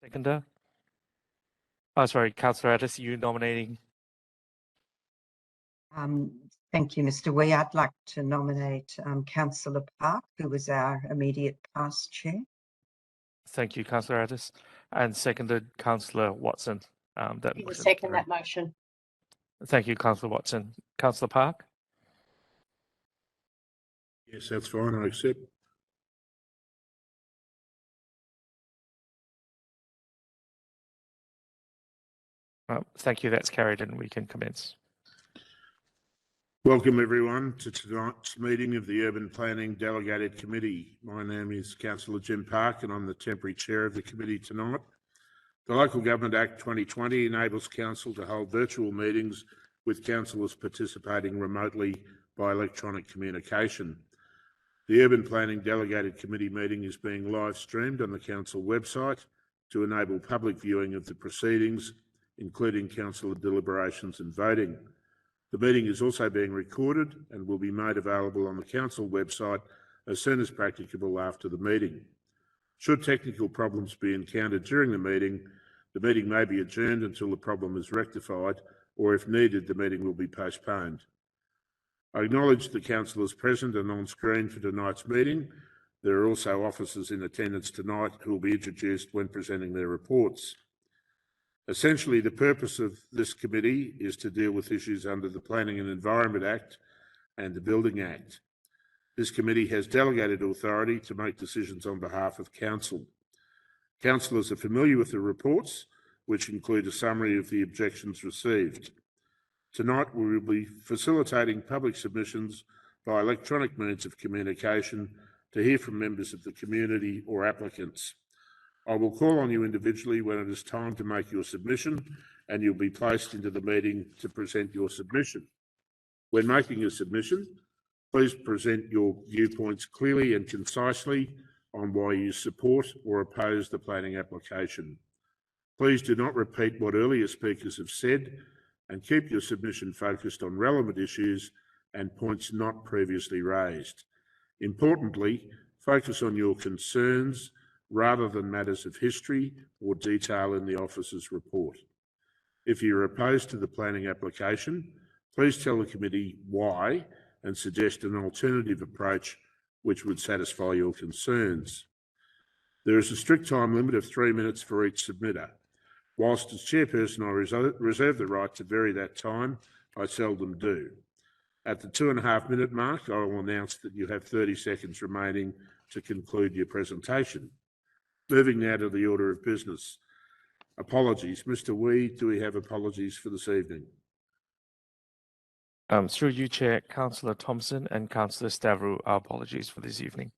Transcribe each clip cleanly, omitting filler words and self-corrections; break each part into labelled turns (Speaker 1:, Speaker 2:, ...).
Speaker 1: Seconder. Oh, sorry, Councillor Addis, you nominating?
Speaker 2: Thank you, Mr. Wee. I'd like to nominate Councillor Park, who was our immediate past chair.
Speaker 1: Thank you, Councillor Addis. And seconded, Councillor Watson. That
Speaker 3: I
Speaker 1: motion.
Speaker 3: second that motion.
Speaker 1: Thank you, Councillor Watson. Councillor Park?
Speaker 4: Yes, that's fine. I accept.
Speaker 1: Thank you. That's carried and we can commence.
Speaker 4: Welcome everyone to tonight's meeting of the Urban Planning Delegated Committee. My name is Councillor Jim Park and I'm the temporary chair of the committee tonight. The Local Government Act 2020 enables council to hold virtual meetings with councillors participating remotely by electronic communication. The Urban Planning Delegated Committee meeting is being live streamed on the council website to enable public viewing of the proceedings, including councillor deliberations and voting. The meeting is also being recorded and will be made available on the council website as soon as practicable after the meeting. Should technical problems be encountered during the meeting may be adjourned until the problem is rectified, or if needed, the meeting will be postponed. I acknowledge the councillors present and on screen for tonight's meeting. There are also officers in attendance tonight who will be introduced when presenting their reports. Essentially, the purpose of this committee is to deal with issues under the Planning and Environment Act and the Building Act. This committee has delegated authority to make decisions on behalf of council. Councillors are familiar with the reports, which include a summary of the objections received. Tonight, we will be facilitating public submissions by electronic means of communication to hear from members of the community or applicants. I will call on you individually when it is time to make your submission, and you'll be placed into the meeting to present your submission. When making a submission, please present your viewpoints clearly and concisely on why you support or oppose the planning application. Please do not repeat what earlier speakers have said and keep your submission focused on relevant issues and points not previously raised. Importantly, focus on your concerns rather than matters of history or detail in the officer's report. If you are opposed to the planning application, please tell the committee why and suggest an alternative approach which would satisfy your concerns. There is a strict time limit of 3 minutes for each submitter. Whilst as chairperson I reserve the right to vary that time, I seldom do. At the 2.5 minute mark, I will announce that you have 30 seconds remaining to conclude your presentation. Moving now to the order of business. Apologies. Mr. Wee, do we have apologies for this evening?
Speaker 1: Through you, Chair, Councillor Thompson and Councillor Stavru, our apologies for this evening.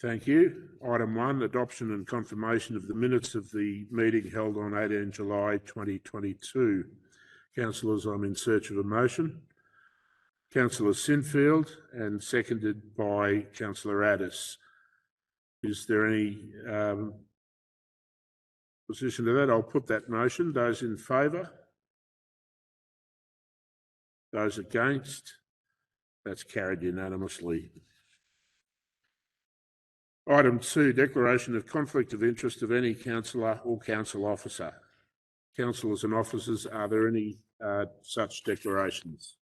Speaker 4: Thank you. Item 1, adoption and confirmation of the minutes of the meeting held on 18 July 2022. Councillors, I'm in search of a motion. Councillor Sinfield and seconded by Councillor Addis. Is there any opposition to that? I'll put that motion. Those in favour? Those against? That's carried unanimously. Item 2, declaration of conflict of interest of any councillor or council officer. Councillors and officers, are there any such declarations?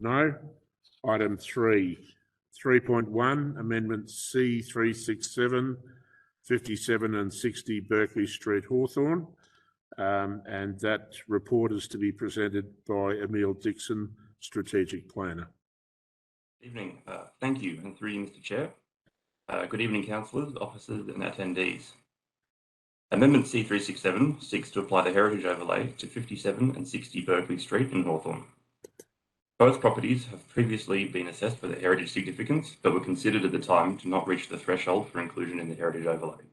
Speaker 4: No. Item 3. 3.1, Amendment C367, 57 and 60 Berkeley Street, Hawthorn. And that report is to be presented by Emile Dixon, Strategic Planner.
Speaker 5: Evening. Thank you, and through you, Mr. Chair. Good evening, councillors, officers and attendees. Amendment C367 seeks to apply the heritage overlay to 57 and 60 Berkeley Street in Hawthorn. Both properties have previously been assessed for their heritage significance, but were considered at the time to not reach the threshold for inclusion in the heritage overlay.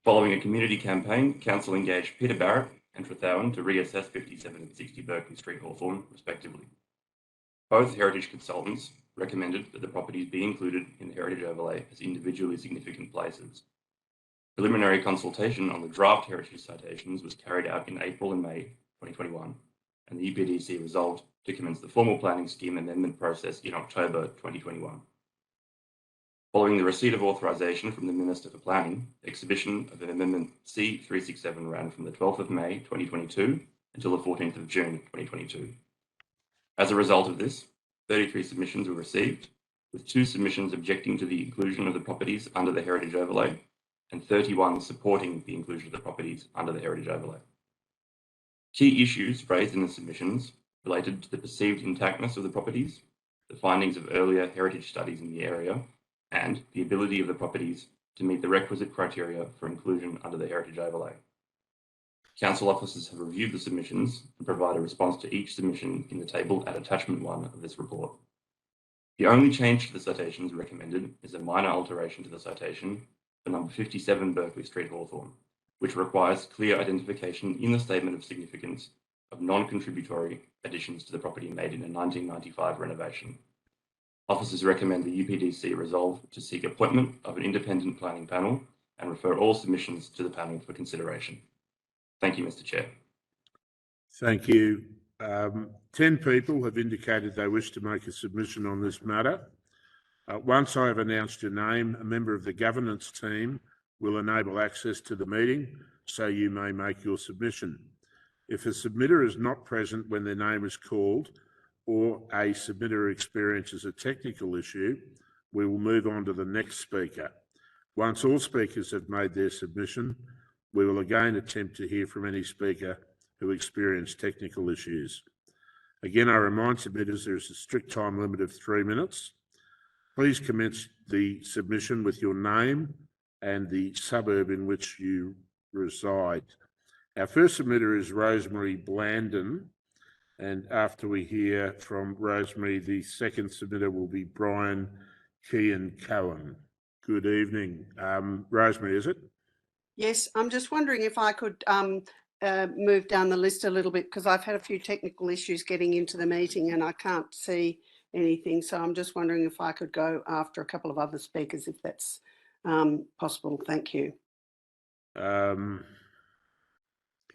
Speaker 5: Following a community campaign, council engaged Peter Barrett and Trethowan to reassess 57 and 60 Berkeley Street, Hawthorn, respectively. Both heritage consultants recommended that the properties be included in the heritage overlay as individually significant places. Preliminary consultation on the draft heritage citations was carried out in April and May 2021, and the EPDC resolved to commence the formal planning scheme amendment process in October 2021. Following the receipt of authorisation from the Minister for Planning, exhibition of Amendment C367 ran from the 12th of May 2022 until the 14th of June 2022. As a result of this, 33 submissions were received, with 2 submissions objecting to the inclusion of the properties under the heritage overlay and 31 supporting the inclusion of the properties under the heritage overlay. Key issues raised in the submissions related to the perceived intactness of the properties, the findings of earlier heritage studies in the area, and the ability of the properties to meet the requisite criteria for inclusion under the heritage overlay. Council officers have reviewed the submissions and provide a response to each submission in the table at attachment 1 of this report. The only change to the citations recommended is a minor alteration to the citation for number 57 Berkeley Street, Hawthorn, which requires clear identification in the statement of significance of non-contributory additions to the property made in a 1995 renovation. Officers recommend the UPDC resolve to seek appointment of an independent planning panel and refer all submissions to the panel for consideration. Thank you, Mr. Chair.
Speaker 4: Thank you. 10 people have indicated they wish to make a submission on this matter. Once I have announced your name, a member of the governance team will enable access to the meeting, so you may make your submission. If a submitter is not present when their name is called, or a submitter experiences a technical issue, we will move on to the next speaker. Once all speakers have made their submission, we will again attempt to hear from any speaker who experienced technical issues. Again, I remind submitters there is a strict time limit of 3 minutes. Please commence the submission with your name and the suburb in which you reside. Our first submitter is Rosemary Blandon, and after we hear from Rosemary, the second submitter will be Brian Kean-Cohen. Good evening. Rosemary, is it?
Speaker 3: Yes, I'm just wondering if I could move down the list a little bit, because I've had a few technical issues getting into the meeting and I can't see anything. So I'm just wondering if I could go after a couple of other speakers, if that's possible. Thank you.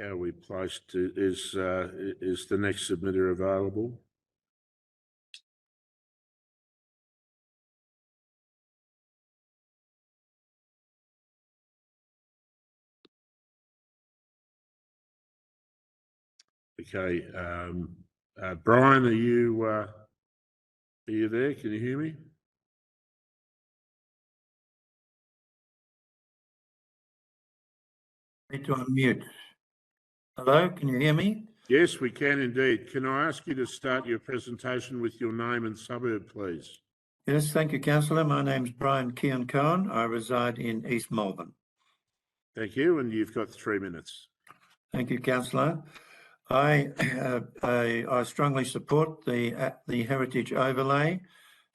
Speaker 4: How are we placed? Is the next submitter available? Okay. Brian, are you there? Can you hear me?
Speaker 6: Need to unmute. Hello, can you hear me?
Speaker 4: Yes, we can indeed. Can I ask you to start your presentation with your name and suburb, please?
Speaker 6: Yes, thank you, Councillor. My name's Brian Kean-Cohen. I reside in East Melbourne.
Speaker 4: Thank you, and you've got 3 minutes.
Speaker 6: Thank you, Councillor. I strongly support the heritage overlay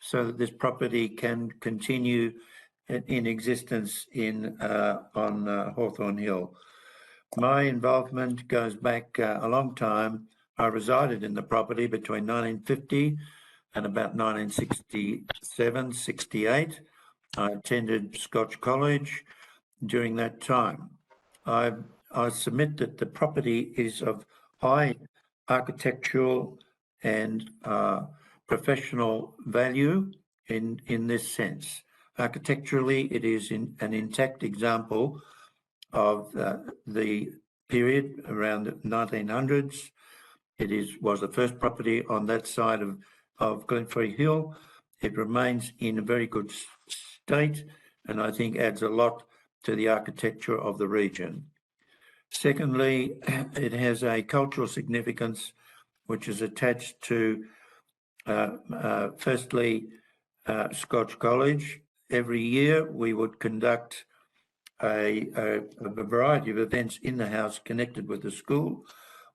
Speaker 6: so that this property can continue in existence on Hawthorn Hill. My involvement goes back a long time. I resided in the property between 1950 and about 1967, 68. I attended Scotch College during that time. I submit that the property is of high architectural and professional value in this sense. Architecturally, it is an intact example of the period around the 1900s. It was the first property on that side of Glenferrie Hill. It remains in a very good state, and I think adds a lot to the architecture of the region. Secondly, it has a cultural significance which is attached to, firstly, Scotch College. Every year we would conduct a variety of events in the house connected with the school.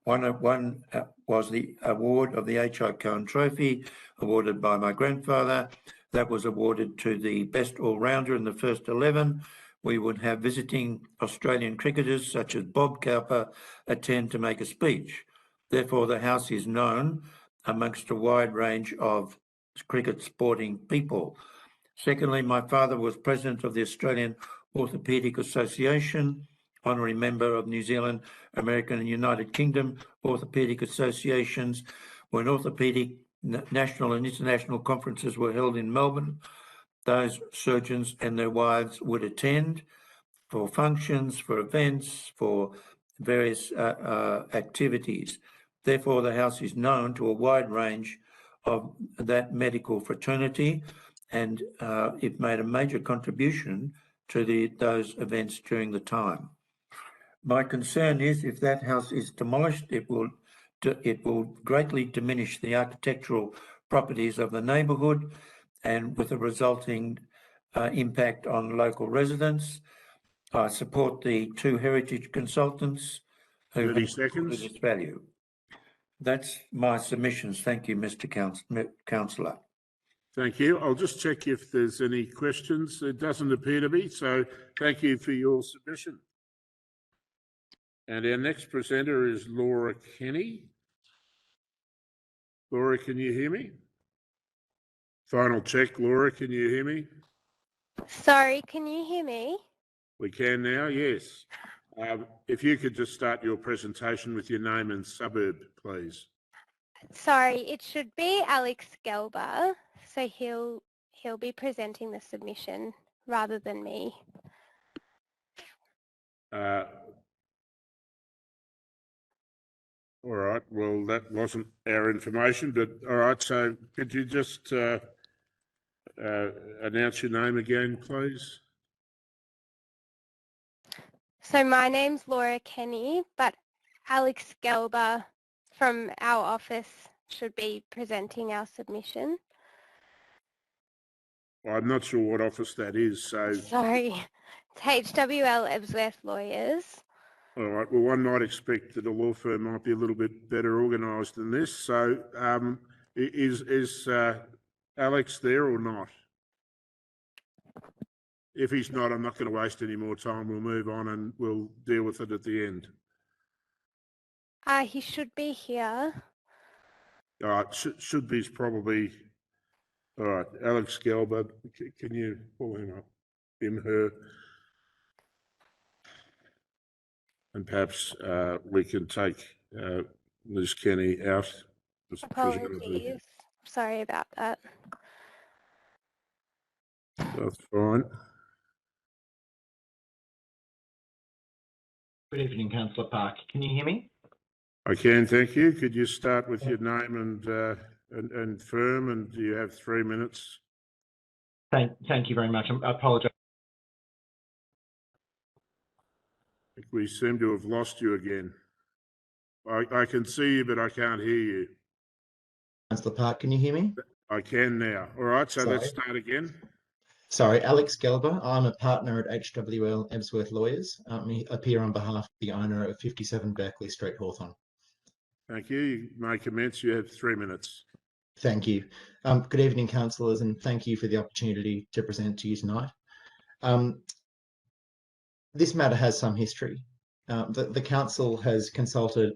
Speaker 6: One was the award of the H.I. Cohen Trophy, awarded by my grandfather. That was awarded to the best all-rounder in the first 11. We would have visiting Australian cricketers such as Bob Cowper attend to make a speech. Therefore, the house is known amongst a wide range of cricket sporting people. Secondly, my father was president of the Australian Orthopaedic Association, honorary member of New Zealand, American and United Kingdom Orthopaedic Associations. When orthopaedic national and international conferences were held in Melbourne, those surgeons and their wives would attend for functions, for events, for various activities. Therefore, the house is known to a wide range of that medical fraternity, and it made a major contribution to those events during the time. My concern is if that house is demolished, it will greatly diminish the architectural properties of the neighbourhood, and with a resulting impact on local residents. I support the two heritage consultants who
Speaker 4: 30
Speaker 6: have
Speaker 4: seconds.
Speaker 6: its value. That's my submissions. Thank you, Mr. Councillor.
Speaker 4: Thank you. I'll just check if there's any questions. It doesn't appear to be, so thank you for your submission. And our next presenter is Laura Kenny. Laura, can you hear me? Final check, Laura, can you hear me?
Speaker 7: Sorry, can you hear me?
Speaker 4: We can now, yes. If you could just start your presentation with your name and suburb, please.
Speaker 7: Sorry, it should be Alex Gelber, so he'll be presenting the submission rather than me.
Speaker 4: All right, well, that wasn't our information, but all right, so could you just announce your name again, please?
Speaker 7: So my name's Laura Kenny, but Alex Gelber from our office should be presenting our submission.
Speaker 4: I'm not sure what office that is, so...
Speaker 7: Sorry, it's HWL Ebsworth Lawyers.
Speaker 4: All right, well, one might expect that a law firm might be a little bit better organised than this. So is Alex there or not? If he's not, I'm not going to waste any more time. We'll move on and we'll deal with it at the end.
Speaker 7: He should be here.
Speaker 4: All right, should be probably... All right, Alex Gelber, can you pull him up? Him, her. And perhaps we can take Ms. Kenny out.
Speaker 7: Apologies. Sorry about that.
Speaker 4: That's fine.
Speaker 8: Good evening, Councillor Park. Can you hear me?
Speaker 4: I can, thank you. Could you start with your name and firm, and you have 3 minutes?
Speaker 8: Thank you very much. I apologise.
Speaker 4: We seem to have lost you again. I can see you, but I can't hear you.
Speaker 8: Councillor Park, can you hear me?
Speaker 4: I can now. All right, so let's
Speaker 8: Sorry.
Speaker 4: start again.
Speaker 8: Sorry, Alex Gelber. I'm a partner at HWL Ebsworth Lawyers. I appear on behalf of the owner of 57 Berkeley Street, Hawthorn.
Speaker 4: Thank you. You may commence. You have 3 minutes.
Speaker 8: Thank you. Good evening, councillors, and thank you for the opportunity to present to you tonight. This matter has some history. The council has consulted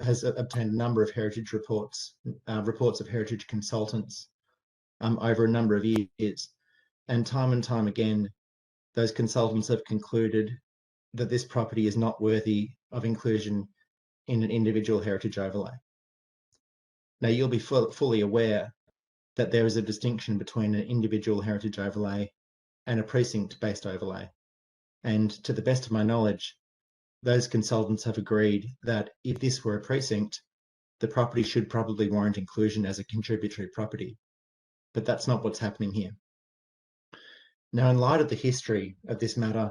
Speaker 8: has obtained a number of heritage reports, reports of heritage consultants over a number of years, and time again, those consultants have concluded that this property is not worthy of inclusion in an individual heritage overlay. Now, you'll be fully aware that there is a distinction between an individual heritage overlay and a precinct-based overlay. And to the best of my knowledge, those consultants have agreed that if this were a precinct, the property should probably warrant inclusion as a contributory property. But that's not what's happening here. Now, in light of the history of this matter,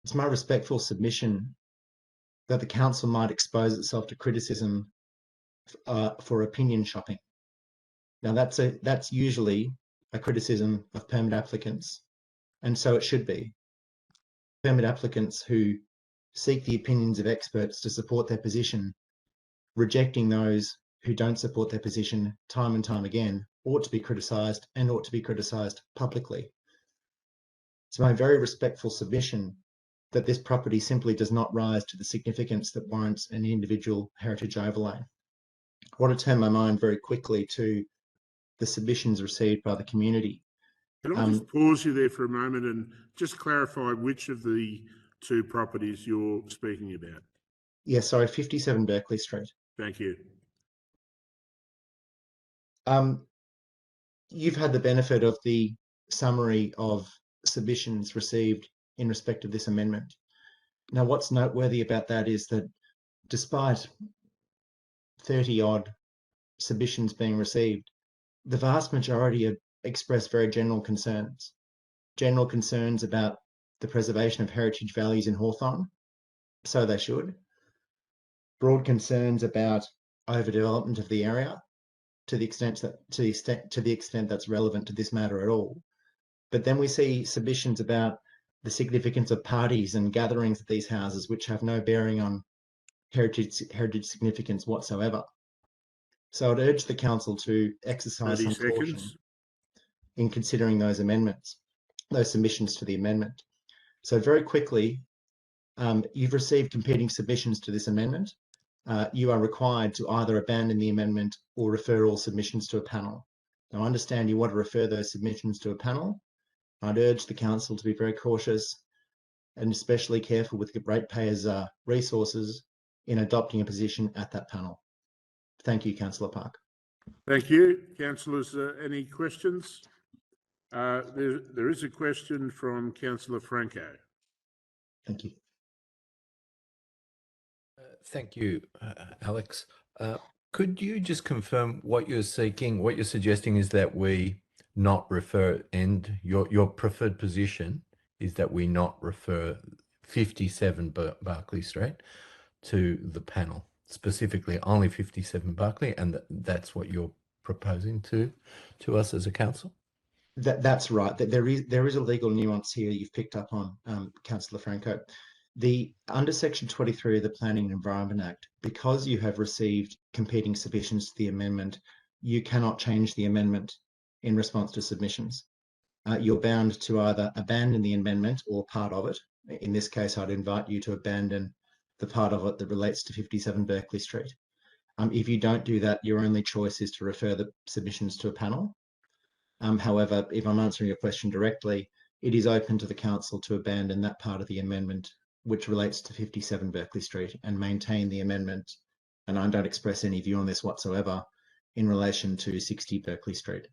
Speaker 8: it's my respectful submission that the council might expose itself to criticism for opinion shopping. Now, that's usually a criticism of permit applicants, and so it should be. Permit applicants who seek the opinions of experts to support their position, rejecting those who don't support their position time and time again, ought to be criticised and ought to be criticised publicly. It's my very respectful submission that this property simply does not rise to the significance that warrants an individual heritage overlay. I want to turn my mind very quickly to the submissions received by the community.
Speaker 4: Can I just pause you there for a moment and just clarify which of the two properties you're speaking about?
Speaker 8: Yes, sorry, 57 Berkeley Street.
Speaker 4: Thank you.
Speaker 8: You've had the benefit of the summary of submissions received in respect of this amendment. Now, what's noteworthy about that is that despite 30 odd submissions being received, the vast majority have expressed very general concerns about the preservation of heritage values in Hawthorn, so they should. Broad concerns about overdevelopment of the area, to the extent that's relevant to this matter at all. But then we see submissions about the significance of parties and gatherings at these houses, which have no bearing on heritage significance whatsoever. So I'd urge the council to exercise
Speaker 4: 30
Speaker 8: some caution
Speaker 4: seconds.
Speaker 8: in considering those amendments, those submissions to the amendment. So very quickly, you've received competing submissions to this amendment. You are required to either abandon the amendment or refer all submissions to a panel. Now, I understand you want to refer those submissions to a panel. I'd urge the council to be very cautious and especially careful with the ratepayers' resources in adopting a position at that panel. Thank you, Councillor Park.
Speaker 4: Thank you. Councillors, any questions? There is a question from Councillor Franco.
Speaker 8: Thank you.
Speaker 9: Thank you, Alex. Could you just confirm what you're seeking? What you're suggesting is that we not refer, and your preferred position is that we not refer 57 Barclay Street to the panel, specifically only 57 Barclay, and that's what you're proposing to us as a council? That's
Speaker 8: right. There is a legal nuance here you've picked up on, Councillor Franco. Under Section 23 of the Planning and Environment Act, because you have received competing submissions to the amendment, you cannot change the amendment in response to submissions. You're bound to either abandon the amendment or part of it. In this case, I'd invite you to abandon the part of it that relates to 57 Berkeley Street. If you don't do that, your only choice is to refer the submissions to a panel. However, if I'm answering your question directly, it is open to the council to abandon that part of the amendment which relates to 57 Berkeley Street and maintain the amendment, and I don't express any view on this whatsoever, in relation to 60 Berkeley Street.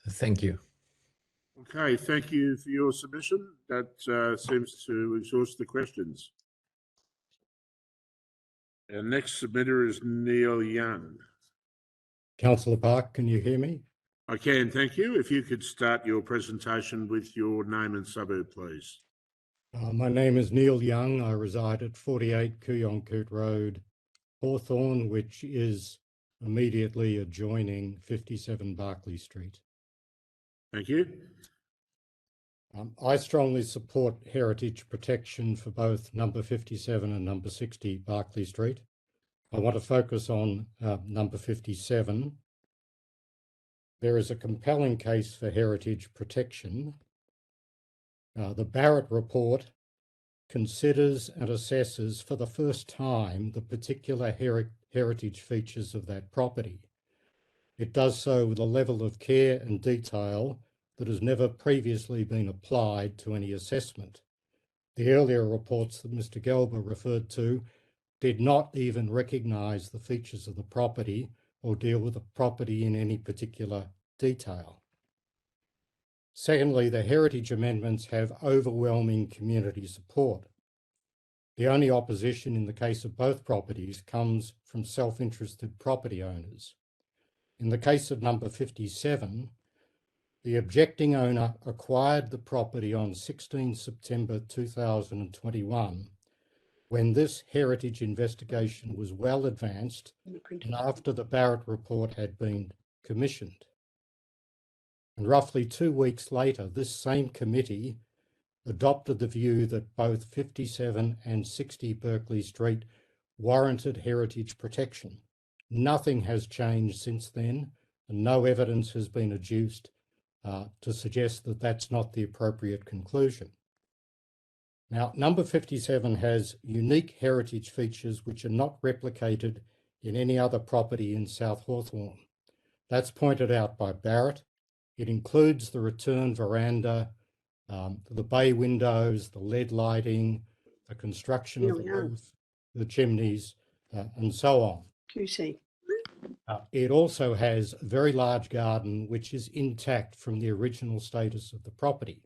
Speaker 9: Thank you.
Speaker 4: Okay, thank you for your submission. That seems to exhaust the questions. Our next submitter is Neil Young.
Speaker 10: Councillor Park, can you hear me?
Speaker 4: I can, thank you. If you could start your presentation with your name and suburb, please.
Speaker 10: My name is Neil Young. I reside at 48 Kooyonkoot Road, Hawthorn, which is immediately adjoining 57 Barclay Street.
Speaker 4: Thank you.
Speaker 10: I strongly support heritage protection for both number 57 and number 60 Barclay Street. I want to focus on number 57. There is a compelling case for heritage protection. The Barrett report considers and assesses for the first time the particular heritage features of that property. It does so with a level of care and detail that has never previously been applied to any assessment. The earlier reports that Mr. Gelber referred to did not even recognise the features of the property or deal with the property in any particular detail. Secondly, the heritage amendments have overwhelming community support. The only opposition in the case of both properties comes from self-interested property owners. In the case of number 57, the objecting owner acquired the property on 16 September 2021, when this heritage investigation was well advanced and after the Barrett report had been commissioned. And roughly 2 weeks later, this same committee adopted the view that both 57 and 60 Berkeley Street warranted heritage protection. Nothing has changed since then, and no evidence has been adduced to suggest that that's not the appropriate conclusion. Now, number 57 has unique heritage features which are not replicated in any other property in South Hawthorn. That's pointed out by Barrett. It includes the return veranda, the bay windows, the lead lighting, the construction of the roof, the chimneys, and so on.
Speaker 3: QC.
Speaker 10: It also has a very large garden, which is intact from the original status of the property.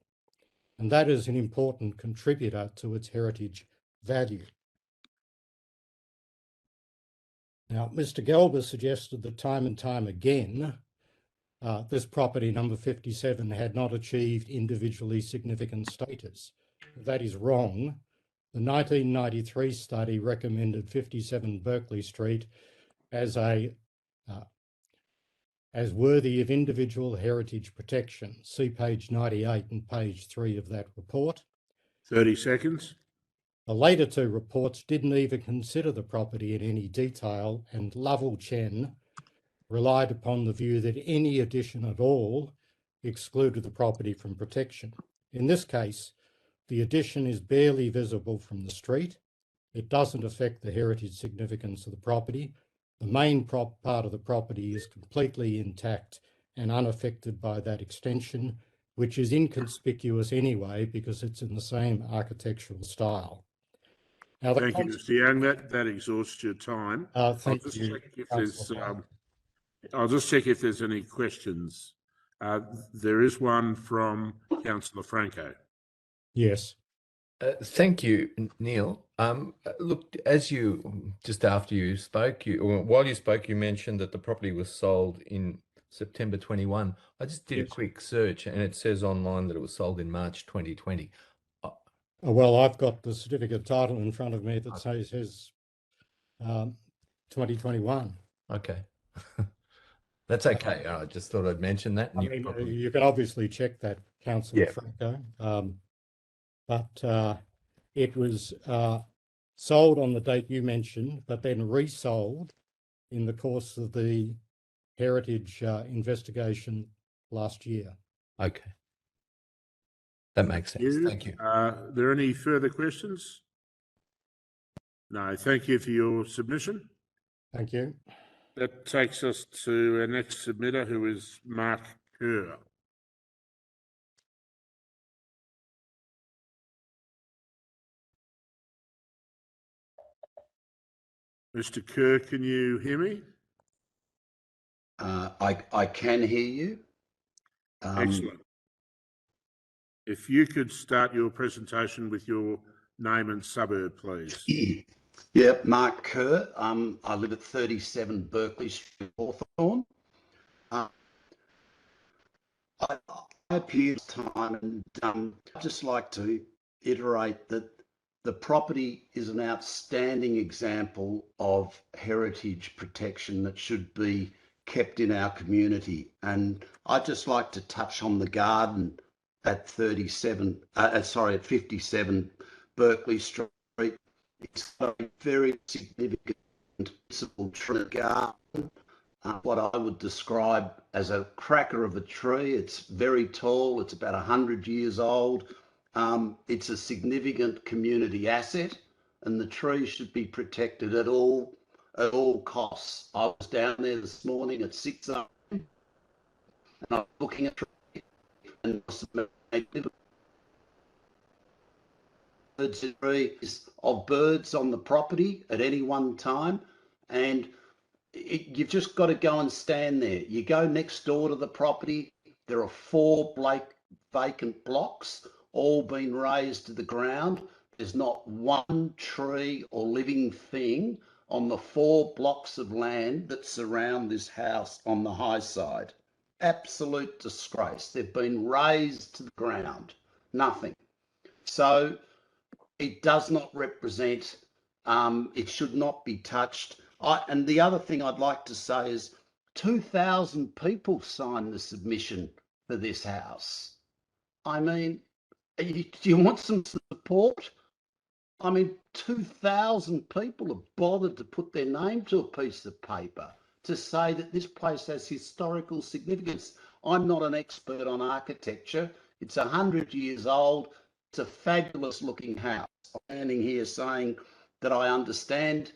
Speaker 10: And that is an important contributor to its heritage value. Now, Mr. Gelber suggested that time and time again, this property, number 57, had not achieved individually significant status. That is wrong. The 1993 study recommended 57 Berkeley Street as worthy of individual heritage protection. See page 98 and page 3 of that report.
Speaker 4: 30 seconds.
Speaker 10: The later two reports didn't even consider the property in any detail, and Lovell Chen relied upon the view that any addition at all excluded the property from protection. In this case, the addition is barely visible from the street. It doesn't affect the heritage significance of the property. The main part of the property is completely intact and unaffected by that extension, which is inconspicuous anyway because it's in the same architectural style. Now,
Speaker 4: Thank you, Mr. Young. That exhausts your time.
Speaker 10: Thank you,
Speaker 4: I'll just check if there's any questions. There is one from Councillor Franco.
Speaker 10: Yes.
Speaker 9: Thank you, Neil. Look, just after you spoke, while you spoke, you mentioned that the property was sold in September 21. I just did a quick search and it says online that it was sold in March 2020.
Speaker 10: Well, I've got the certificate of title in front of me that says 2021.
Speaker 9: Okay. That's okay. I just thought I'd mention that.
Speaker 10: I mean, you can obviously check that, Councillor Franco. But it was sold on the date you mentioned, but then resold in the course of the heritage investigation last year.
Speaker 9: Okay. That makes sense. Thank you.
Speaker 4: Are there any further questions? No, thank you for your submission.
Speaker 10: Thank you.
Speaker 4: That takes us to our next submitter, who is Mark Kerr. Mr. Kerr, can you hear me?
Speaker 11: I can hear you.
Speaker 4: Excellent. If you could start your presentation with your name and suburb, please.
Speaker 11: Yeah, Mark Kerr. I live at 37 Berkeley Street, Hawthorne. I appear this time, and I'd just like to iterate that the property is an outstanding example of heritage protection that should be kept in our community. And I'd just like to touch on the garden at 57 Berkeley Street. It's a very significant principal tree garden, what I would describe as a cracker of a tree. It's very tall. It's about 100 years old. It's a significant community asset, and the tree should be protected at all costs. I was down there this morning at 6 a.m. and I was looking at tree and birds on the property at any one time, and you've just got to go and stand there. You go next door to the property, there are 4 vacant blocks, all been razed to the ground. There's not one tree or living thing on the 4 blocks of land that surround this house on the high side. Absolute disgrace. They've been razed to the ground. Nothing. So it does not represent, it should not be touched. And the other thing I'd like to say is 2,000 people signed the submission for this house. I mean, do you want some support? I mean, 2,000 people have bothered to put their name to a piece of paper to say that this place has historical significance. I'm not an expert on architecture. It's 100 years old. It's a fabulous looking house. I'm standing here saying that I understand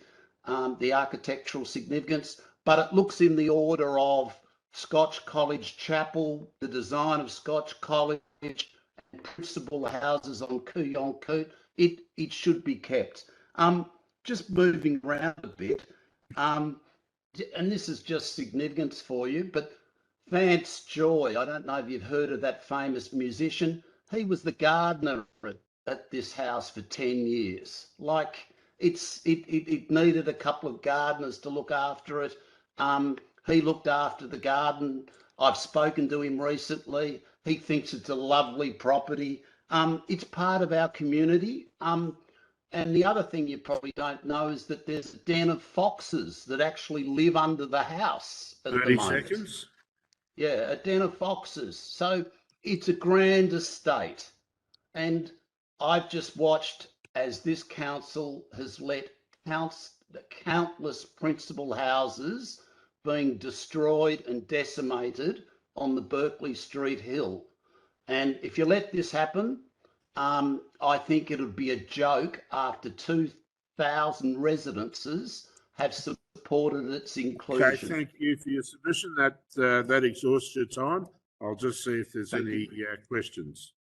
Speaker 11: the architectural significance, but it looks in the order of Scotch College Chapel, the design of Scotch College, and principal houses on Kooyonkoot. It should be kept. Just moving around a bit, and this is just significance for you, but Vance Joy, I don't know if you've heard of that famous musician. He was the gardener at this house for 10 years. Like, it needed a couple of gardeners to look after it. He looked after the garden. I've spoken to him recently. He thinks it's a lovely property. It's part of our community. And the other thing you probably don't know is that there's a den of foxes that actually live under the house at the
Speaker 4: 30
Speaker 11: moment.
Speaker 4: seconds.
Speaker 11: Yeah, a den of foxes. So it's a grand estate. And I've just watched as this council has let countless principal houses being destroyed and decimated on the Berkeley Street Hill. And if you let this happen, I think it'll be a joke after 2,000 residences have supported its inclusion.
Speaker 4: Okay, thank you for your submission. That exhausts your time. I'll just see if there's any questions.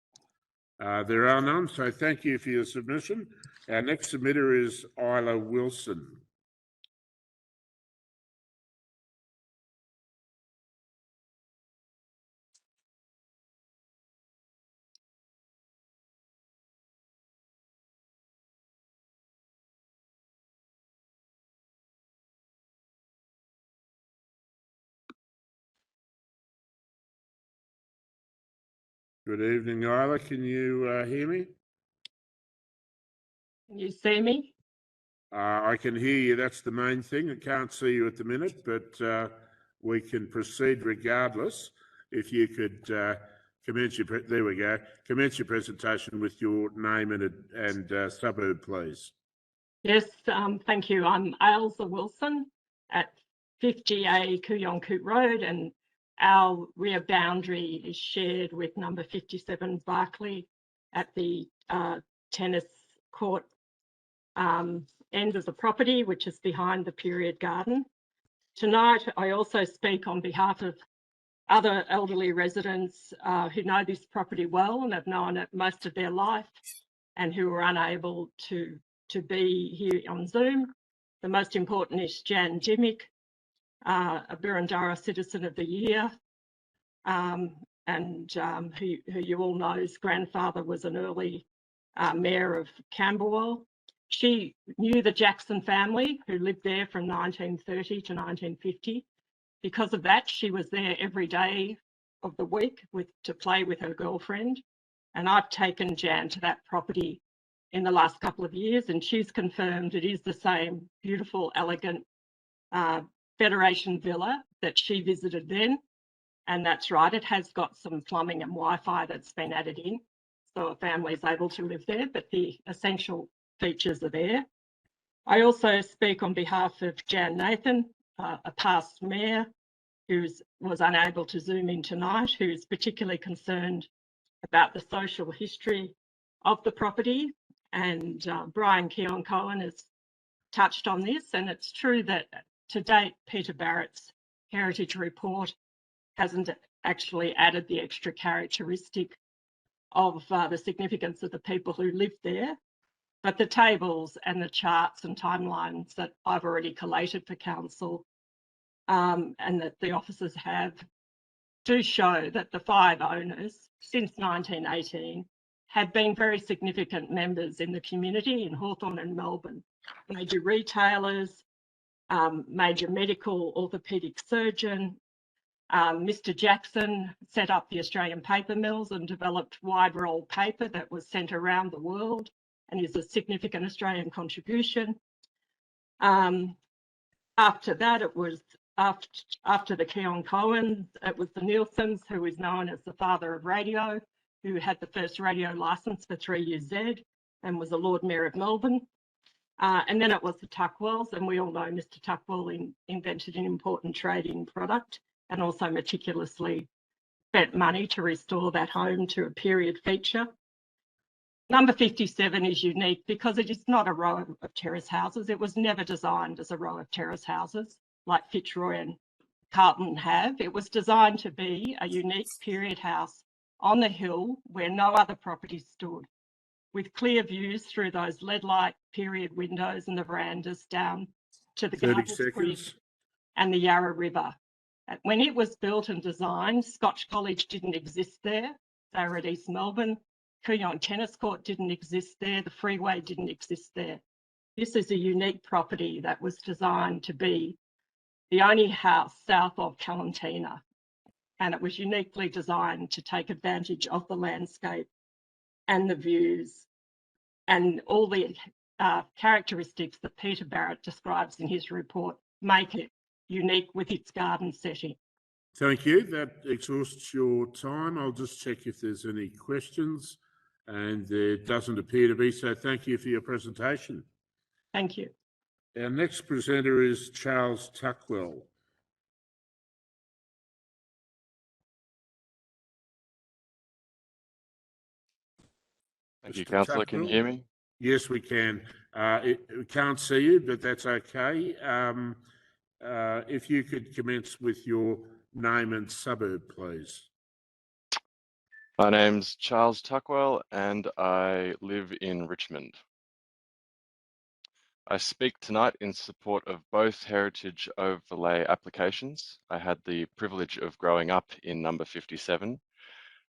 Speaker 4: There are none, so thank you for your submission. Our next submitter is Isla Wilson. Good evening, Isla. Can you hear me?
Speaker 12: Can you see me?
Speaker 4: I can hear you. That's the main thing. I can't see you at the minute, but we can proceed regardless. If you could commence your presentation with your name and suburb, please.
Speaker 12: Yes, thank you. I'm Ailsa Wilson at 50A Kooyonkoot Road, and our rear boundary is shared with number 57 Barclay at the tennis court end of the property, which is behind the period garden. Tonight, I also speak on behalf of other elderly residents who know this property well and have known it most of their life, and who are unable to be here on Zoom. The most important is Jan Dimmick, a Birrendara Citizen of the Year, and who you all know, his grandfather was an early mayor of Camberwell. She knew the Jackson family, who lived there from 1930 to 1950. Because of that, she was there every day of the week to play with her girlfriend. And I've taken Jan to that property in the last couple of years, and she's confirmed it is the same beautiful, elegant Federation villa that she visited then. And that's right, it has got some plumbing and Wi-Fi that's been added in, so a family is able to live there, but the essential features are there. I also speak on behalf of Jan Nathan, a past mayor who was unable to Zoom in tonight, who's particularly concerned about the social history of the property. And Brian Keon-Cohen has touched on this, and it's true that to date, Peter Barrett's Heritage Report hasn't actually added the extra characteristic of the significance of the people who lived there. But the tables and the charts and timelines that I've already collated for council and that the officers have do show that the 5 owners since 1918 have been very significant members in the community in Hawthorn and Melbourne. Major retailers, major medical orthopaedic surgeon. Mr. Jackson set up the Australian paper mills and developed wide roll paper that was sent around the world and is a significant Australian contribution. After that, it was after the Keon-Cohens, it was the Nielsen's, who is known as the father of radio, who had the first radio licence for 3UZ and was the Lord Mayor of Melbourne. And then it was the Tuckwells, and we all know Mr. Tuckwell invented an important trading product and also meticulously spent money to restore that home to a period feature. Number 57 is unique because it is not a row of terrace houses. It was never designed as a row of terrace houses like Fitzroy and Carlton have. It was designed to be a unique period house on the hill where no other property stood, with clear views through those lead light period windows and the verandas down to the
Speaker 4: 30
Speaker 12: Gardens
Speaker 4: seconds.
Speaker 12: and the Yarra River. When it was built and designed, Scotch College didn't exist there. They were at East Melbourne. Kooyong Tennis Court didn't exist there. The freeway didn't exist there. This is a unique property that was designed to be the only house south of Calantina, and it was uniquely designed to take advantage of the landscape and the views and all the characteristics that Peter Barrett describes in his report make it unique with its garden setting.
Speaker 4: Thank you. That exhausts your time. I'll just check if there's any questions, and there doesn't appear to be, so thank you for your presentation.
Speaker 12: Thank you.
Speaker 4: Our next presenter is Charles Tuckwell.
Speaker 13: Thank you, Councillor. Can you hear me?
Speaker 4: Yes, we can. We can't see you, but that's okay. If you could commence with your name and suburb, please.
Speaker 13: My name's Charles Tuckwell and I live in Richmond. I speak tonight in support of both heritage overlay applications. I had the privilege of growing up in number 57,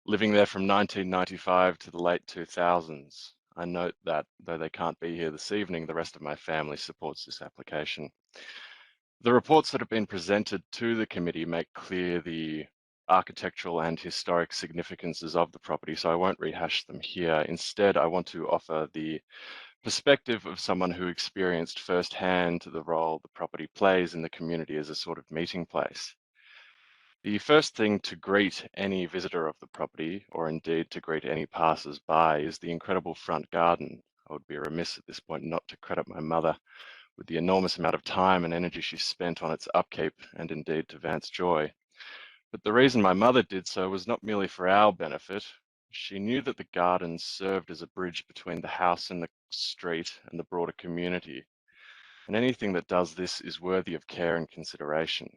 Speaker 13: living there from 1995 to the late 2000s. I note that, though they can't be here this evening, the rest of my family supports this application. The reports that have been presented to the committee make clear the architectural and historic significances of the property, so I won't rehash them here. Instead, I want to offer the perspective of someone who experienced firsthand the role the property plays in the community as a sort of meeting place. The first thing to greet any visitor of the property, or indeed to greet any passers-by, is the incredible front garden. I would be remiss at this point not to credit my mother with the enormous amount of time and energy she spent on its upkeep, and indeed to Vance joy. But the reason my mother did so was not merely for our benefit. She knew that the garden served as a bridge between the house and the street and the broader community. And anything that does this is worthy of care and consideration.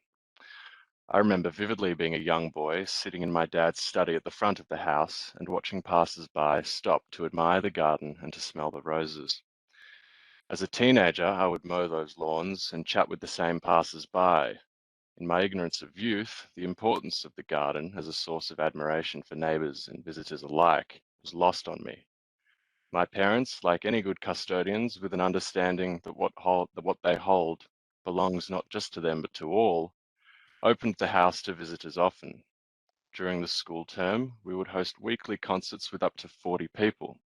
Speaker 13: I remember vividly being a young boy, sitting in my dad's study at the front of the house and watching passers-by stop to admire the garden and to smell the roses. As a teenager, I would mow those lawns and chat with the same passers-by. In my ignorance of youth, the importance of the garden as a source of admiration for neighbours and visitors alike was lost on me. My parents, like any good custodians, with an understanding that what they hold belongs not just to them but to all, opened the house to visitors often. During the school term, we would host weekly concerts with up to 40 people.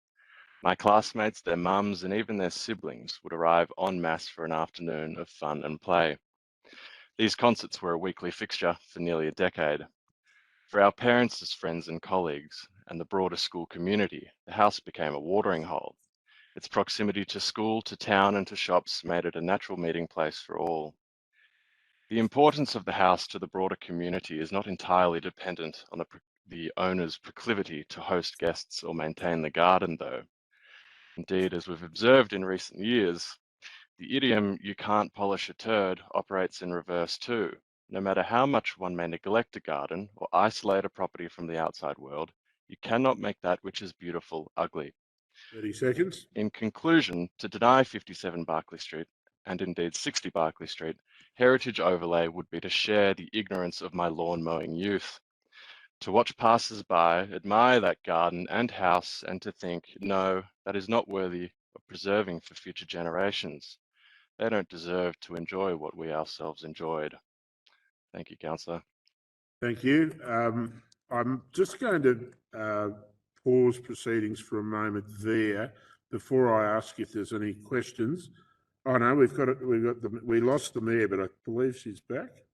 Speaker 13: My classmates, their mums, and even their siblings would arrive en masse for an afternoon of fun and play. These concerts were a weekly fixture for nearly a decade. For our parents as friends and colleagues, and the broader school community, the house became a watering hole. Its proximity to school, to town, and to shops made it a natural meeting place for all. The importance of the house to the broader community is not entirely dependent on the owner's proclivity to host guests or maintain the garden, though. Indeed, as we've observed in recent years, the idiom, "you can't polish a turd," operates in reverse too. No matter how much one may neglect a garden or isolate a property from the outside world, you cannot make that which is beautiful ugly.
Speaker 4: 30 seconds.
Speaker 13: In conclusion, to deny 57 Barclay Street, and indeed 60 Barclay Street, heritage overlay would be to share the ignorance of my lawn mowing youth. To watch passers-by, admire that garden and house, and to think, no, that is not worthy of preserving for future generations. They don't deserve to enjoy what we ourselves enjoyed. Thank you, Councillor.
Speaker 4: Thank you. I'm just going to pause proceedings for a moment there before I ask if there's any questions. Oh no, we lost the mayor, but I believe she's back.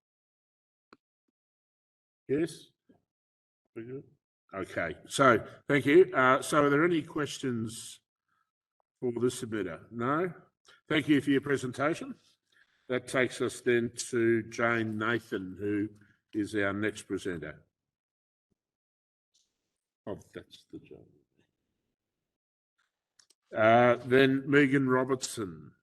Speaker 4: Yes. Okay. So thank you. So are there any questions for the submitter? No. Thank you for your presentation. That takes us then to Jane Nathan, who is our next presenter. Oh, that's the Jane. Then Megan Robertson.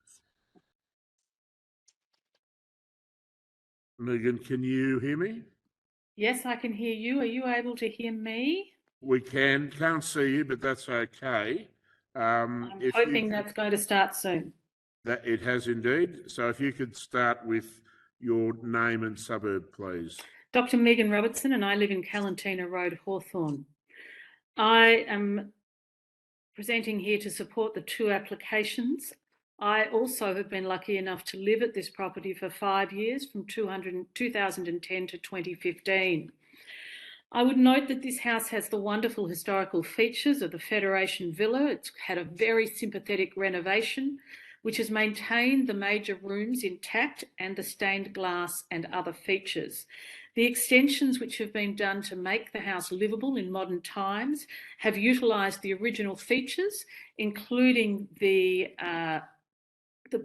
Speaker 4: Megan, can you hear me?
Speaker 14: Yes, I can hear you. Are you able to hear me?
Speaker 4: We can. Can't see you, but that's okay.
Speaker 14: I'm hoping that's going to start soon.
Speaker 4: That it has indeed. So if you could start with your name and suburb, please.
Speaker 14: Dr. Megan Robertson, and I live in Calantina Road, Hawthorne. I am presenting here to support the two applications. I also have been lucky enough to live at this property for 5 years, from 2010 to 2015. I would note that this house has the wonderful historical features of the Federation Villa. It's had a very sympathetic renovation, which has maintained the major rooms intact and the stained glass and other features. The extensions which have been done to make the house livable in modern times have utilised the original features, including the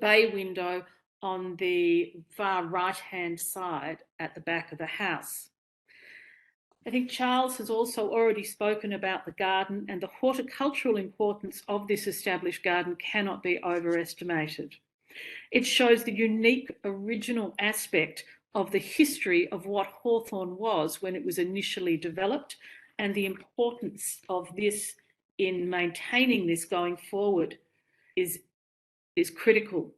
Speaker 14: bay window on the far right-hand side at the back of the house. I think Charles has also already spoken about the garden, and the horticultural importance of this established garden cannot be overestimated. It shows the unique original aspect of the history of what Hawthorne was when it was initially developed, and the importance of this in maintaining this going forward is critical.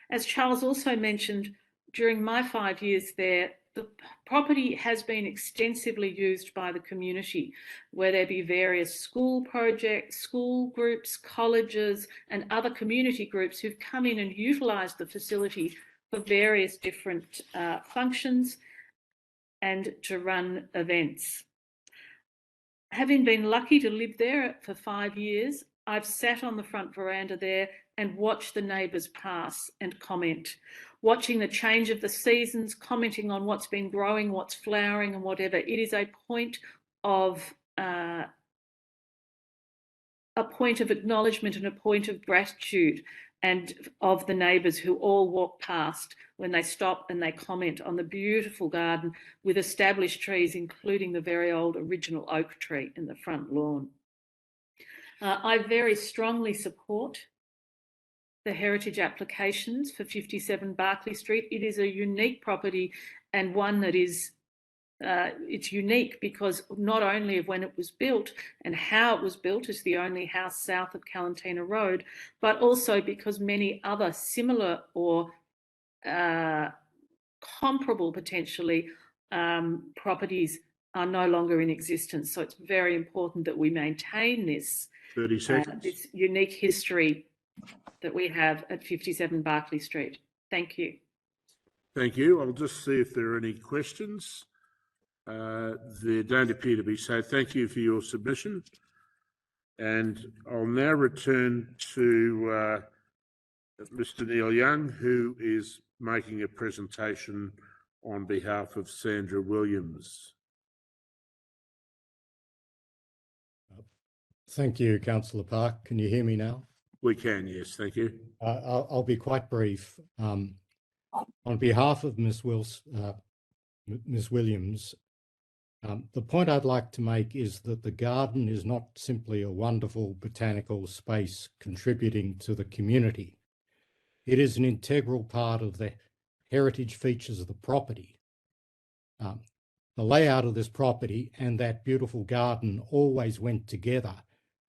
Speaker 14: As Charles also mentioned, during my 5 years there, the property has been extensively used by the community, where there be various school projects, school groups, colleges, and other community groups who've come in and utilised the facility for various different functions and to run events. Having been lucky to live there for 5 years, I've sat on the front veranda there and watched the neighbours pass and comment, watching the change of the seasons, commenting on what's been growing, what's flowering and whatever. It is a point of acknowledgement and a point of gratitude and of the neighbours who all walk past when they stop and they comment on the beautiful garden with established trees, including the very old original oak tree in the front lawn. I very strongly support the heritage applications for 57 Barclay Street. It is a unique property, and one that is it's unique because not only of when it was built and how it was built, is the only house south of Calantina Road, but also because many other similar or comparable potentially properties are no longer in existence. So it's very important that we maintain this
Speaker 4: 30 seconds.
Speaker 14: this unique history that we have at 57 Barclay Street. Thank you.
Speaker 4: Thank you. I'll just see if there are any questions. There don't appear to be, so thank you for your submission. And I'll now return to Mr. Neil Young, who is making a presentation on behalf of Sandra Williams.
Speaker 10: Thank you, Councillor Park. Can you hear me now?
Speaker 4: We can, yes, thank you.
Speaker 10: I'll be quite brief. On behalf of Ms. Williams, the point I'd like to make is that the garden is not simply a wonderful botanical space contributing to the community. It is an integral part of the heritage features of the property. The layout of this property and that beautiful garden always went together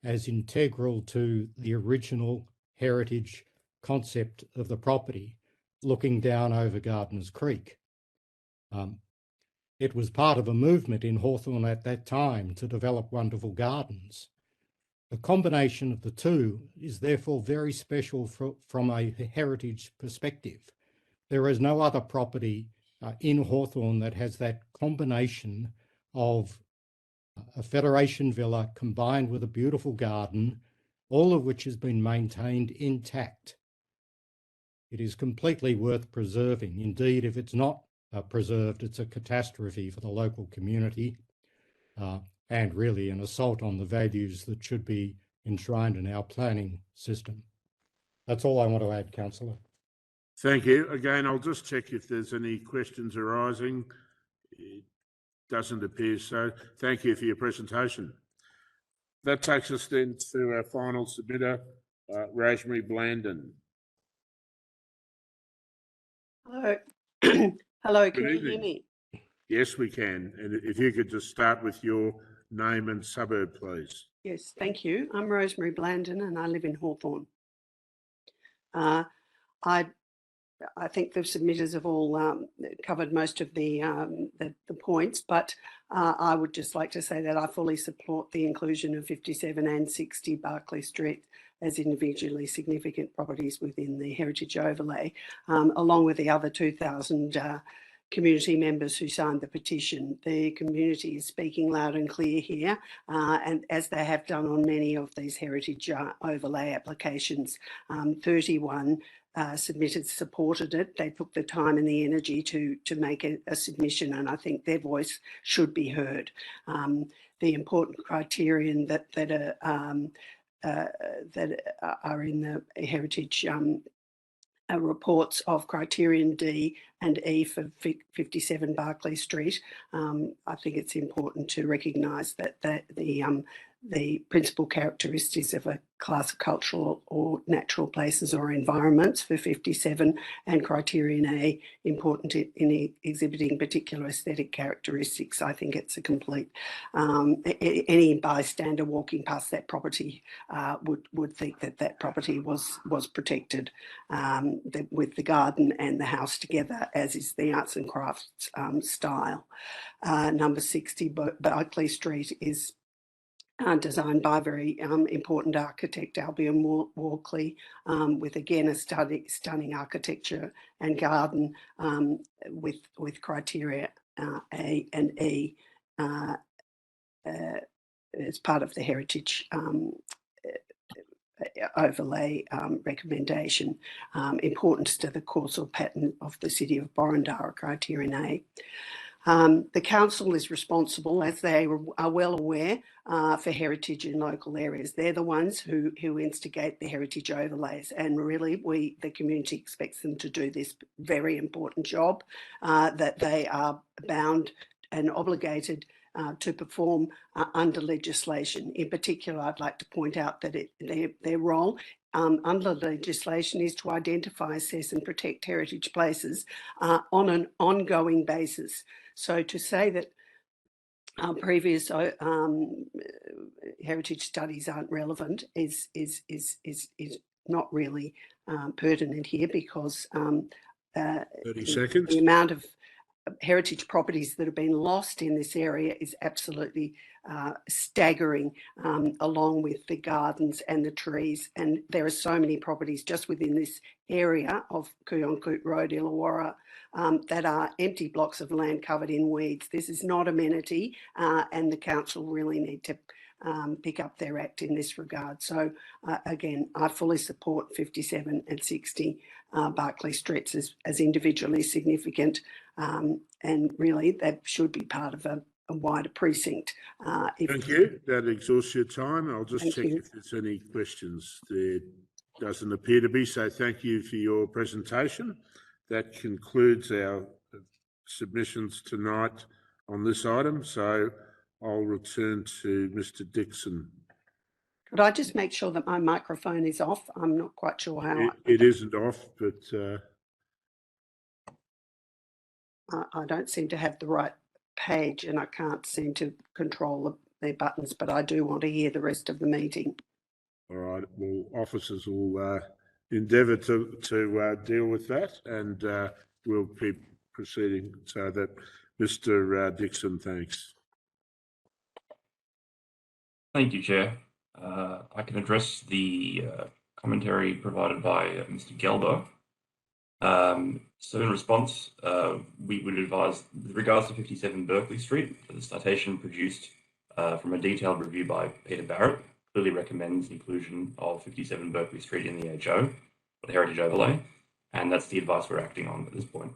Speaker 10: as integral to the original heritage concept of the property, looking down over Gardeners Creek. It was part of a movement in Hawthorne at that time to develop wonderful gardens. The combination of the two is therefore very special from a heritage perspective. There is no other property in Hawthorne that has that combination of a Federation Villa combined with a beautiful garden, all of which has been maintained intact. It is completely worth preserving. Indeed, if it's not preserved, it's a catastrophe for the local community and really an assault on the values that should be enshrined in our planning system. That's all I want to add, Councillor.
Speaker 4: Thank you. Again, I'll just check if there's any questions arising. It doesn't appear so. Thank you for your presentation. That takes us then to our final submitter, Rosemary Blandon.
Speaker 3: Hello. Hello, can you hear me?
Speaker 4: Yes, we can. And if you could just start with your name and suburb, please.
Speaker 3: Yes, thank you. I'm Rosemary Blandon and I live in Hawthorne. I I think the submitters have all covered most of the points, but I would just like to say that I fully support the inclusion of 57 and 60 Barclay Street as individually significant properties within the heritage overlay, along with the other 2,000 community members who signed the petition. The community is speaking loud and clear here, and as they have done on many of these heritage overlay applications. 31 submitters supported it. They took the time and the energy to make a submission, and I think their voice should be heard. The important criterion that are in the heritage reports of criterion D and E for 57 Barclay Street. I think it's important to recognise that the principal characteristics of a class of cultural or natural places or environments for 57 and criterion A important in exhibiting particular aesthetic characteristics. I think it's a complete, any bystander walking past that property would think that that property was protected with the garden and the house together, as is the arts and crafts style. Number 60 Barclay Street is designed by a very important architect, Albion Walkley, with again a stunning architecture and garden with criteria A and E as part of the heritage overlay recommendation. Importance to the causal pattern of the city of Borrendara, criterion A. The council is responsible, as they are well aware, for heritage in local areas. They're the ones who instigate the heritage overlays, and really the community expects them to do this very important job that they are bound and obligated to perform under legislation. In particular, I'd like to point out that their role under legislation is to identify, assess and protect heritage places on an ongoing basis. So to say that previous heritage studies aren't relevant is not really pertinent here, because
Speaker 4: 30 seconds.
Speaker 3: The amount of heritage properties that have been lost in this area is absolutely staggering, along with the gardens and the trees. And there are so many properties just within this area of Kooyonkoot Road, Illawarra, that are empty blocks of land covered in weeds. This is not amenity, and the council really need to pick up their act in this regard. So again, I fully support 57 and 60 Barclay Streets as individually significant, and really that should be part of a wider precinct.
Speaker 4: Thank you. That exhausts your time. I'll just check
Speaker 3: you.
Speaker 4: if there's any questions. There doesn't appear to be, so thank you for your presentation. That concludes our submissions tonight on this item. So I'll return to Mr. Dixon.
Speaker 3: Could I just make sure that my microphone is off? I'm not quite sure how.
Speaker 4: It isn't off, but
Speaker 3: I don't seem to have the right page, and I can't seem to control the buttons, but I do want to hear the rest of the meeting.
Speaker 4: all right. Well, officers will endeavour to deal with that, and we'll keep proceeding. So that Mr. Dixon, thanks.
Speaker 5: Thank you, Chair. I can address the commentary provided by Mr. Gelber. So in response, we would advise, with regards to 57 Berkeley Street, the citation produced from a detailed review by Peter Barrett clearly recommends inclusion of 57 Berkeley Street in the HO, or the heritage overlay, and that's the advice we're acting on at this point.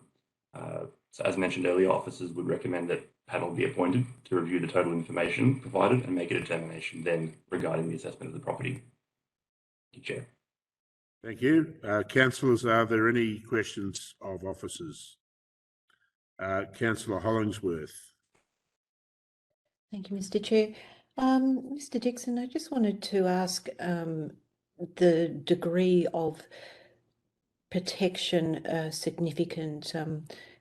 Speaker 5: So as mentioned earlier, officers would recommend that a panel be appointed to review the total information provided and make a determination then regarding the assessment of the property. Thank you, Chair.
Speaker 4: Thank you. Councillors, are there any questions of officers? Councillor Hollingsworth.
Speaker 15: Thank you, Mr. Chair. Mr. Dixon, I just wanted to ask the degree of protection a significant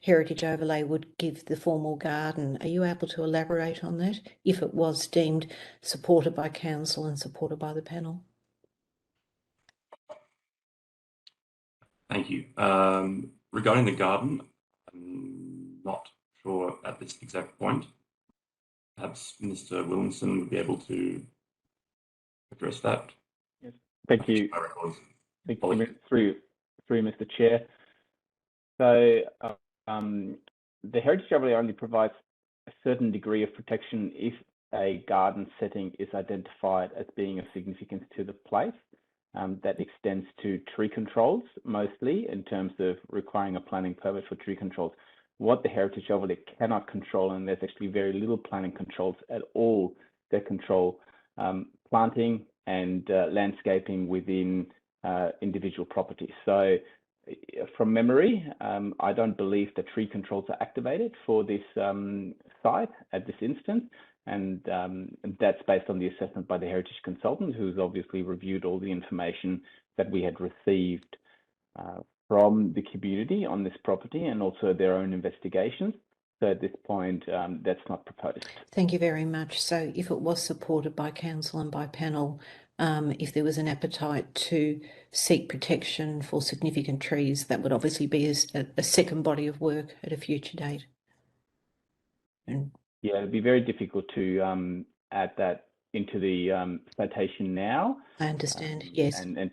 Speaker 15: heritage overlay would give the formal garden. Are you able to elaborate on that, if it was deemed supported by council and supported by the panel?
Speaker 5: Thank you. Regarding the garden, I'm not sure at this exact point. Perhaps Mr. Williamson would be able to address that.
Speaker 16: Yes. Thank you. Thank you through Mr. Chair. So the heritage overlay only provides a certain degree of protection if a garden setting is identified as being of significance to the place. That extends to tree controls mostly in terms of requiring a planning permit for tree controls. What the heritage overlay cannot control, and there's actually very little planning controls at all that control planting and landscaping within individual properties. So from memory, I don't believe that tree controls are activated for this site at this instance. And that's based on the assessment by the heritage consultant, who's obviously reviewed all the information that we had received from the community on this property and also their own investigations. So at this point, that's not proposed.
Speaker 15: Thank you very much. So if it was supported by council and by panel, if there was an appetite to seek protection for significant trees, that would obviously be a second body of work at a future date. And
Speaker 16: yeah, it'd be very difficult to add that into the citation now.
Speaker 15: I understand, yes.
Speaker 16: And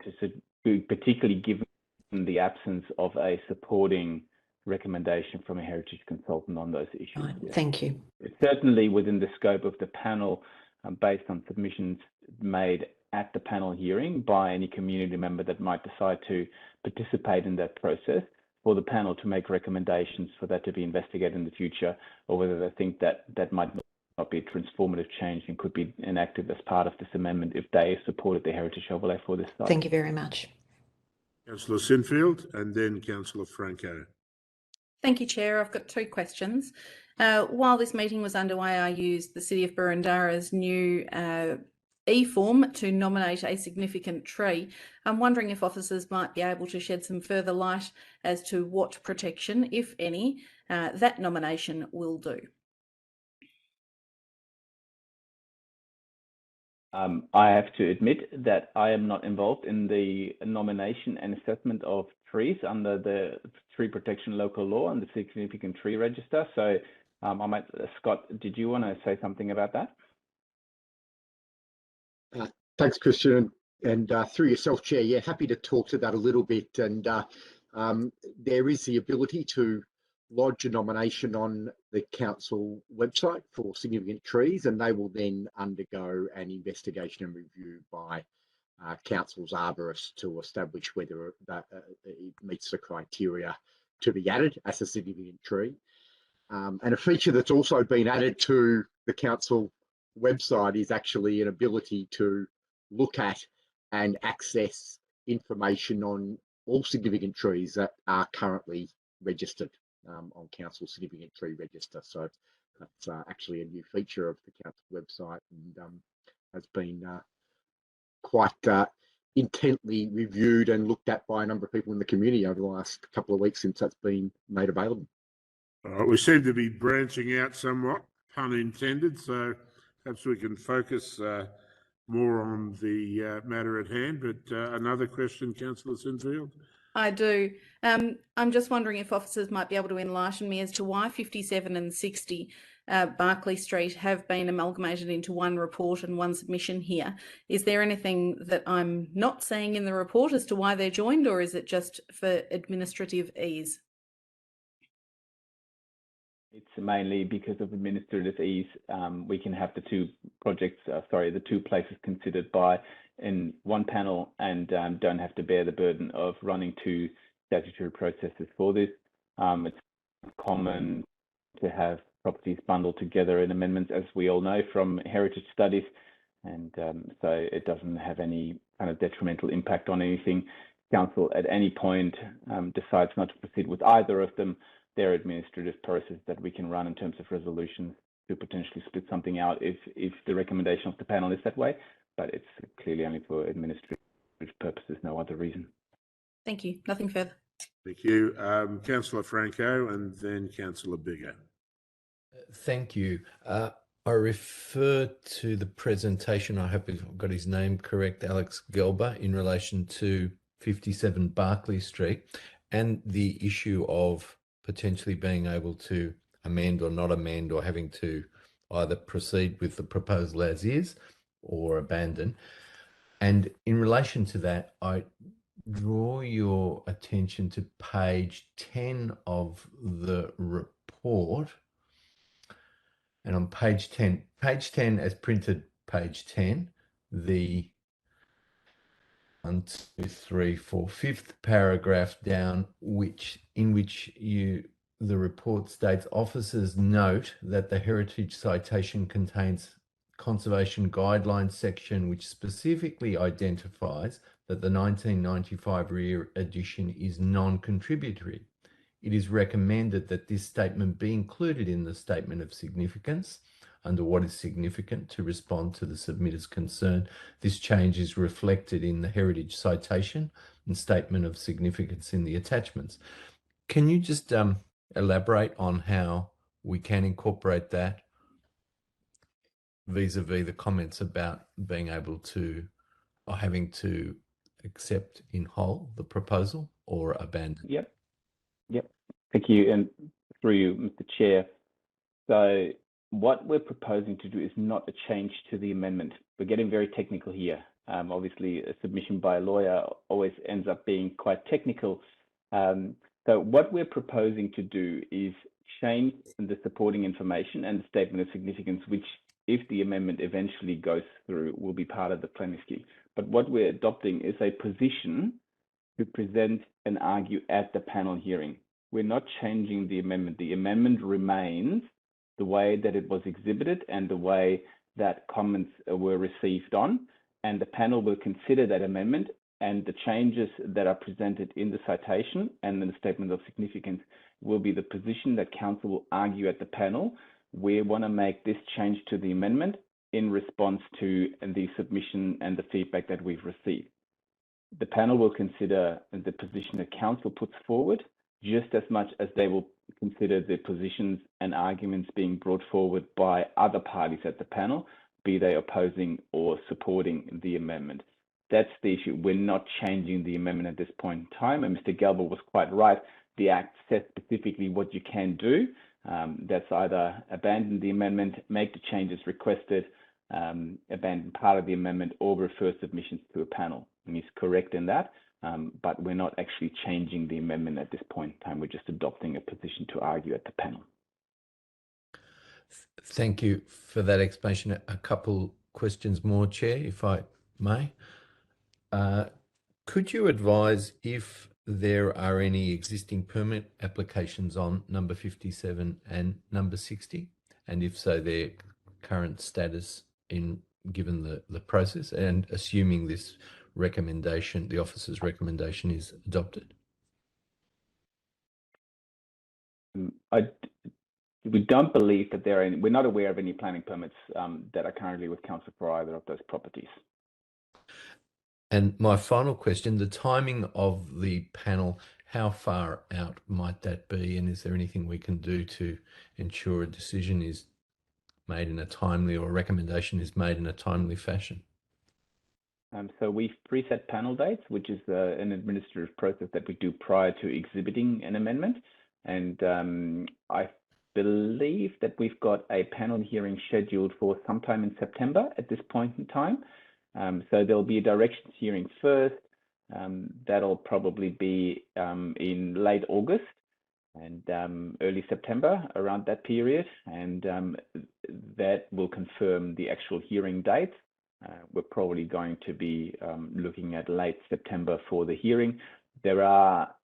Speaker 16: to particularly given the absence of a supporting recommendation from a heritage consultant on those issues.
Speaker 15: Right,
Speaker 16: yeah.
Speaker 15: Thank you.
Speaker 16: It's certainly within the scope of the panel based on submissions made at the panel hearing by any community member that might decide to participate in that process, for the panel to make recommendations for that to be investigated in the future, or whether they think that that might not be a transformative change and could be enacted as part of this amendment if they supported the heritage overlay for this site.
Speaker 15: Thank you very much.
Speaker 4: Councillor Sinfield and then Councillor Franco.
Speaker 17: Thank you, Chair. I've got two questions. While this meeting was underway, I used the City of Burundara's new e-form to nominate a significant tree. I'm wondering if officers might be able to shed some further light as to what protection, if any, that nomination will do.
Speaker 16: I have to admit that I am not involved in the nomination and assessment of trees under the Tree Protection Local Law and the Significant Tree Register. So I might, Scott, did you want to say something about that?
Speaker 18: Thanks, Christian, and through yourself, Chair. Yeah, happy to talk to that a little bit. And there is the ability to lodge a nomination on the council website for significant trees, and they will then undergo an investigation and review by council's arborists to establish whether that it meets the criteria to be added as a significant tree. And a feature that's also been added to the council website is actually an ability to look at and access information on all significant trees that are currently registered on council significant tree register. So that's actually a new feature of the council website, and has been quite intently reviewed and looked at by a number of people in the community over the last couple of weeks since that's been made available.
Speaker 4: We seem to be branching out somewhat, pun intended, so perhaps we can focus more on the matter at hand. But another question, Councillor Sinfield?
Speaker 17: I do. I'm just wondering if officers might be able to enlighten me as to why 57 and 60 Barclay Street have been amalgamated into one report and one submission here. Is there anything that I'm not seeing in the report as to why they're joined, or is it just for administrative ease?
Speaker 16: It's mainly because of administrative ease. We can have the two projects, the two places considered in one panel, and don't have to bear the burden of running two statutory processes for this. It's common to have properties bundled together in amendments, as we all know from heritage studies, and so it doesn't have any kind of detrimental impact on anything. Council at any point decides not to proceed with either of them. There are administrative processes that we can run in terms of resolutions to potentially split something out if the recommendation of the panel is that way, but it's clearly only for administrative purposes, no other reason.
Speaker 17: Thank you. Nothing further.
Speaker 4: Thank you. Councillor Franco and then Councillor Bigger.
Speaker 9: Thank you. I refer to the presentation, I hope I've got his name correct, Alex Gelber, in relation to 57 Barclay Street, and the issue of potentially being able to amend or not amend, or having to either proceed with the proposal as is or abandon. And in relation to that, I draw your attention to page 10 of the report. And on page 10 as printed, page 10, the 1, 2, 3, 4, fifth paragraph down, in which the report states, officers note that the heritage citation contains conservation guidelines section which specifically identifies that the 1995 re-edition is non-contributory. It is recommended that this statement be included in the statement of significance under what is significant to respond to the submitter's concern. This change is reflected in the heritage citation and statement of significance in the attachments. Can you just elaborate on how we can incorporate that vis-a-vis the comments about being able to, or having to accept in whole the proposal or abandon?
Speaker 16: Yep. Thank you. And through you, Mr. Chair. So what we're proposing to do is not a change to the amendment. We're getting very technical here. Obviously, a submission by a lawyer always ends up being quite technical. So what we're proposing to do is change the supporting information and the statement of significance, which, if the amendment eventually goes through, will be part of the plenary scheme. But what we're adopting is a position to present and argue at the panel hearing. We're not changing the amendment. The amendment remains the way that it was exhibited and the way that comments were received on, and the panel will consider that amendment, and the changes that are presented in the citation and in the statement of significance will be the position that council will argue at the panel. We want to make this change to the amendment in response to the submission and the feedback that we've received. The panel will consider the position that council puts forward just as much as they will consider the positions and arguments being brought forward by other parties at the panel, be they opposing or supporting the amendment. That's the issue. We're not changing the amendment at this point in time. And Mr. Gelber was quite right. The Act says specifically what you can do. That's either abandon the amendment, make the changes requested, abandon part of the amendment, or refer submissions to a panel. And he's correct in that. But we're not actually changing the amendment at this point in time. We're just adopting a position to argue at the panel.
Speaker 9: Thank you for that explanation. A couple questions more, Chair, if I may. Could you advise if there are any existing permit applications on number 57 and number 60? And if so, their current status given the process, and assuming this recommendation, the officer's recommendation, is adopted?
Speaker 16: We don't believe that there are any, we're not aware of any planning permits that are currently with council for either of those properties.
Speaker 9: And my final question, the timing of the panel, how far out might that be? And is there anything we can do to ensure a decision is made in a timely, or a recommendation is made in a timely fashion?
Speaker 16: So we've preset panel dates, which is an administrative process that we do prior to exhibiting an amendment. And I believe that we've got a panel hearing scheduled for sometime in September at this point in time. So there'll be a directions hearing first. That'll probably be in late August and early September, around that period. And that will confirm the actual hearing date. We're probably going to be looking at late September for the hearing. There are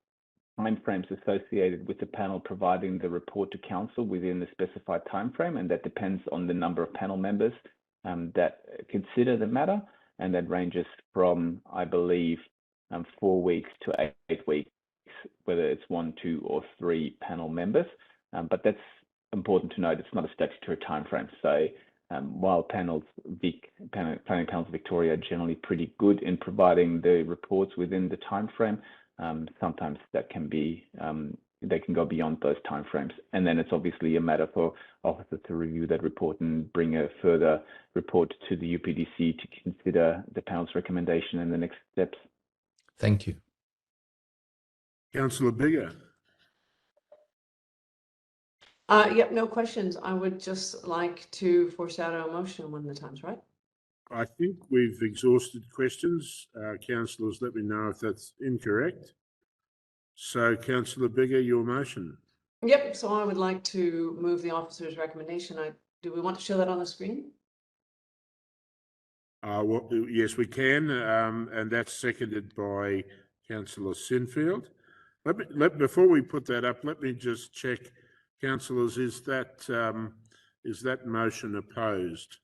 Speaker 16: timeframes associated with the panel providing the report to council within the specified timeframe, and that depends on the number of panel members that consider the matter, and that ranges from, I believe, 4 weeks to 8 weeks, whether it's 1, 2, or 3 panel members. But that's important to note. It's not a statutory timeframe. So while planning panels Victoria are generally pretty good in providing the reports within the timeframe, sometimes that can be they can go beyond those timeframes. And then it's obviously a matter for officers to review that report and bring a further report to the UPDC to consider the panel's recommendation and the next steps.
Speaker 9: Thank you.
Speaker 4: Councillor Bigger.
Speaker 19: Yep, no questions. I would just like to foreshadow a motion when the time's right.
Speaker 4: I think we've exhausted questions. Councillors, let me know if that's incorrect. So, Councillor Bigger, your motion.
Speaker 19: Yep, so I would like to move the officer's recommendation. Do we want to show that on the screen?
Speaker 4: Well, yes, we can, and that's seconded by Councillor Sinfield. Before we put that up, let me just check, councillors, is that motion opposed?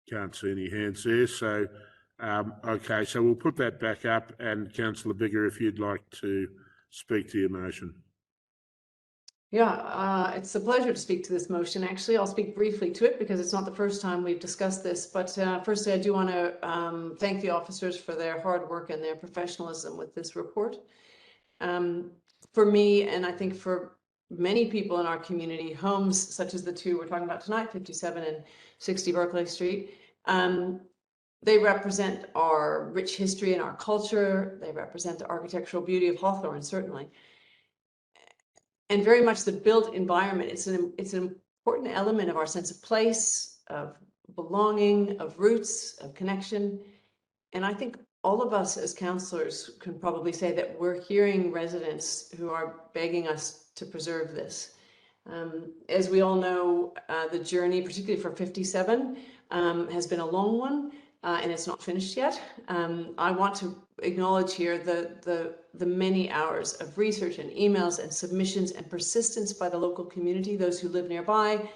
Speaker 4: Can't see any hands there, so okay, so we'll put that back up, and Councillor Bigger, if you'd like to speak to your motion.
Speaker 19: Yeah, it's a pleasure to speak to this motion. Actually, I'll speak briefly to it because it's not the first time we've discussed this. But firstly, I do want to thank the officers for their hard work and their professionalism with this report. For me, and I think for many people in our community, homes such as the two we're talking about tonight, 57 and 60 Berkeley Street, they represent our rich history and our culture. They represent the architectural beauty of Hawthorne, certainly. And very much the built environment. It's an important element of our sense of place, of belonging, of roots, of connection. And I think all of us as councillors can probably say that we're hearing residents who are begging us to preserve this. As we all know, the journey, particularly for 57, has been a long one, and it's not finished yet. I want to acknowledge here the many hours of research and emails and submissions and persistence by the local community, those who live nearby,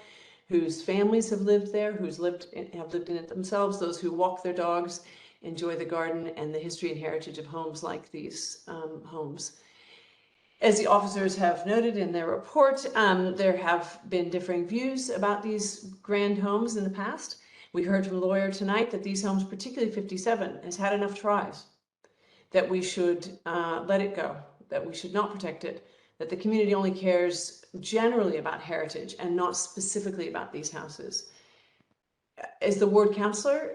Speaker 19: whose families have lived there, have lived in it themselves, those who walk their dogs, enjoy the garden and the history and heritage of homes like these homes. As the officers have noted in their report, there have been differing views about these grand homes in the past. We heard from a lawyer tonight that these homes, particularly 57, has had enough tries, that we should let it go, that we should not protect it, that the community only cares generally about heritage and not specifically about these houses. As the ward councillor,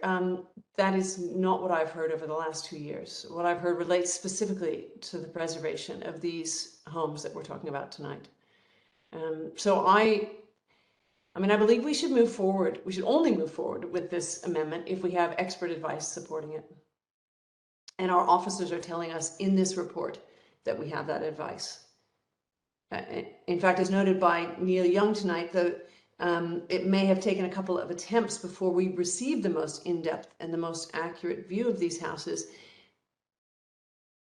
Speaker 19: that is not what I've heard over the last 2 years. What I've heard relates specifically to the preservation of these homes that we're talking about tonight. So I believe we should move forward. We should only move forward with this amendment if we have expert advice supporting it. And our officers are telling us in this report that we have that advice. In fact, as noted by Neil Young tonight, it may have taken a couple of attempts before we received the most in-depth and the most accurate view of these houses.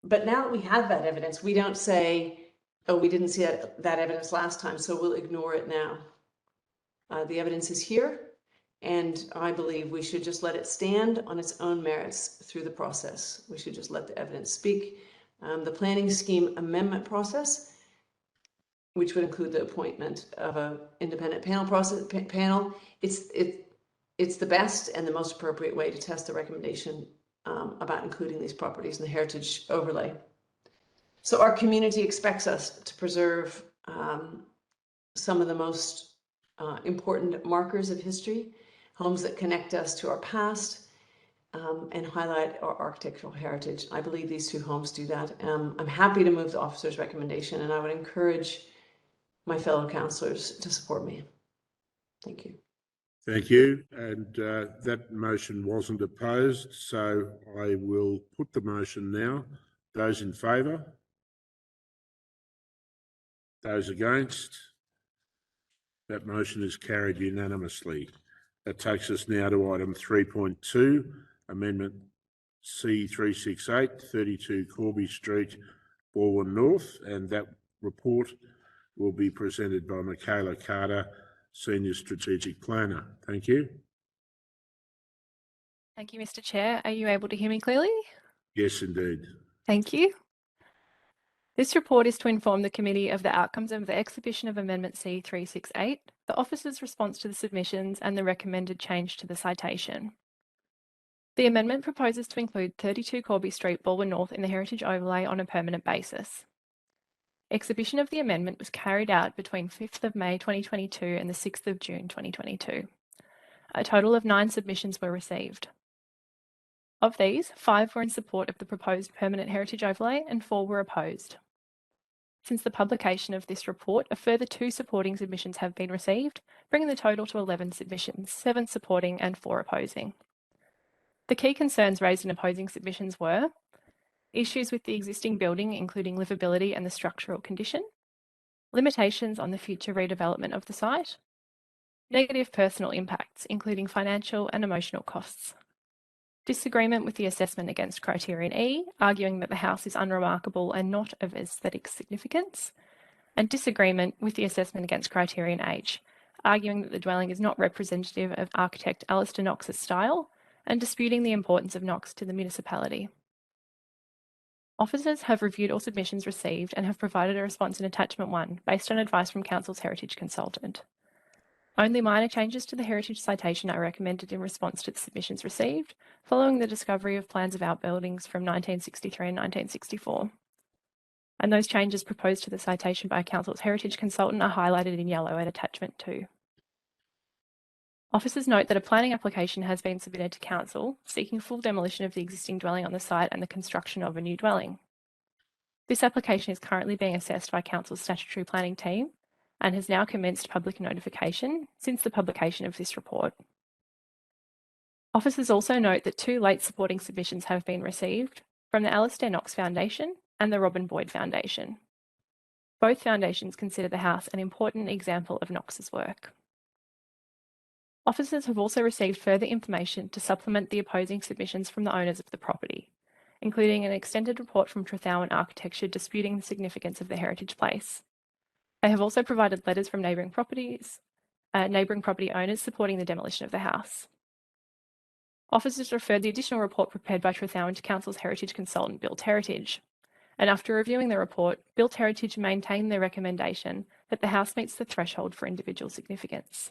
Speaker 19: But now that we have that evidence, we don't say, oh, we didn't see that evidence last time, so we'll ignore it now. The evidence is here, and I believe we should just let it stand on its own merits through the process. We should just let the evidence speak. The planning scheme amendment process, which would include the appointment of an independent panel, it's the best and the most appropriate way to test the recommendation about including these properties in the heritage overlay. So our community expects us to preserve some of the most important markers of history, homes that connect us to our past and highlight our architectural heritage. I believe these two homes do that. I'm happy to move the officer's recommendation, and I would encourage my fellow councillors to support me. Thank you.
Speaker 4: Thank you. And that motion wasn't opposed, so I will put the motion now. Those in favour? Those against? That motion is carried unanimously. That takes us now to item 3.2, Amendment C368, 32 Corby Street, Balwyn North, and that report will be presented by Michaela Carter, Senior Strategic Planner. Thank you.
Speaker 20: Thank you, Mr. Chair. Are you able to hear me clearly?
Speaker 4: Yes, indeed.
Speaker 20: Thank you. This report is to inform the committee of the outcomes of the exhibition of Amendment C368, the officer's response to the submissions, and the recommended change to the citation. The amendment proposes to include 32 Corby Street, Balwyn North in the Heritage Overlay on a permanent basis. Exhibition of the amendment was carried out between 5th of May 2022 and the 6th of June 2022. A total of 9 submissions were received. Of these, 5 were in support of the proposed permanent heritage overlay and 4 were opposed. Since the publication of this report, a further 2 supporting submissions have been received, bringing the total to 11 submissions, 7 supporting and 4 opposing. The key concerns raised in opposing submissions were issues with the existing building, including livability and the structural condition, limitations on the future redevelopment of the site, negative personal impacts, including financial and emotional costs, disagreement with the assessment against criterion E, arguing that the house is unremarkable and not of aesthetic significance, and disagreement with the assessment against criterion H, arguing that the dwelling is not representative of architect Alistair Knox's style and disputing the importance of Knox to the municipality. Officers have reviewed all submissions received and have provided a response in attachment 1 based on advice from Council's heritage consultant. Only minor changes to the heritage citation are recommended in response to the submissions received, following the discovery of plans of outbuildings from 1963 and 1964. And those changes proposed to the citation by Council's heritage consultant are highlighted in yellow at attachment 2. Officers note that a planning application has been submitted to Council seeking full demolition of the existing dwelling on the site and the construction of a new dwelling. This application is currently being assessed by Council's statutory planning team and has now commenced public notification since the publication of this report. Officers also note that 2 late supporting submissions have been received from the Alistair Knox Foundation and the Robin Boyd Foundation. Both foundations consider the house an important example of Knox's work. Officers have also received further information to supplement the opposing submissions from the owners of the property, including an extended report from Trethowan Architecture disputing the significance of the heritage place. They have also provided letters from neighbouring property owners supporting the demolition of the house. Officers referred the additional report prepared by Trethowan to Council's heritage consultant, Built Heritage, and after reviewing the report, Built Heritage maintained their recommendation that the house meets the threshold for individual significance.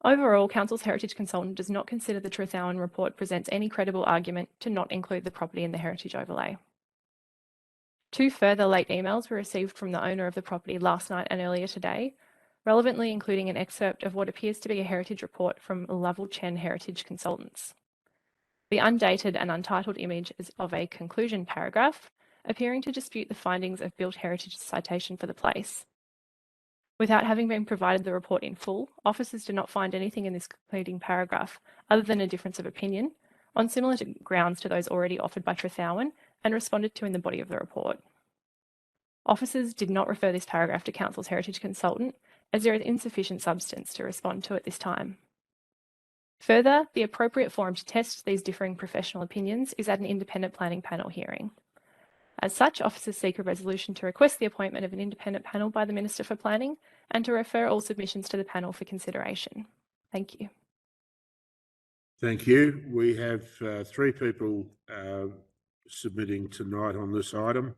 Speaker 20: Overall, Council's heritage consultant does not consider the Trethowan report presents any credible argument to not include the property in the heritage overlay. 2 further late emails were received from the owner of the property last night and earlier today, relevantly including an excerpt of what appears to be a heritage report from Lovell Chen Heritage Consultants. The undated and untitled image is of a conclusion paragraph, appearing to dispute the findings of Built Heritage's citation for the place. Without having been provided the report in full, officers did not find anything in this concluding paragraph other than a difference of opinion on similar grounds to those already offered by Trethowan and responded to in the body of the report. Officers did not refer this paragraph to Council's heritage consultant as there is insufficient substance to respond to at this time. Further, the appropriate forum to test these differing professional opinions is at an independent planning panel hearing. As such, officers seek a resolution to request the appointment of an independent panel by the Minister for Planning and to refer all submissions to the panel for consideration. Thank you.
Speaker 4: Thank you. We have 3 people submitting tonight on this item.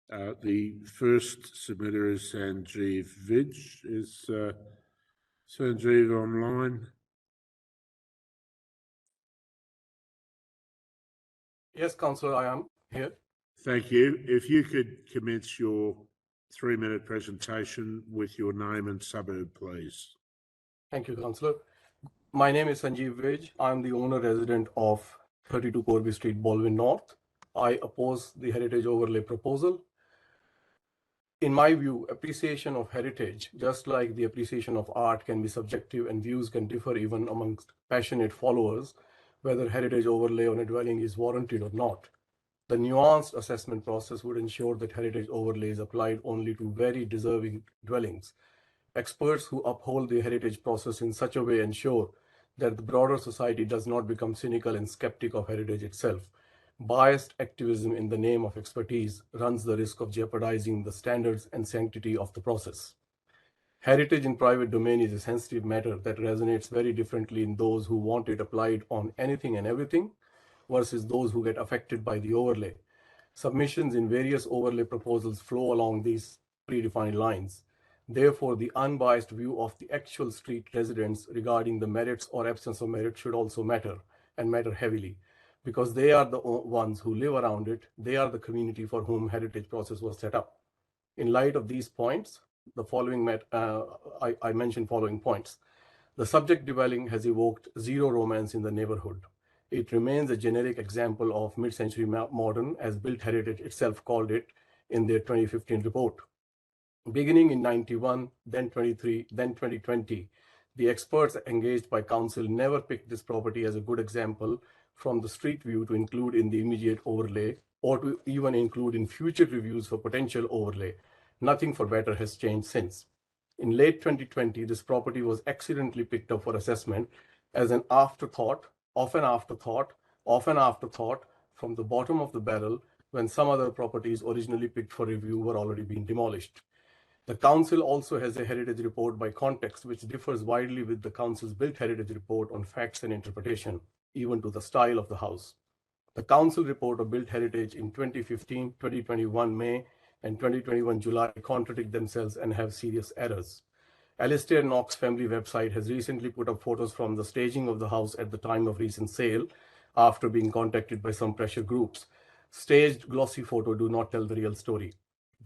Speaker 4: The first submitter is Sanjeev Vij. Is Sanjeev online?
Speaker 21: Yes, Councillor, I am here.
Speaker 4: Thank you. If you could commence your 3-minute presentation with your name and suburb, please.
Speaker 21: Thank you, Councillor. My name is Sanjeev Vij. I am the owner resident of 32 Corby Street, Baldwin North. I oppose the heritage overlay proposal. In my view, appreciation of heritage, just like the appreciation of art, can be subjective and views can differ even amongst passionate followers, whether heritage overlay on a dwelling is warranted or not. The nuanced assessment process would ensure that heritage overlay is applied only to very deserving dwellings. Experts who uphold the heritage process in such a way ensure that the broader society does not become cynical and skeptic of heritage itself. Biased activism in the name of expertise runs the risk of jeopardizing the standards and sanctity of the process. Heritage in private domain is a sensitive matter that resonates very differently in those who want it applied on anything and everything versus those who get affected by the overlay. Submissions in various overlay proposals flow along these predefined lines. Therefore, the unbiased view of the actual street residents regarding the merits or absence of merit should also matter, and matter heavily, because they are the ones who live around it. They are the community for whom heritage process was set up. In light of these points, the following I mentioned following points. The subject dwelling has evoked zero romance in the neighborhood. It remains a generic example of mid-century modern, as Built Heritage itself called it in their 2015 report. Beginning in 91, then 23, then 2020, the experts engaged by council never picked this property as a good example from the street view to include in the immediate overlay or to even include in future reviews for potential overlay. Nothing for better has changed since. In late 2020, this property was accidentally picked up for assessment as an afterthought, of an afterthought, of an afterthought from the bottom of the barrel when some other properties originally picked for review were already being demolished. The council also has a heritage report by context, which differs widely with the council's Built Heritage report on facts and interpretation, even to the style of the house. The council report of Built Heritage in 2015, 2021 May, and 2021 July contradict themselves and have serious errors. Alistair Knox family website has recently put up photos from the staging of the house at the time of recent sale after being contacted by some pressure groups. Staged glossy photos do not tell the real story.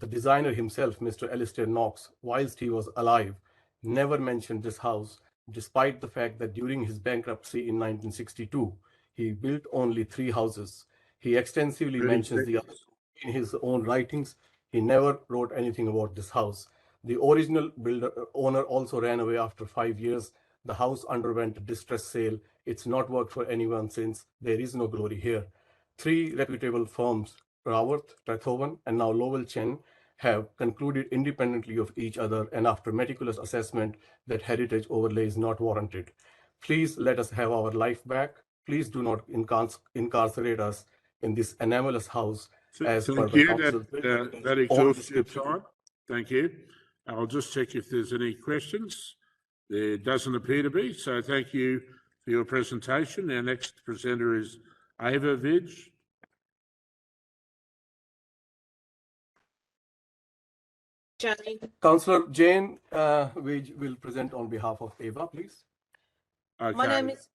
Speaker 21: The designer himself, Mr. Alistair Knox, whilst he was alive, never mentioned this house, despite the fact that during his bankruptcy in 1962, he built only 3 houses. He extensively mentions the others in his own writings. He never wrote anything about this house. The original owner also ran away after 5 years. The house underwent a distress sale. It's not worked for anyone since. There is no glory here. 3 reputable firms, Raworth, Rathoven, and now Lowell Chen, have concluded independently of each other and after meticulous assessment that heritage overlay is not warranted. Please let us have our life back. Please do not incarcerate us in this anomalous house as per the council's
Speaker 4: that exhausts your time. Thank you. I'll just check if there's any questions. There doesn't appear to be, so thank you for your presentation. Our next presenter is Ava Vidge.
Speaker 21: Councillor Jane Vidge will present on behalf of Ava, please.
Speaker 4: Okay.
Speaker 2: My name is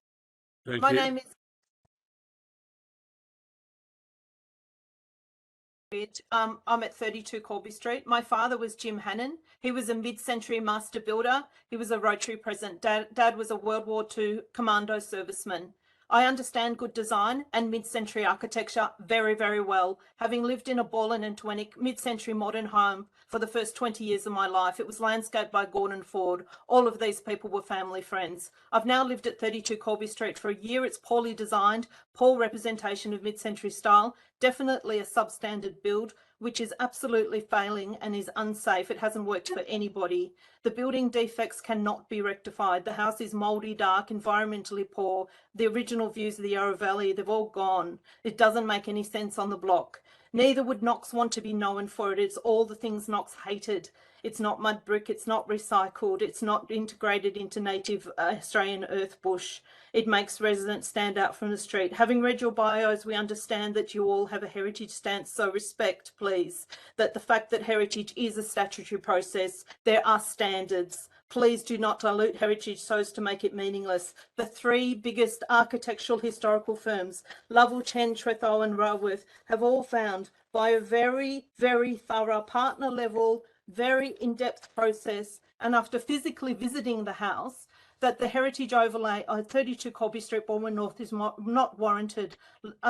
Speaker 2: I'm at 32 Corby Street. My father was Jim Hannon. He was a mid-century master builder. He was a Rotary president. Dad was a World War II commando serviceman. I understand good design and mid-century architecture very, very well, having lived in a ball and mid-century modern home for the first 20 years of my life. It was landscaped by Gordon Ford. All of these people were family friends. I've now lived at 32 Corby Street for a year. It's poorly designed, poor representation of mid-century style, definitely a substandard build, which is absolutely failing and is unsafe. It hasn't worked for anybody. The building defects cannot be rectified. The house is mouldy, dark, environmentally poor. The original views of the Yarra Valley, they've all gone. It doesn't make any sense on the block. Neither would Knox want to be known for it. It's all the things Knox hated. It's not mud brick, it's not recycled, it's not integrated into native Australian earth bush. It makes residents stand out from the street. Having read your bios, we understand that you all have a heritage stance, so respect, please, that the fact that heritage is a statutory process, there are standards. Please do not dilute heritage so as to make it meaningless. The 3 biggest architectural historical firms, Lovell, Chen, Trethow and Raworth, have all found by a very, very thorough partner level, very in-depth process, and after physically visiting the house, that the heritage overlay on 32 Colby Street, Balwyn North is not warranted.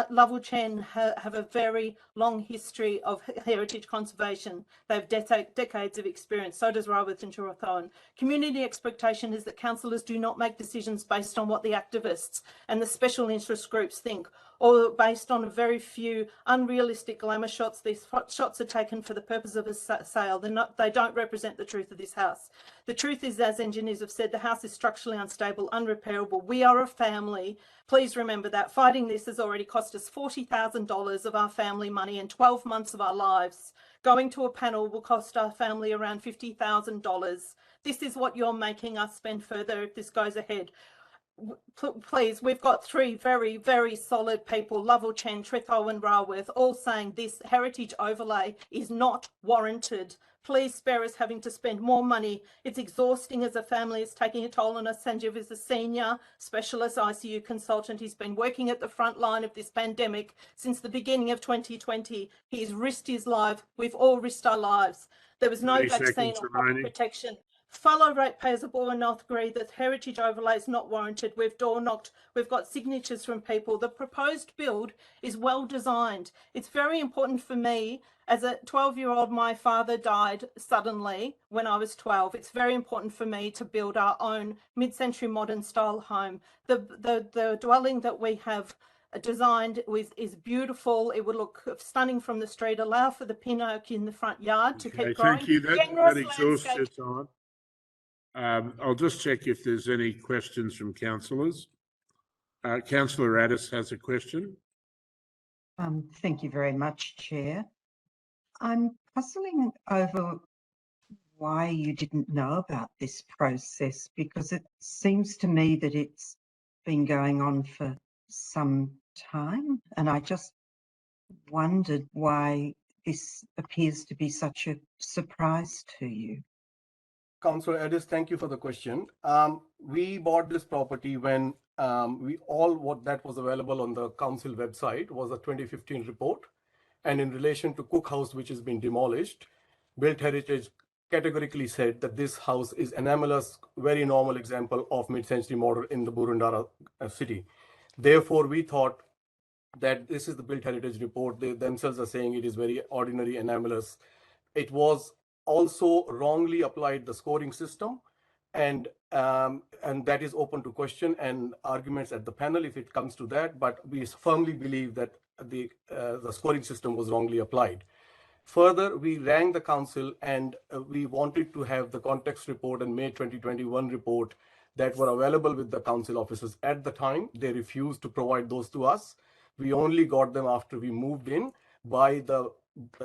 Speaker 2: Lovell Chen have a very long history of heritage conservation. They have decades of experience. So does Raworth and Trethow. Community expectation is that councillors do not make decisions based on what the activists and the special interest groups think, or based on a very few unrealistic glamour shots. These shots are taken for the purpose of a sale. They don't represent the truth of this house. The truth is, as engineers have said, the house is structurally unstable, unrepairable. We are a family. Please remember that. Fighting this has already cost us $40,000 of our family money and 12 months of our lives. Going to a panel will cost our family around $50,000. This is what you're making us spend further if this goes ahead. Please, we've got 3 very, very solid people, Lovell, Chen, Trethow and Raworth, all saying this heritage overlay is not warranted. Please spare us having to spend more money. It's exhausting as a family. It's taking a toll on us. Sanjeev is a senior specialist ICU consultant. He's been working at the front line of this pandemic since the beginning of 2020. He's risked his life. We've all risked our lives. There was no vaccine or proper protection. Fellow ratepayers of Balwyn North agree that heritage overlay is not warranted. We've door knocked. We've got signatures from people. The proposed build is well designed. It's very important for me. As a 12-year-old, my father died suddenly when I was 12. It's very important for me to build our own mid-century modern style home. The dwelling that we have designed is beautiful. It would look stunning from the street, allow for the pin oak in the front yard to
Speaker 4: Okay,
Speaker 2: keep growing.
Speaker 4: thank you. That
Speaker 2: Generous
Speaker 4: exhausts your
Speaker 2: landscape.
Speaker 4: time. I'll just check if there's any questions from councillors. Councillor Addis has a question.
Speaker 1: Thank you very much, Chair. I'm puzzling over why you didn't know about this process, because it seems to me that it's been going on for some time, and I just wondered why this appears to be such a surprise to you.
Speaker 21: Councillor Addis, thank you for the question. We bought this property when what that was available on the council website was a 2015 report. And in relation to Cook House, which has been demolished, Built Heritage categorically said that this house is anomalous, very normal example of mid-century model in the Boroondara city. Therefore, we thought that this is the Built Heritage report. They themselves are saying it is very ordinary, anomalous. It was also wrongly applied the scoring system, and that is open to question and arguments at the panel if it comes to that. But we firmly believe that the scoring system was wrongly applied. Further, we rang the council and we wanted to have the context report and May 2021 report that were available with the council officers at the time. They refused to provide those to us. We only got them after we moved in by the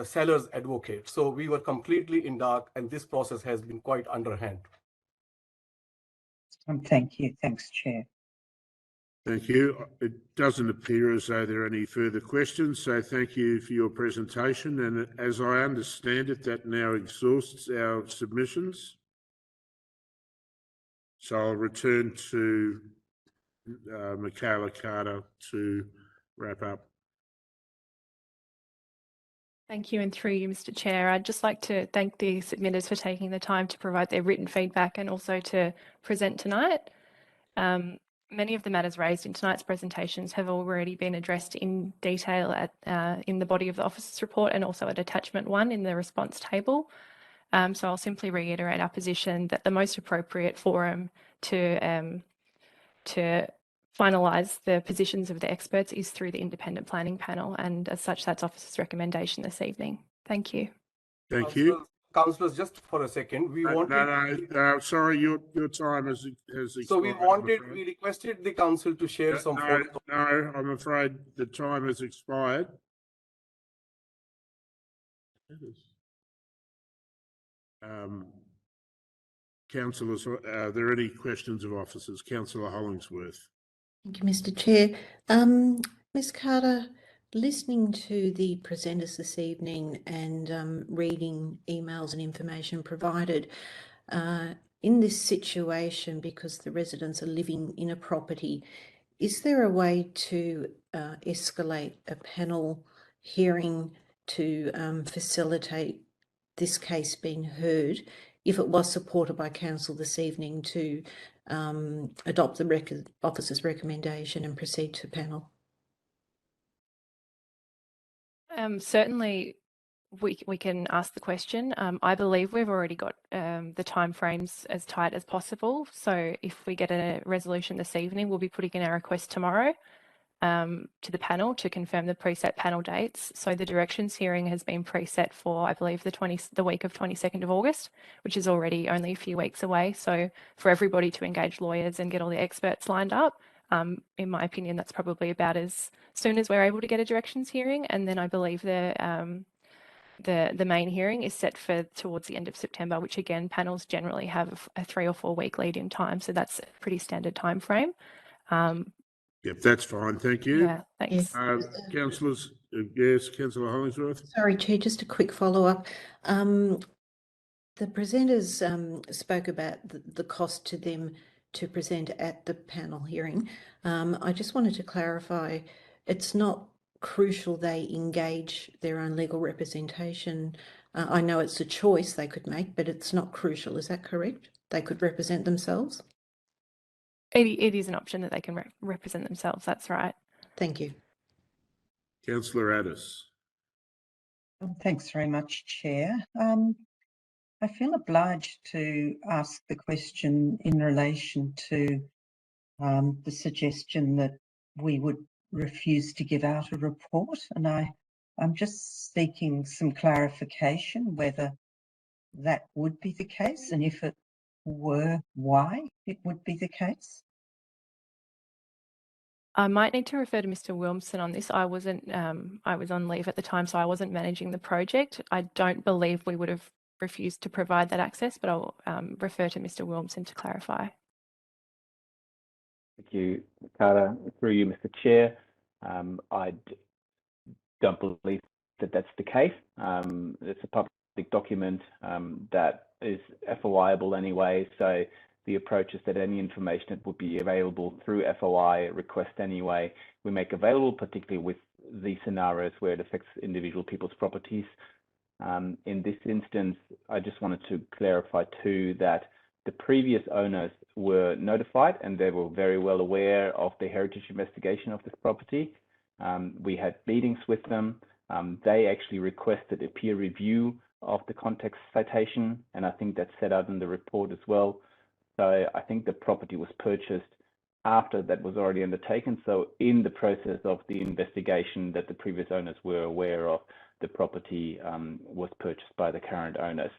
Speaker 21: seller's advocate. So we were completely in dark, and this process has been quite underhand.
Speaker 1: Thank you. Thanks, Chair.
Speaker 4: Thank you. It doesn't appear as though there are any further questions, so thank you for your presentation. And as I understand it, that now exhausts our submissions. So I'll return to Michaela Carter to wrap up.
Speaker 20: Thank you, and through you, Mr. Chair, I'd just like to thank the submitters for taking the time to provide their written feedback and also to present tonight. Many of the matters raised in tonight's presentations have already been addressed in detail in the body of the officer's report and also at attachment 1 in the response table. So I'll simply reiterate our position that the most appropriate forum to finalise the positions of the experts is through the independent planning panel, and as such, that's officer's recommendation this evening. Thank you.
Speaker 4: Thank you.
Speaker 21: Councillors, just for a second,
Speaker 4: sorry, your time has expired.
Speaker 21: So we requested the council to share some photos.
Speaker 4: No, I'm afraid the time has expired. Councillors, are there any questions of officers? Councillor Hollingsworth.
Speaker 15: Thank you, Mr. Chair. Ms. Carter, listening to the presenters this evening and reading emails and information provided, in this situation, because the residents are living in a property, is there a way to escalate a panel hearing to facilitate this case being heard if it was supported by council this evening to adopt the officer's recommendation and proceed to panel?
Speaker 20: Certainly, we can ask the question. I believe we've already got the timeframes as tight as possible. So if we get a resolution this evening, we'll be putting in our request tomorrow to the panel to confirm the preset panel dates. So the directions hearing has been preset for, I believe, the week of 22nd of August, which is already only a few weeks away. So for everybody to engage lawyers and get all the experts lined up, in my opinion, that's probably about as soon as we're able to get a directions hearing. And then I believe the main hearing is set for towards the end of September, which again, panels generally have a 3 or 4 week lead in time. So that's a pretty standard time frame.
Speaker 4: Yep, that's fine. Thank you.
Speaker 20: Yeah, thanks.
Speaker 4: Councillors, yes, Councillor Hollingsworth.
Speaker 15: Sorry, Chair, just a quick follow-up. The presenters spoke about the cost to them to present at the panel hearing. I just wanted to clarify, it's not crucial they engage their own legal representation I know it's a choice they could make, but it's not crucial. Is that correct? They could represent themselves?
Speaker 20: It is an option that they can represent themselves. That's right.
Speaker 15: Thank you.
Speaker 4: Councillor Addis.
Speaker 1: Thanks very much, Chair. I feel obliged to ask the question in relation to the suggestion that we would refuse to give out a report, and I'm just seeking some clarification whether that would be the case, and if it were, why it would be the case.
Speaker 20: I might need to refer to Mr. Wilmson on this. I wasn't, I was on leave at the time, so I wasn't managing the project. I don't believe we would have refused to provide that access, but I'll refer to Mr. Wilmson to clarify.
Speaker 16: Thank you, Carter. Through you, Mr. Chair. I don't believe that that's the case. It's a public document that is FOIable anyway, so the approach is that any information that would be available through FOI request anyway, we make available, particularly with these scenarios where it affects individual people's properties. In this instance, I just wanted to clarify too that the previous owners were notified and they were very well aware of the heritage investigation of this property. We had meetings with them. They actually requested a peer review of the context citation, and I think that's set out in the report as well. So I think the property was purchased after that was already undertaken. So in the process of the investigation that the previous owners were aware of, the property was purchased by the current owners.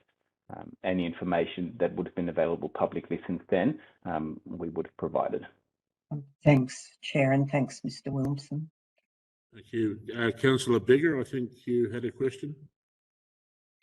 Speaker 16: Any information that would have been available publicly since then, we would have provided.
Speaker 1: Thanks, Chair, and thanks, Mr. Wilmson.
Speaker 4: Thank you. Councillor Bigger, I think you had a question.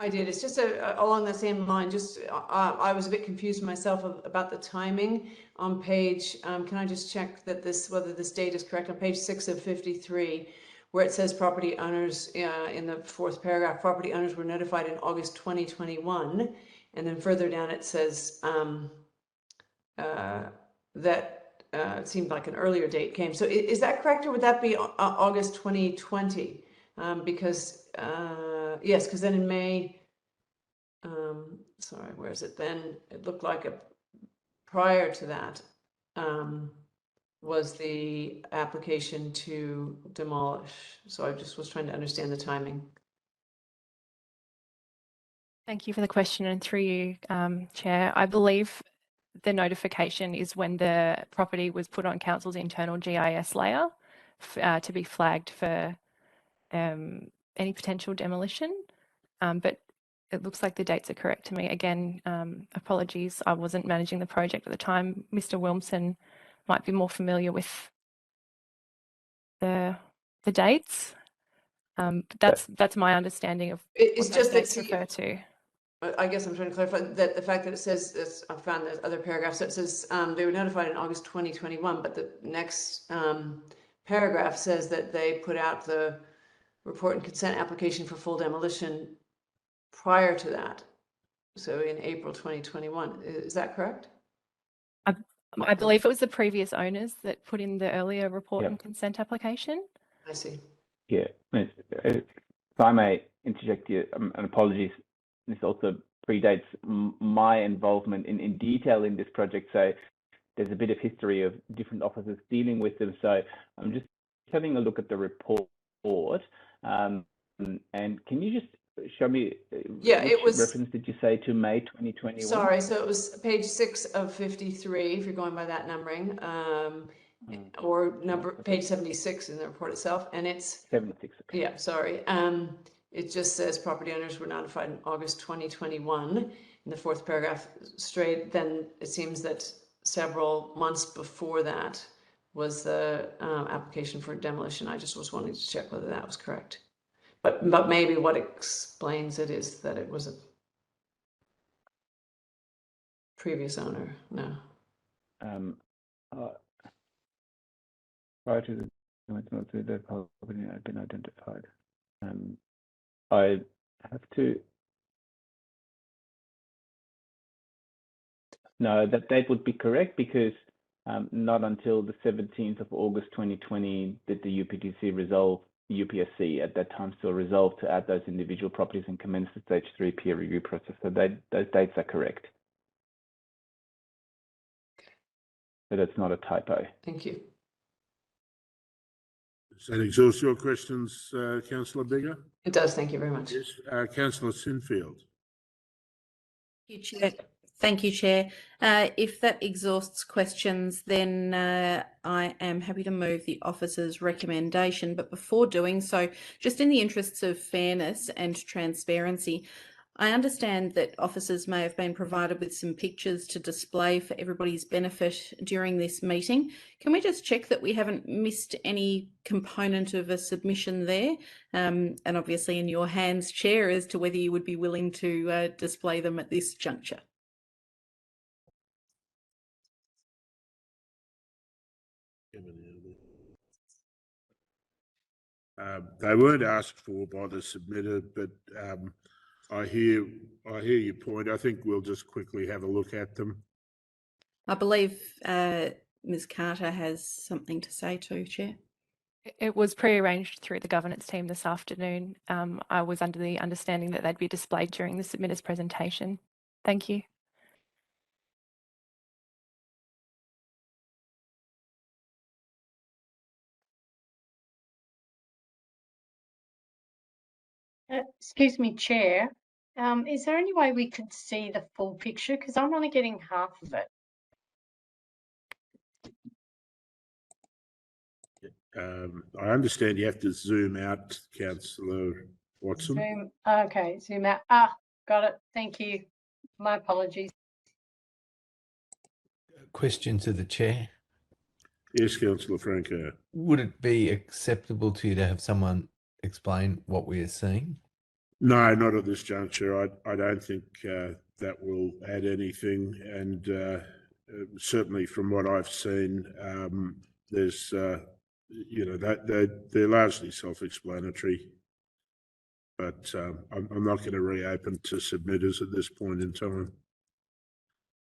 Speaker 19: I did. It's just along the same line. Just I was a bit confused myself about the timing on page. Can I just check that whether this date is correct on page 6 of 53, where it says property owners in the 4th paragraph. Property owners were notified in August 2021, and then further down it says that it seemed like an earlier date came. So is that correct, or would that be August 2020? Because yes, because then in May, sorry, where is it then? It looked like prior to that was the application to demolish. So I just was trying to understand the timing.
Speaker 20: Thank you for the question, and through you, Chair. I believe the notification is when the property was put on Council's internal GIS layer to be flagged for any potential demolition, but it looks like the dates are correct to me. Again, apologies, I wasn't managing the project at the time. Mr. Wilmson might be more familiar with the dates. But that's my understanding of
Speaker 19: It's
Speaker 20: what
Speaker 19: just
Speaker 20: those dates
Speaker 19: that
Speaker 20: refer to.
Speaker 19: I guess I'm trying to clarify that the fact that it says this, I found the other paragraph, so it says they were notified in August 2021, but the next paragraph says that they put out the report and consent application for full demolition prior to that. So in April 2021, is that correct?
Speaker 20: I believe it was the previous owners that put in the earlier report
Speaker 16: Yep.
Speaker 20: and consent application.
Speaker 19: I see.
Speaker 16: Yeah, if I may interject here, and apologies, this also predates my involvement in detail in this project, so there's a bit of history of different officers dealing with them. So I'm just having a look at the report, and can you just show me which reference did you say to May 2021?
Speaker 19: Sorry, so it was page 6 of 53, if you're going by that numbering, or page 76 in the report itself, and it's
Speaker 16: 76. Okay.
Speaker 19: Yeah, sorry. It just says property owners were notified in August 2021 in the 4th paragraph straight. Then it seems that several months before that was the application for demolition. I just was wanting to check whether that was correct. But maybe what explains it is that it was a previous owner. No.
Speaker 16: Prior to the property had been identified. I have to. No, that date would be correct because not until the 17th of August 2020 did the UPTC resolve the UPSC at that time still resolved to add those individual properties and commence the stage 3 peer review process. So those dates are correct. So that's not a typo.
Speaker 19: Thank you.
Speaker 4: Does that exhaust your questions, Councillor Bigger?
Speaker 19: It does. Thank you very much.
Speaker 4: Yes. Councillor Sinfield.
Speaker 17: Thank you, Chair. If that exhausts questions, then I am happy to move the officer's recommendation. But before doing so, just in the interests of fairness and transparency, I understand that officers may have been provided with some pictures to display for everybody's benefit during this meeting. Can we just check that we haven't missed any component of a submission there? And obviously in your hands, Chair, as to whether you would be willing to display them at this juncture.
Speaker 4: They weren't asked for by the submitter, but I hear your point. I think we'll just quickly have a look at them.
Speaker 17: I believe Ms. Carter has something to say too, Chair.
Speaker 20: It was pre-arranged through the governance team this afternoon. I was under the understanding that they'd be displayed during the submitter's presentation. Thank you.
Speaker 6: Excuse me, Chair. Is there any way we could see the full picture? Because I'm only getting half of it.
Speaker 4: I understand you have to zoom out, Councillor Watson.
Speaker 6: Zoom. Okay, zoom out. Ah, got it. Thank you. My apologies.
Speaker 9: Question to the chair.
Speaker 4: Yes, Councillor Franco.
Speaker 9: Would it be acceptable to you to have someone explain what we are seeing?
Speaker 4: No, not at this juncture. I don't think that will add anything. And certainly from what I've seen, there's, you know, they're largely self-explanatory. But I'm not going to reopen to submitters at this point in time.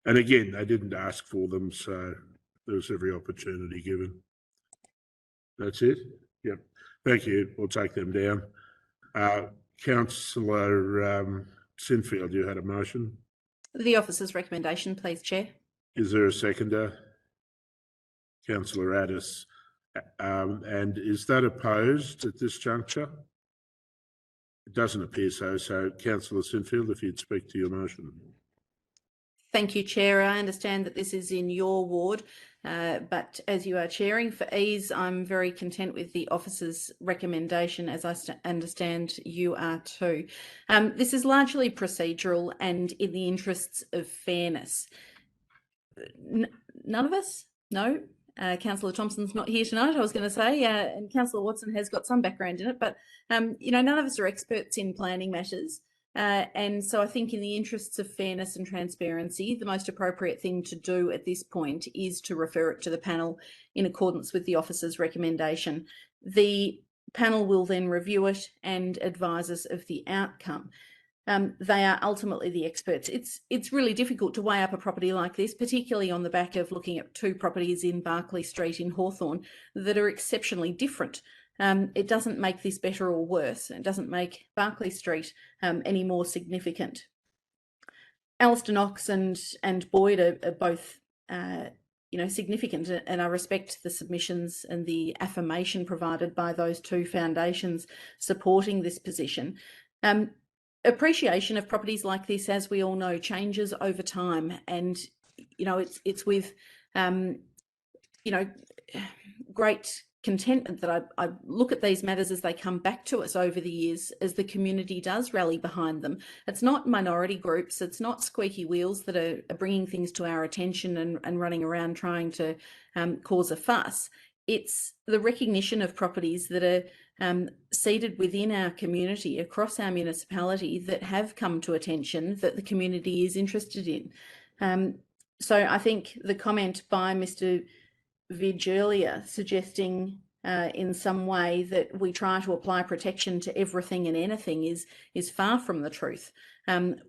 Speaker 4: And again, they didn't ask for them, so there was every opportunity given. That's it? Yep. Thank you. We'll take them down. Councillor Sinfield, you had a motion?
Speaker 17: The officer's recommendation, please, Chair.
Speaker 4: Is there a seconder? Councillor Addis. And is that opposed at this juncture? It doesn't appear so. So, Councillor Sinfield, if you'd speak to your motion.
Speaker 17: Thank you, Chair. I understand that this is in your ward, but as you are chairing for ease, I'm very content with the officer's recommendation, as I understand you are too. This is largely procedural and in the interests of fairness. None of us? No. Councillor Thompson's not here tonight, I was going to say, and Councillor Watson has got some background in it, but you know, none of us are experts in planning matters. And so I think in the interests of fairness and transparency, the most appropriate thing to do at this point is to refer it to the panel in accordance with the officer's recommendation. The panel will then review it and advise us of the outcome. They are ultimately the experts. It's really difficult to weigh up a property like this, particularly on the back of looking at two properties in Barclay Street in Hawthorn that are exceptionally different. It doesn't make this better or worse. It doesn't make Barclay Street any more significant. Allister Knox and Boyd are both you know, significant, and I respect the submissions and the affirmation provided by those two foundations supporting this position. Appreciation of properties like this, as we all know, changes over time, and you know, it's with you know, great contentment that I look at these matters as they come back to us over the years, as the community does rally behind them. It's not minority groups, it's not squeaky wheels that are bringing things to our attention and running around trying to cause a fuss. It's the recognition of properties that are seated within our community, across our municipality, that have come to attention that the community is interested in. So I think the comment by Mr. Vidge earlier suggesting in some way that we try to apply protection to everything and anything is far from the truth.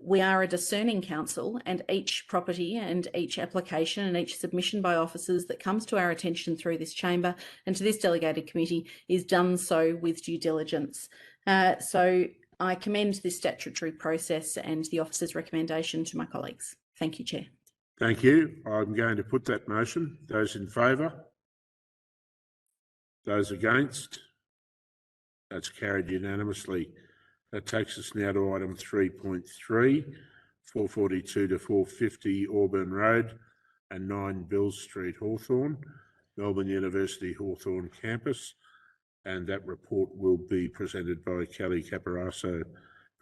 Speaker 17: We are a discerning council, and each property and each application and each submission by officers that comes to our attention through this chamber and to this delegated committee is done so with due diligence. So I commend this statutory process and the officer's recommendation to my colleagues. Thank you, Chair.
Speaker 4: Thank you. I'm going to put that motion. Those in favour? Those against? That's carried unanimously. That takes us now to item 3.3, 442 to 450 Auburn Road and 9 Bill Street, Hawthorn, Melbourne University Hawthorn campus. And that report will be presented by Kelly Caparaso,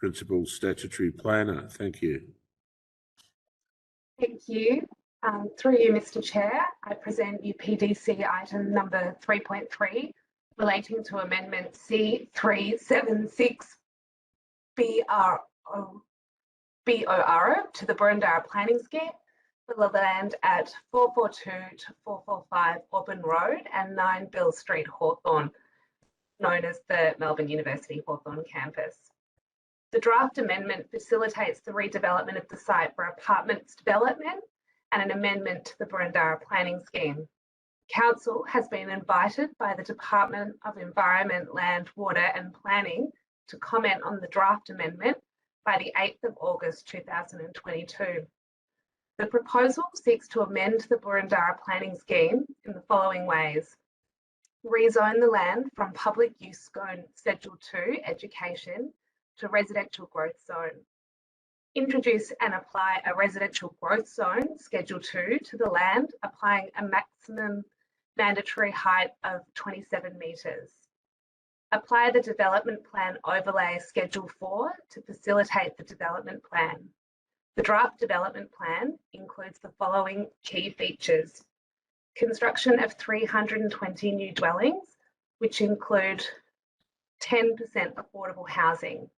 Speaker 4: Principal Statutory Planner. Thank you.
Speaker 7: Thank you. Through you, Mr. Chair, I present you PDC item number 3.3 relating to Amendment C376 BOR to the Burundara Planning Scheme for the land at 442 to 445 Auburn Road and 9 Bill Street, Hawthorn, known as the Melbourne University Hawthorn campus. The draft amendment facilitates the redevelopment of the site for apartments development and an amendment to the Burundara Planning Scheme. Council has been invited by the Department of Environment, Land, Water and Planning to comment on the draft amendment by the 8th of August 2022. The proposal seeks to amend the Burundara Planning Scheme in the following ways: rezone the land from public use zone Schedule 2 education to residential growth zone. Introduce and apply a residential growth zone Schedule 2 to the land, applying a maximum mandatory height of 27 metres. Apply the development plan overlay Schedule 4 to facilitate the development plan. The draft development plan includes the following key features: construction of 320 new dwellings, which include 10% affordable housing.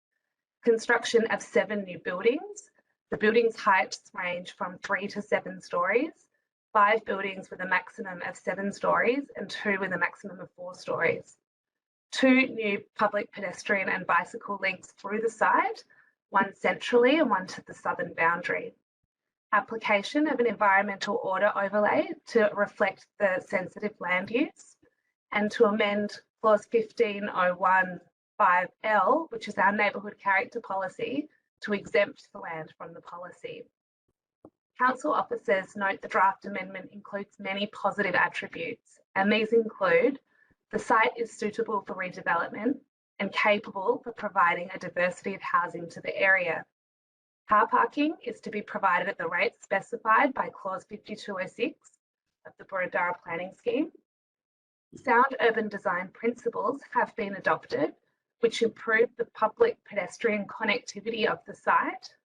Speaker 7: Construction of 7 new buildings. The buildings' heights range from 3 to 7 stories, 5 buildings with a maximum of 7 stories and 2 with a maximum of 4 stories. 2 new public pedestrian and bicycle links through the site, 1 centrally and 1 to the southern boundary. Application of an environmental order overlay to reflect the sensitive land use, and to amend clause 1501(5)L, which is our neighbourhood character policy, to exempt the land from the policy. Council officers note the draft amendment includes many positive attributes, and these include: the site is suitable for redevelopment and capable of providing a diversity of housing to the area. Car parking is to be provided at the rates specified by clause 5206 of the Burundara Planning Scheme. Sound urban design principles have been adopted, which improve the public pedestrian connectivity of the site.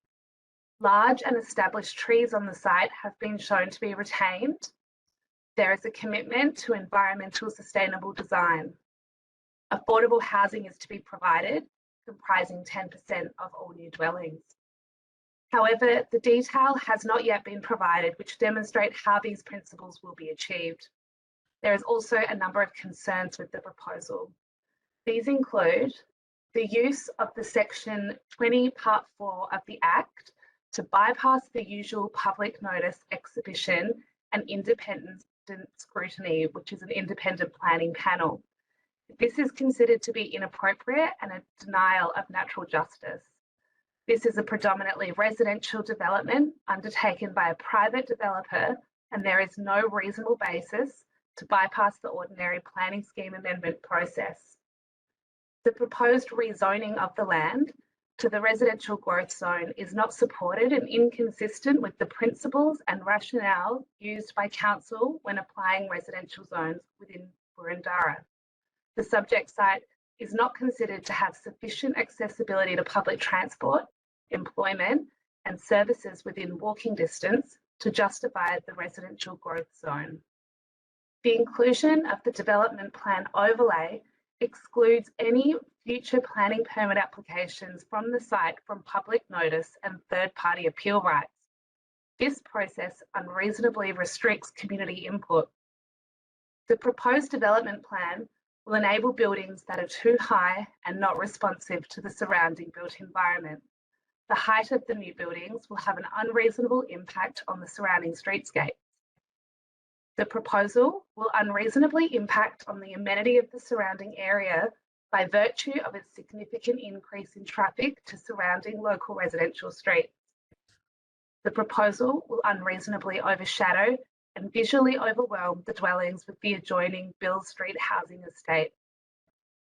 Speaker 7: Large and established trees on the site have been shown to be retained. There is a commitment to environmental sustainable design. Affordable housing is to be provided, comprising 10% of all new dwellings. However, the detail has not yet been provided, which demonstrate how these principles will be achieved. There is also a number of concerns with the proposal. These include the use of the Section 20 Part 4 of the Act to bypass the usual public notice exhibition and independent scrutiny, which is an independent planning panel. This is considered to be inappropriate and a denial of natural justice. This is a predominantly residential development undertaken by a private developer, and there is no reasonable basis to bypass the ordinary planning scheme amendment process. The proposed rezoning of the land to the residential growth zone is not supported and inconsistent with the principles and rationale used by council when applying residential zones within Burundara. The subject site is not considered to have sufficient accessibility to public transport, employment and services within walking distance to justify the residential growth zone. The inclusion of the development plan overlay excludes any future planning permit applications from the site from public notice and third-party appeal rights. This process unreasonably restricts community input. The proposed development plan will enable buildings that are too high and not responsive to the surrounding built environment. The height of the new buildings will have an unreasonable impact on the surrounding streetscape. The proposal will unreasonably impact on the amenity of the surrounding area by virtue of its significant increase in traffic to surrounding local residential streets. The proposal will unreasonably overshadow and visually overwhelm the dwellings with the adjoining Bill Street housing estate.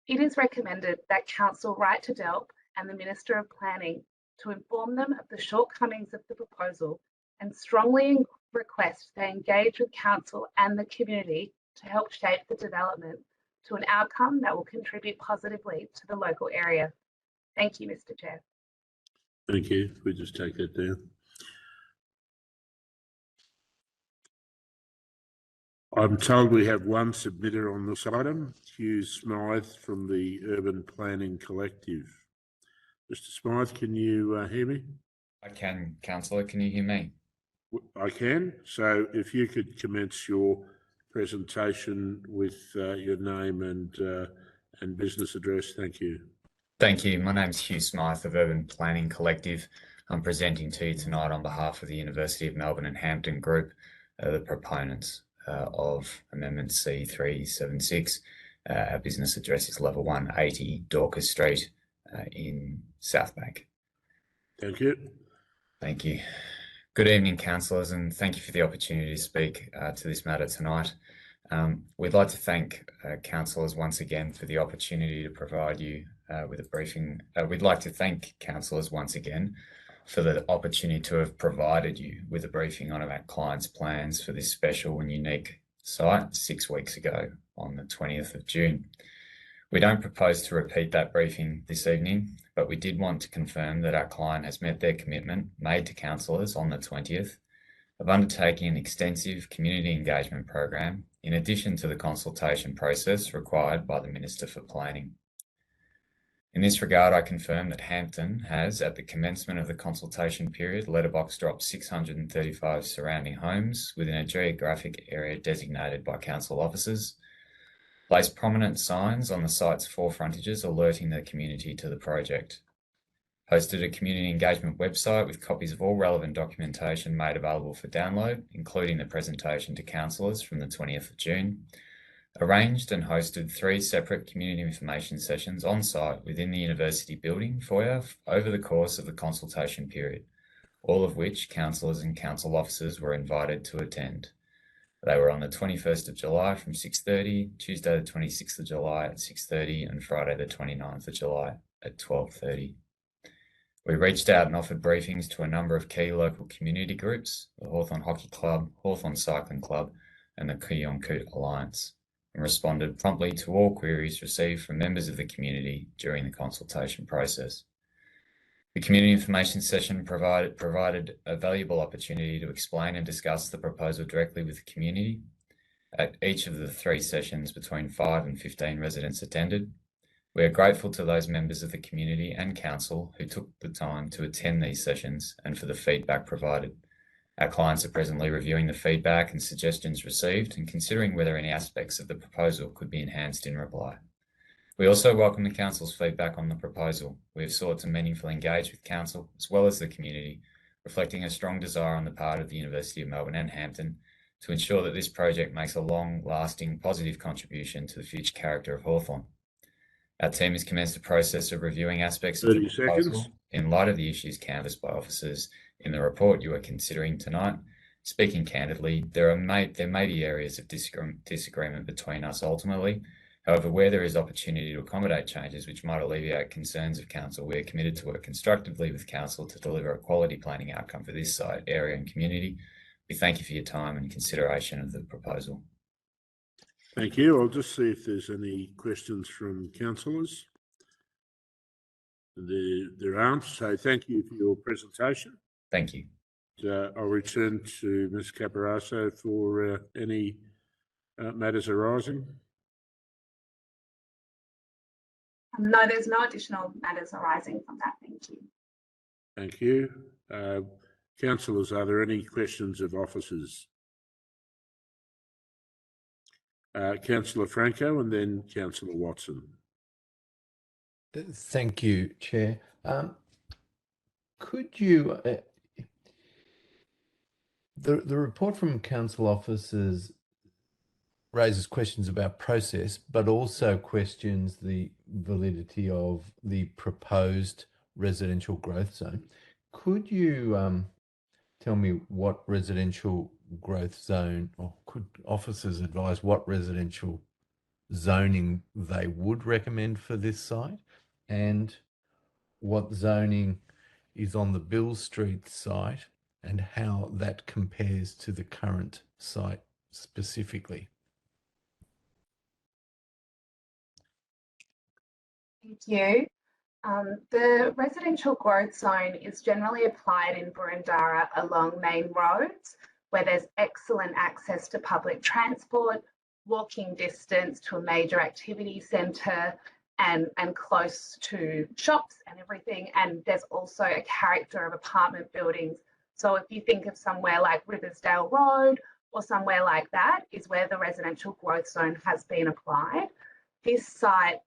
Speaker 7: It is recommended that Council write to DELP and the Minister of Planning to inform them of the shortcomings of the proposal and strongly request they engage with Council and the community to help shape the development to an outcome that will contribute positively to the local area. Thank you, Mr. Chair.
Speaker 4: Thank you. We just take that down. I'm told we have one submitter on this item, Hugh Smythe from the Urban Planning Collective. Mr. Smythe, can you hear me?
Speaker 8: I can, Councillor. Can you hear me?
Speaker 4: I can. So if you could commence your presentation with your name and business address. Thank you.
Speaker 8: Thank you. My name is Hugh Smythe of Urban Planning Collective. I'm presenting to you tonight on behalf of the University of Melbourne and Hampton Group, the proponents of Amendment C376. Our business address is level 180 Dorcas Street in Southbank.
Speaker 4: Thank you.
Speaker 8: Thank you. Good evening, councillors, and thank you for the opportunity to speak to this matter tonight. We'd like to thank councillors once again for the opportunity to provide you with a briefing. We'd like to thank councillors once again for the opportunity to have provided you with a briefing on our client's plans for this special and unique site 6 weeks ago on the 20th of June. We don't propose to repeat that briefing this evening, but we did want to confirm that our client has met their commitment made to councillors on the 20th of undertaking an extensive community engagement program in addition to the consultation process required by the Minister for Planning. In this regard, I confirm that Hampton has, at the commencement of the consultation period, letterbox dropped 635 surrounding homes within a geographic area designated by council officers, placed prominent signs on the site's 4 frontages alerting the community to the project, hosted a community engagement website with copies of all relevant documentation made available for download, including the presentation to councillors from the 20th of June, arranged and hosted 3 separate community information sessions on site within the university building foyer over the course of the consultation period, all of which councillors and council officers were invited to attend. They were on the 21st of July from 6:30, Tuesday the 26th of July at 6:30 and Friday the 29th of July at 12:30. We reached out and offered briefings to a number of key local community groups, the Hawthorn Hockey Club, Hawthorn Cycling Club and the Kooyonkoot Alliance, and responded promptly to all queries received from members of the community during the consultation process. The community information session provided a valuable opportunity to explain and discuss the proposal directly with the community. At each of the 3 sessions, between 5 and 15 residents attended. We are grateful to those members of the community and council who took the time to attend these sessions and for the feedback provided. Our clients are presently reviewing the feedback and suggestions received and considering whether any aspects of the proposal could be enhanced in reply. We also welcome the council's feedback on the proposal. We have sought to meaningfully engage with council as well as the community, reflecting a strong desire on the part of the University of Melbourne and Hampton to ensure that this project makes a long-lasting positive contribution to the future character of Hawthorn. Our team has commenced a process of reviewing aspects of the proposal in light of the issues canvassed by officers in the report you are considering tonight. Speaking candidly, there may be areas of disagreement between us ultimately. However, where there is opportunity to accommodate changes which might alleviate concerns of council, we are committed to work constructively with council to deliver a quality planning outcome for this site, area and community. We thank you for your time and consideration of the proposal.
Speaker 4: Thank you. I'll just see if there's any questions from councillors. There aren't, so thank you for your presentation.
Speaker 8: Thank you.
Speaker 4: I'll return to Ms. Caparaso for any matters arising.
Speaker 7: No, there's no additional matters arising from that. Thank you.
Speaker 4: Thank you. Councillors, are there any questions of officers? Councillor Franco and then Councillor Watson.
Speaker 9: Thank you, Chair. Could you, the report from council officers raises questions about process, but also questions the validity of the proposed residential growth zone. Could you tell me what residential growth zone, or could officers advise what residential zoning they would recommend for this site, and what zoning is on the Bill Street site and how that compares to the current site specifically?
Speaker 7: Thank you. The residential growth zone is generally applied in Boroondara along main roads where there's excellent access to public transport, walking distance to a major activity centre, and close to shops and everything. And there's also a character of apartment buildings. So if you think of somewhere like Riversdale Road or somewhere like that is where the residential growth zone has been applied. This site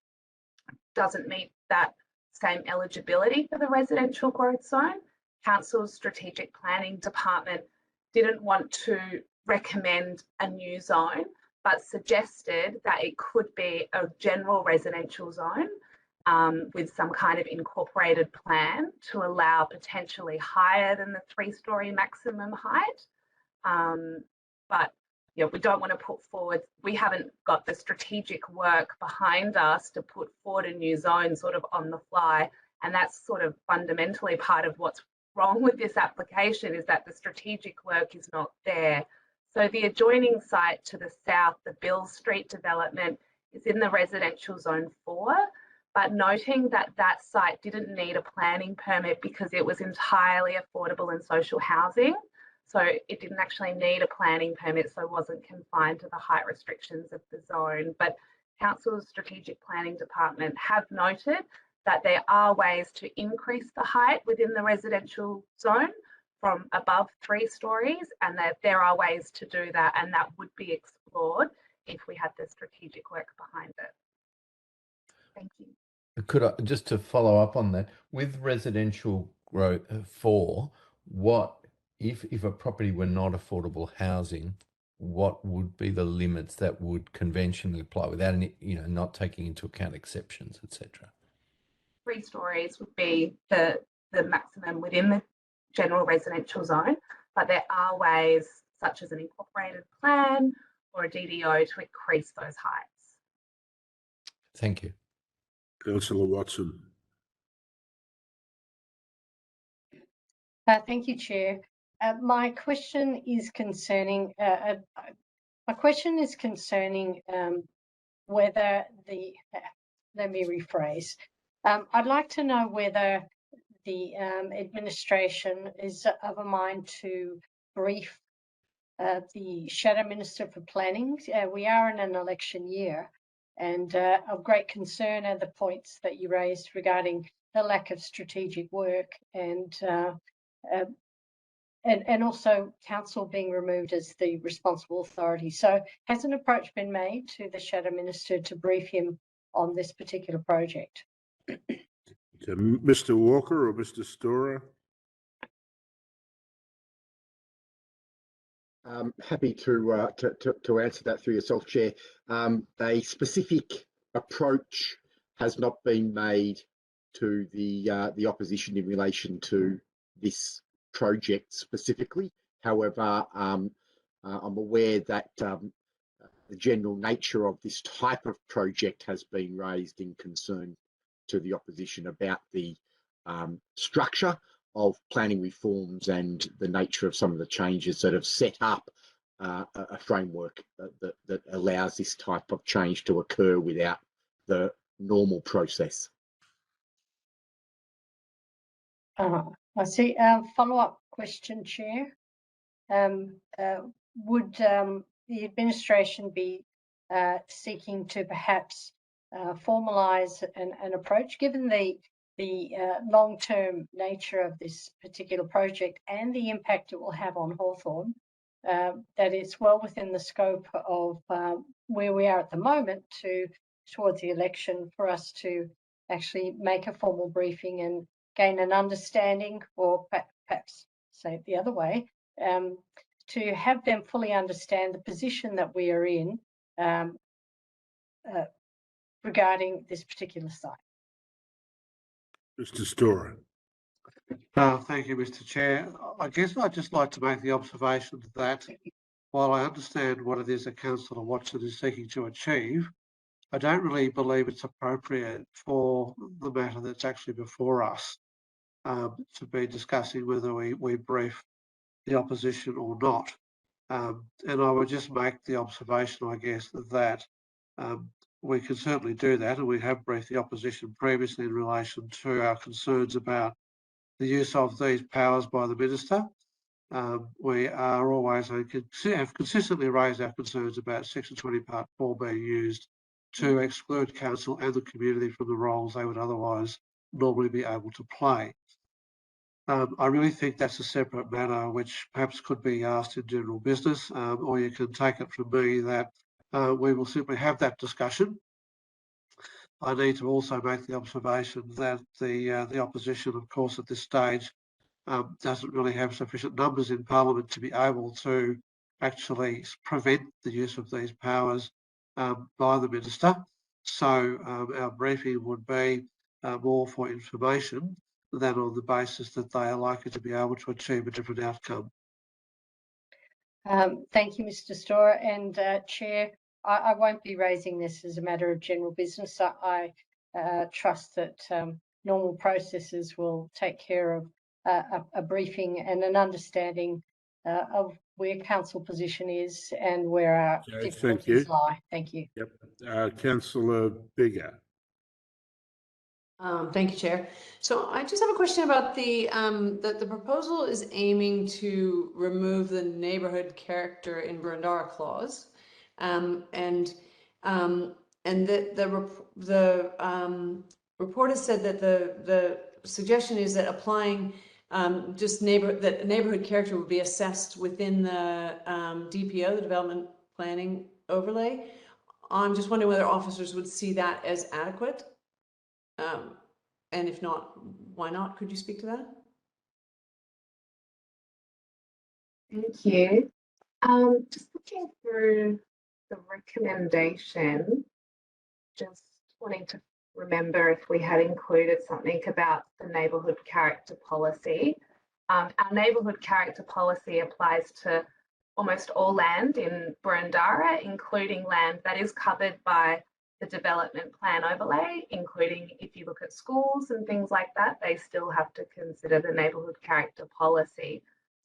Speaker 7: doesn't meet that same eligibility for the residential growth zone. Council's strategic planning department didn't want to recommend a new zone, but suggested that it could be a general residential zone with some kind of incorporated plan to allow potentially higher than the 3-storey maximum height. But yeah, we don't want to put forward, we haven't got the strategic work behind us to put forward a new zone sort of on the fly. And that's sort of fundamentally part of what's wrong with this application, is that the strategic work is not there. So the adjoining site to the south, the Bill Street development, is in the residential zone 4, but noting that that site didn't need a planning permit because it was entirely affordable and social housing. So it didn't actually need a planning permit, so it wasn't confined to the height restrictions of the zone. But Council's strategic planning department have noted that there are ways to increase the height within the residential zone from above 3 stories, and that there are ways to do that, and that would be explored if we had the strategic work behind it. Thank you.
Speaker 9: Could I, just to follow up on that, with residential growth 4, what if a property were not affordable housing, what would be the limits that would conventionally apply without any, not taking into account exceptions, etc.?
Speaker 7: 3 stories would be the maximum within the general residential zone, but there are ways such as an incorporated plan or a DDO to increase those heights.
Speaker 9: Thank you.
Speaker 4: Councillor Watson.
Speaker 6: Thank you, Chair. My question is concerning whether the. Let me rephrase. I'd like to know whether the administration is of a mind to brief the Shadow Minister for Planning. We are in an election year, and of great concern are the points that you raised regarding the lack of strategic work and also council being removed as the responsible authority. So has an approach been made to the Shadow Minister to brief him on this particular project?
Speaker 4: Mr. Walker or Mr. Storer?
Speaker 18: Happy to answer that through yourself, Chair. A specific approach has not been made to the opposition in relation to this project specifically. However, I'm aware that the general nature of this type of project has been raised in concern to the opposition about the structure of planning reforms and the nature of some of the changes that have set up a framework that allows this type of change to occur without the normal process.
Speaker 6: I see. Follow-up question, Chair. Would the administration be seeking to perhaps formalise an approach, given the long-term nature of this particular project and the impact it will have on Hawthorn? that it's well within the scope of where we are at the moment towards the election for us to actually make a formal briefing and gain an understanding, or perhaps say it the other way, to have them fully understand the position that we are in regarding this particular site.
Speaker 4: Mr. Storer.
Speaker 11: Thank you, Mr. Chair. I guess I'd just like to make the observation that while I understand what it is that Councillor Watson is seeking to achieve, I don't really believe it's appropriate for the matter that's actually before us to be discussing whether we brief the opposition or not. And I would just make the observation, I guess, that we can certainly do that, and we have briefed the opposition previously in relation to our concerns about the use of these powers by the Minister. We are always have consistently raised our concerns about Section 20 Part 4 being used to exclude council and the community from the roles they would otherwise normally be able to play. I really think that's a separate matter which perhaps could be asked in general business, or you can take it from me that we will simply have that discussion. I need to also make the observation that the opposition, of course, at this stage doesn't really have sufficient numbers in Parliament to be able to actually prevent the use of these powers by the Minister. So our briefing would be more for information than on the basis that they are likely to be able to achieve a different outcome.
Speaker 6: Thank you, Mr. Storer. And Chair, I won't be raising this as a matter of general business. I trust that normal processes will take care of a briefing and an understanding of where council position is and where our difficulties lie. Thank you.
Speaker 4: Yep. Councillor Bigger.
Speaker 19: Thank you, Chair. So I just have a question about the proposal is aiming to remove the neighbourhood character in Burundara clause, and the report has said that the suggestion is that applying just neighbourhood character would be assessed within the DPO, the development planning overlay. I'm just wondering whether officers would see that as adequate. And if not, why not? Could you speak to that?
Speaker 7: Thank you. Just looking through the recommendation, just wanting to remember if we had included something about the neighbourhood character policy. Our neighbourhood character policy applies to almost all land in Burundara, including land that is covered by the development plan overlay, including if you look at schools and things like that, they still have to consider the neighbourhood character policy.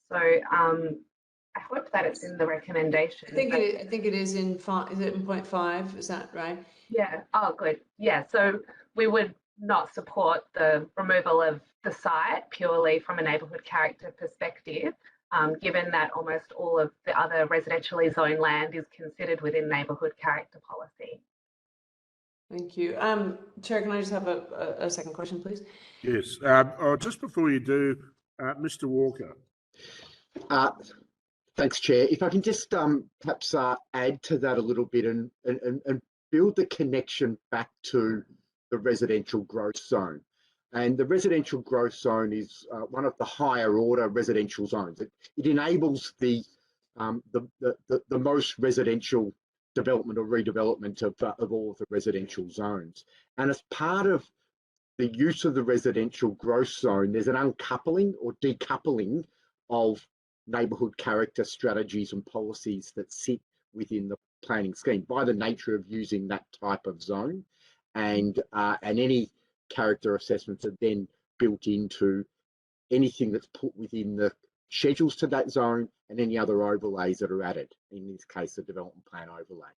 Speaker 7: So I hope that it's in the recommendation.
Speaker 19: I think it is in is it in point 5? Is that right?
Speaker 7: Yeah. Oh, good. Yeah. So we would not support the removal of the site purely from a neighbourhood character perspective, given that almost all of the other residentially zoned land is considered within neighbourhood character policy.
Speaker 19: Thank you. Chair, can I just have a second question, please?
Speaker 4: Yes. Just before you do, Mr. Walker.
Speaker 18: Thanks, Chair. If I can just perhaps add to that a little bit and build the connection back to the residential growth zone. And the residential growth zone is one of the higher order residential zones. It enables the most residential development or redevelopment of all of the residential zones. And as part of the use of the residential growth zone, there's an uncoupling or decoupling of neighbourhood character strategies and policies that sit within the planning scheme by the nature of using that type of zone, and any character assessments are then built into anything that's put within the schedules to that zone and any other overlays that are added, in this case the development plan overlay.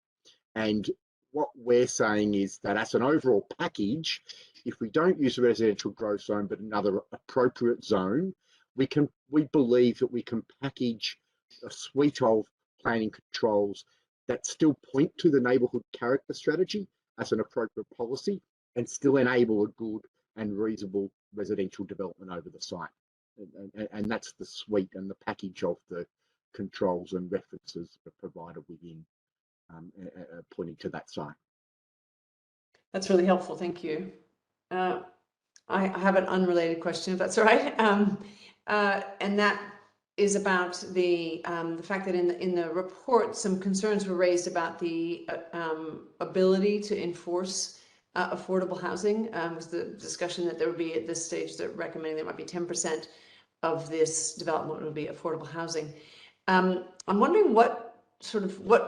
Speaker 18: And what we're saying is that as an overall package, if we don't use the residential growth zone but another appropriate zone, we believe that we can package a suite of planning controls that still point to the neighbourhood character strategy as an appropriate policy and still enable a good and reasonable residential development over the site. And that's the suite and the package of the controls and references are provided within, pointing to that site.
Speaker 19: That's really helpful. Thank you. I have an unrelated question, if that's all right. And that is about the fact that in the report, some concerns were raised about the ability to enforce affordable housing. Was the discussion that there would be at this stage, they're recommending there might be 10% of this development would be affordable housing. I'm wondering what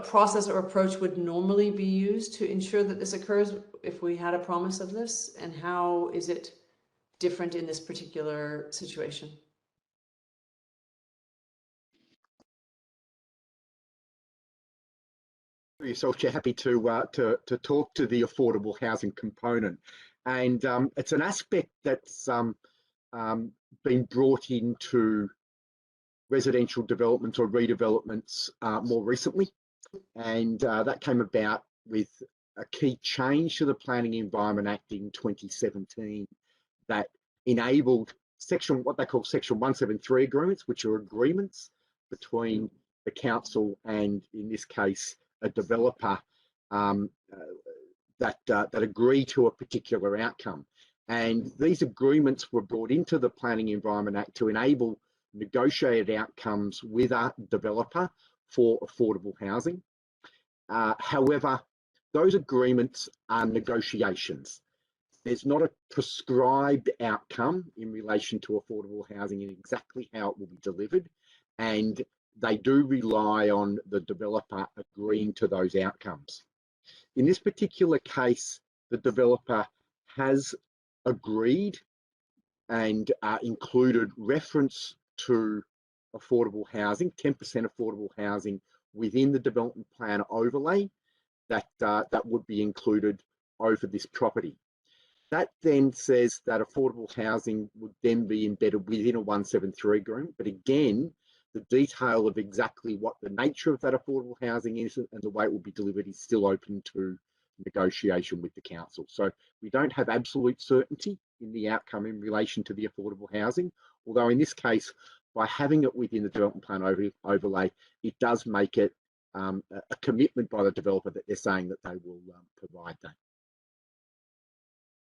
Speaker 19: process or approach would normally be used to ensure that this occurs if we had a promise of this, and how is it different in this particular situation?
Speaker 18: Yourself, Chair, happy to talk to the affordable housing component, and it's an aspect that's been brought into residential developments or redevelopments more recently, and that came about with a key change to the Planning Environment Act in 2017 that enabled what they call Section 173 agreements, which are agreements between the council and, in this case, a developer that agree to a particular outcome. And these agreements were brought into the Planning Environment Act to enable negotiated outcomes with a developer for affordable housing. However, those agreements are negotiations. There's not a prescribed outcome in relation to affordable housing and exactly how it will be delivered, and they do rely on the developer agreeing to those outcomes. In this particular case, the developer has agreed and included reference to affordable housing, 10% affordable housing within the development plan overlay that would be included over this property. That then says that affordable housing would then be embedded within a 173 agreement, but again, the detail of exactly what the nature of that affordable housing is and the way it will be delivered is still open to negotiation with the council. So we don't have absolute certainty in the outcome in relation to the affordable housing, although in this case, by having it within the development plan overlay, it does make it a commitment by the developer that they're saying that they will provide that.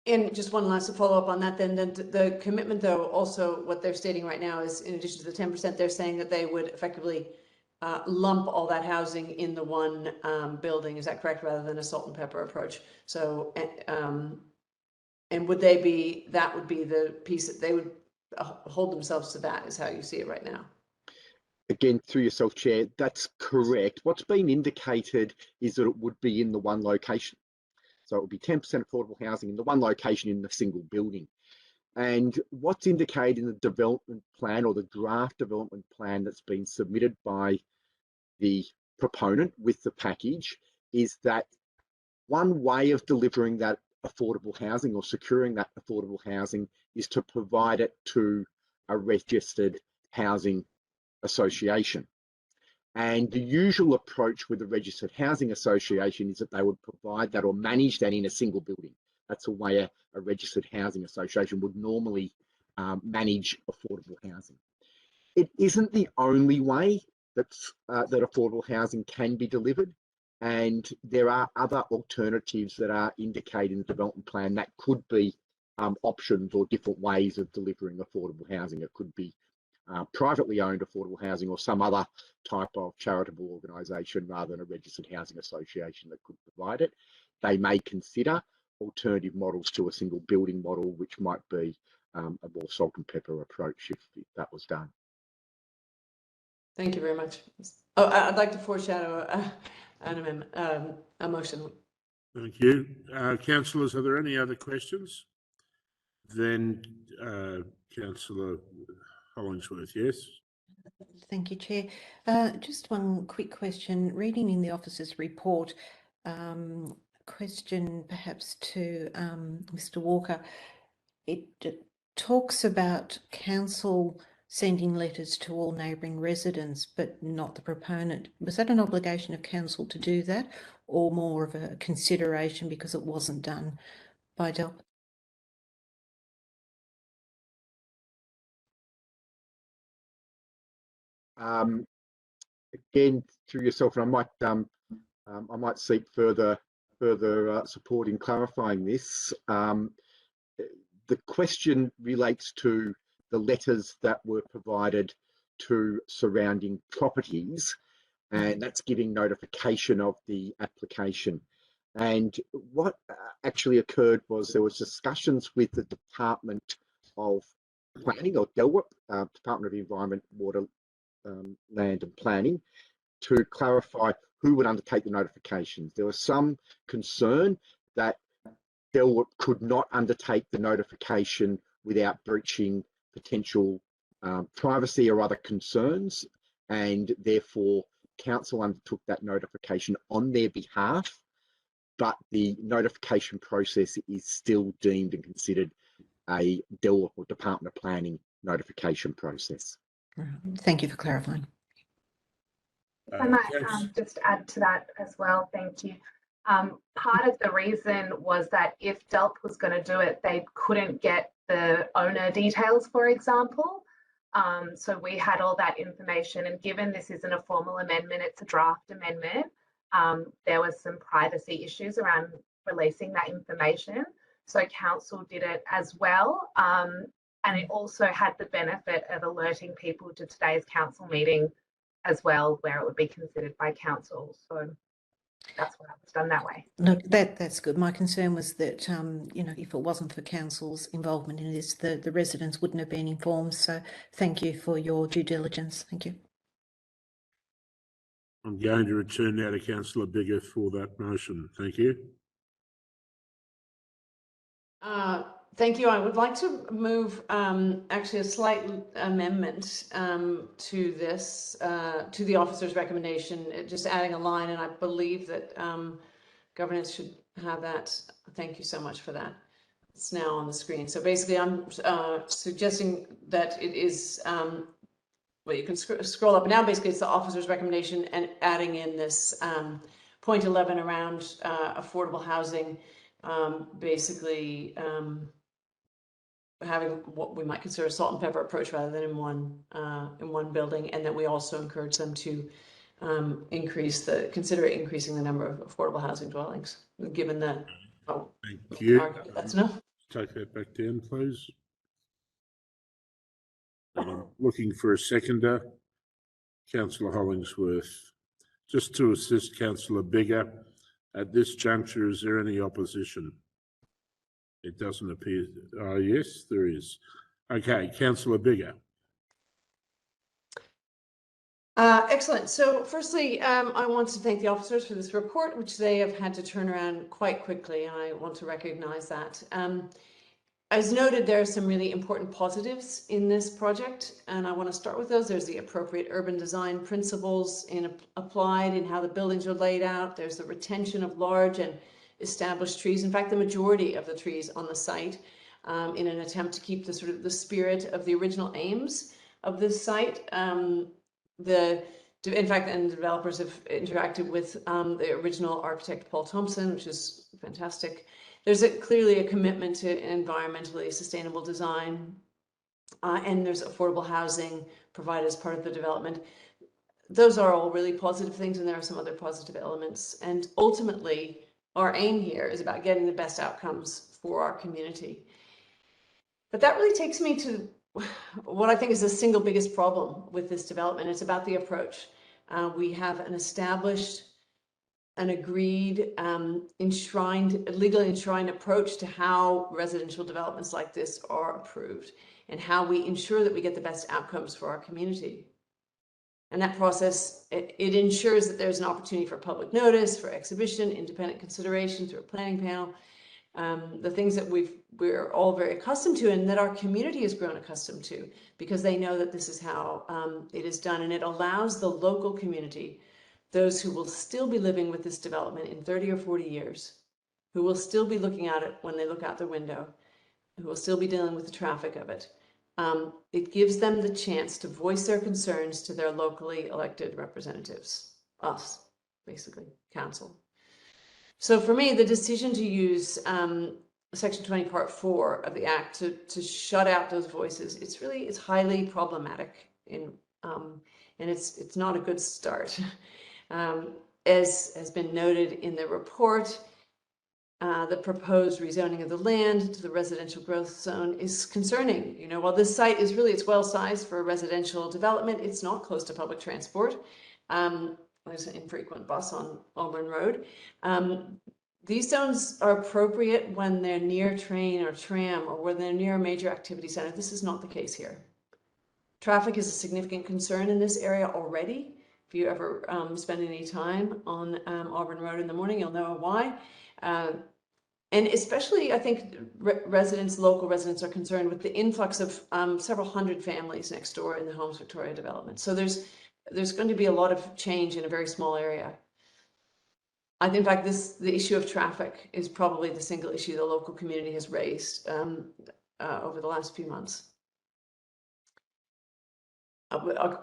Speaker 19: And just one last follow-up on that, then the commitment, though, also what they're stating right now is, in addition to the 10%, they're saying that they would effectively lump all that housing in the one building. Is that correct, rather than a salt and pepper approach? So, and would they be, that would be the piece that they would hold themselves to, that is how you see it right now?
Speaker 18: Again, through yourself, Chair, that's correct. What's been indicated is that it would be in the one location. So it would be 10% affordable housing in the one location in the single building. And what's indicated in the development plan or the draft development plan that's been submitted by the proponent with the package is that one way of delivering that affordable housing or securing that affordable housing is to provide it to a registered housing association. And the usual approach with the registered housing association is that they would provide that or manage that in a single building. That's the way a registered housing association would normally manage affordable housing. It isn't the only way that affordable housing can be delivered, and there are other alternatives that are indicated in the development plan that could be options or different ways of delivering affordable housing. It could be privately owned affordable housing or some other type of charitable organisation rather than a registered housing association that could provide it. They may consider alternative models to a single building model, which might be a more salt and pepper approach if that was done.
Speaker 19: Thank you very much. Oh, I'd like to foreshadow an amendment, a motion.
Speaker 4: Thank you. Councillors, are there any other questions? Then Councillor Hollingsworth, yes.
Speaker 15: Thank you, Chair. Just one quick question. Reading in the officer's report, question perhaps to Mr. Walker. It talks about council sending letters to all neighbouring residents, but not the proponent. Was that an obligation of council to do that, or more of a consideration because it wasn't done by Del?
Speaker 18: again, through yourself, and I might seek further support in clarifying this. The question relates to the letters that were provided to surrounding properties, and that's giving notification of the application. And what actually occurred was there was discussions with the Department of Planning, or DELWP, Department of Environment, Water, Land and Planning, to clarify who would undertake the notifications. There was some concern that DELWP could not undertake the notification without breaching potential privacy or other concerns, and therefore council undertook that notification on their behalf, but the notification process is still deemed and considered a DELWP or Department of Planning notification process.
Speaker 15: Thank you for clarifying.
Speaker 7: I might just add to that as well. Thank you. Part of the reason was that if DELWP was going to do it, they couldn't get the owner details, for example. So we had all that information, and given this isn't a formal amendment, it's a draft amendment, there was some privacy issues around releasing that information. So council did it as well. And it also had the benefit of alerting people to today's council meeting as well, where it would be considered by council. So that's why it was done that way.
Speaker 15: Look, that's good. My concern was that, you know, if it wasn't for council's involvement in this, the residents wouldn't have been informed. So thank you for your due diligence. Thank you.
Speaker 4: I'm going to return now to Councillor Bigger for that motion. Thank you.
Speaker 19: Thank you. I would like to move actually a slight amendment to this, to the officer's recommendation, just adding a line, and I believe that governance should have that. Thank you so much for that. It's now on the screen. So basically I'm suggesting that it is, well, you can scroll up and down. Basically it's the officer's recommendation and adding in this point 11 around affordable housing, basically having what we might consider a salt and pepper approach rather than in one building, and that we also encourage them to consider increasing the number of affordable housing dwellings, given that. Oh,
Speaker 4: thank you.
Speaker 19: That's enough.
Speaker 4: Take that back down, please. Looking for a seconder, Councillor Hollingsworth. Just to assist Councillor Bigger, at this juncture, is there any opposition? It doesn't appear. Oh, yes, there is. Okay, Councillor Bigger.
Speaker 19: Excellent. So firstly, I want to thank the officers for this report, which they have had to turn around quite quickly, and I want to recognise that. As noted, there are some really important positives in this project, and I want to start with those. There's the appropriate urban design principles applied in how the buildings are laid out. There's the retention of large and established trees. In fact, the majority of the trees on the site, in an attempt to keep the sort of the spirit of the original aims of this site. In fact, and the developers have interacted with the original architect, Paul Thompson, which is fantastic. There's clearly a commitment to environmentally sustainable design, and there's affordable housing provided as part of the development. Those are all really positive things, and there are some other positive elements. And ultimately, our aim here is about getting the best outcomes for our community. But that really takes me to what I think is the single biggest problem with this development. It's about the approach. We have an established, an agreed, legally enshrined approach to how residential developments like this are approved and how we ensure that we get the best outcomes for our community. And that process, it ensures that there's an opportunity for public notice, for exhibition, independent consideration through a planning panel, the things that we're all very accustomed to and that our community has grown accustomed to, because they know that this is how it is done. And it allows the local community, those who will still be living with this development in 30 or 40 years, who will still be looking at it when they look out their window, who will still be dealing with the traffic of it. It gives them the chance to voice their concerns to their locally elected representatives, us, basically, council. So for me, the decision to use Section 20, Part 4 of the Act to shut out those voices, it's highly problematic. and it's not a good start. As has been noted in the report, the proposed rezoning of the land to the residential growth zone is concerning. You know, while this site is really, it's well sized for a residential development, it's not close to public transport. There's an infrequent bus on Auburn Road. These zones are appropriate when they're near train or tram or when they're near a major activity center. This is not the case here. Traffic is a significant concern in this area already. If you ever spend any time on Auburn Road in the morning, you'll know why. And especially, I think local residents are concerned with the influx of several hundred families next door in the Homes Victoria development. So there's going to be a lot of change in a very small area. In fact, the issue of traffic is probably the single issue the local community has raised over the last few months.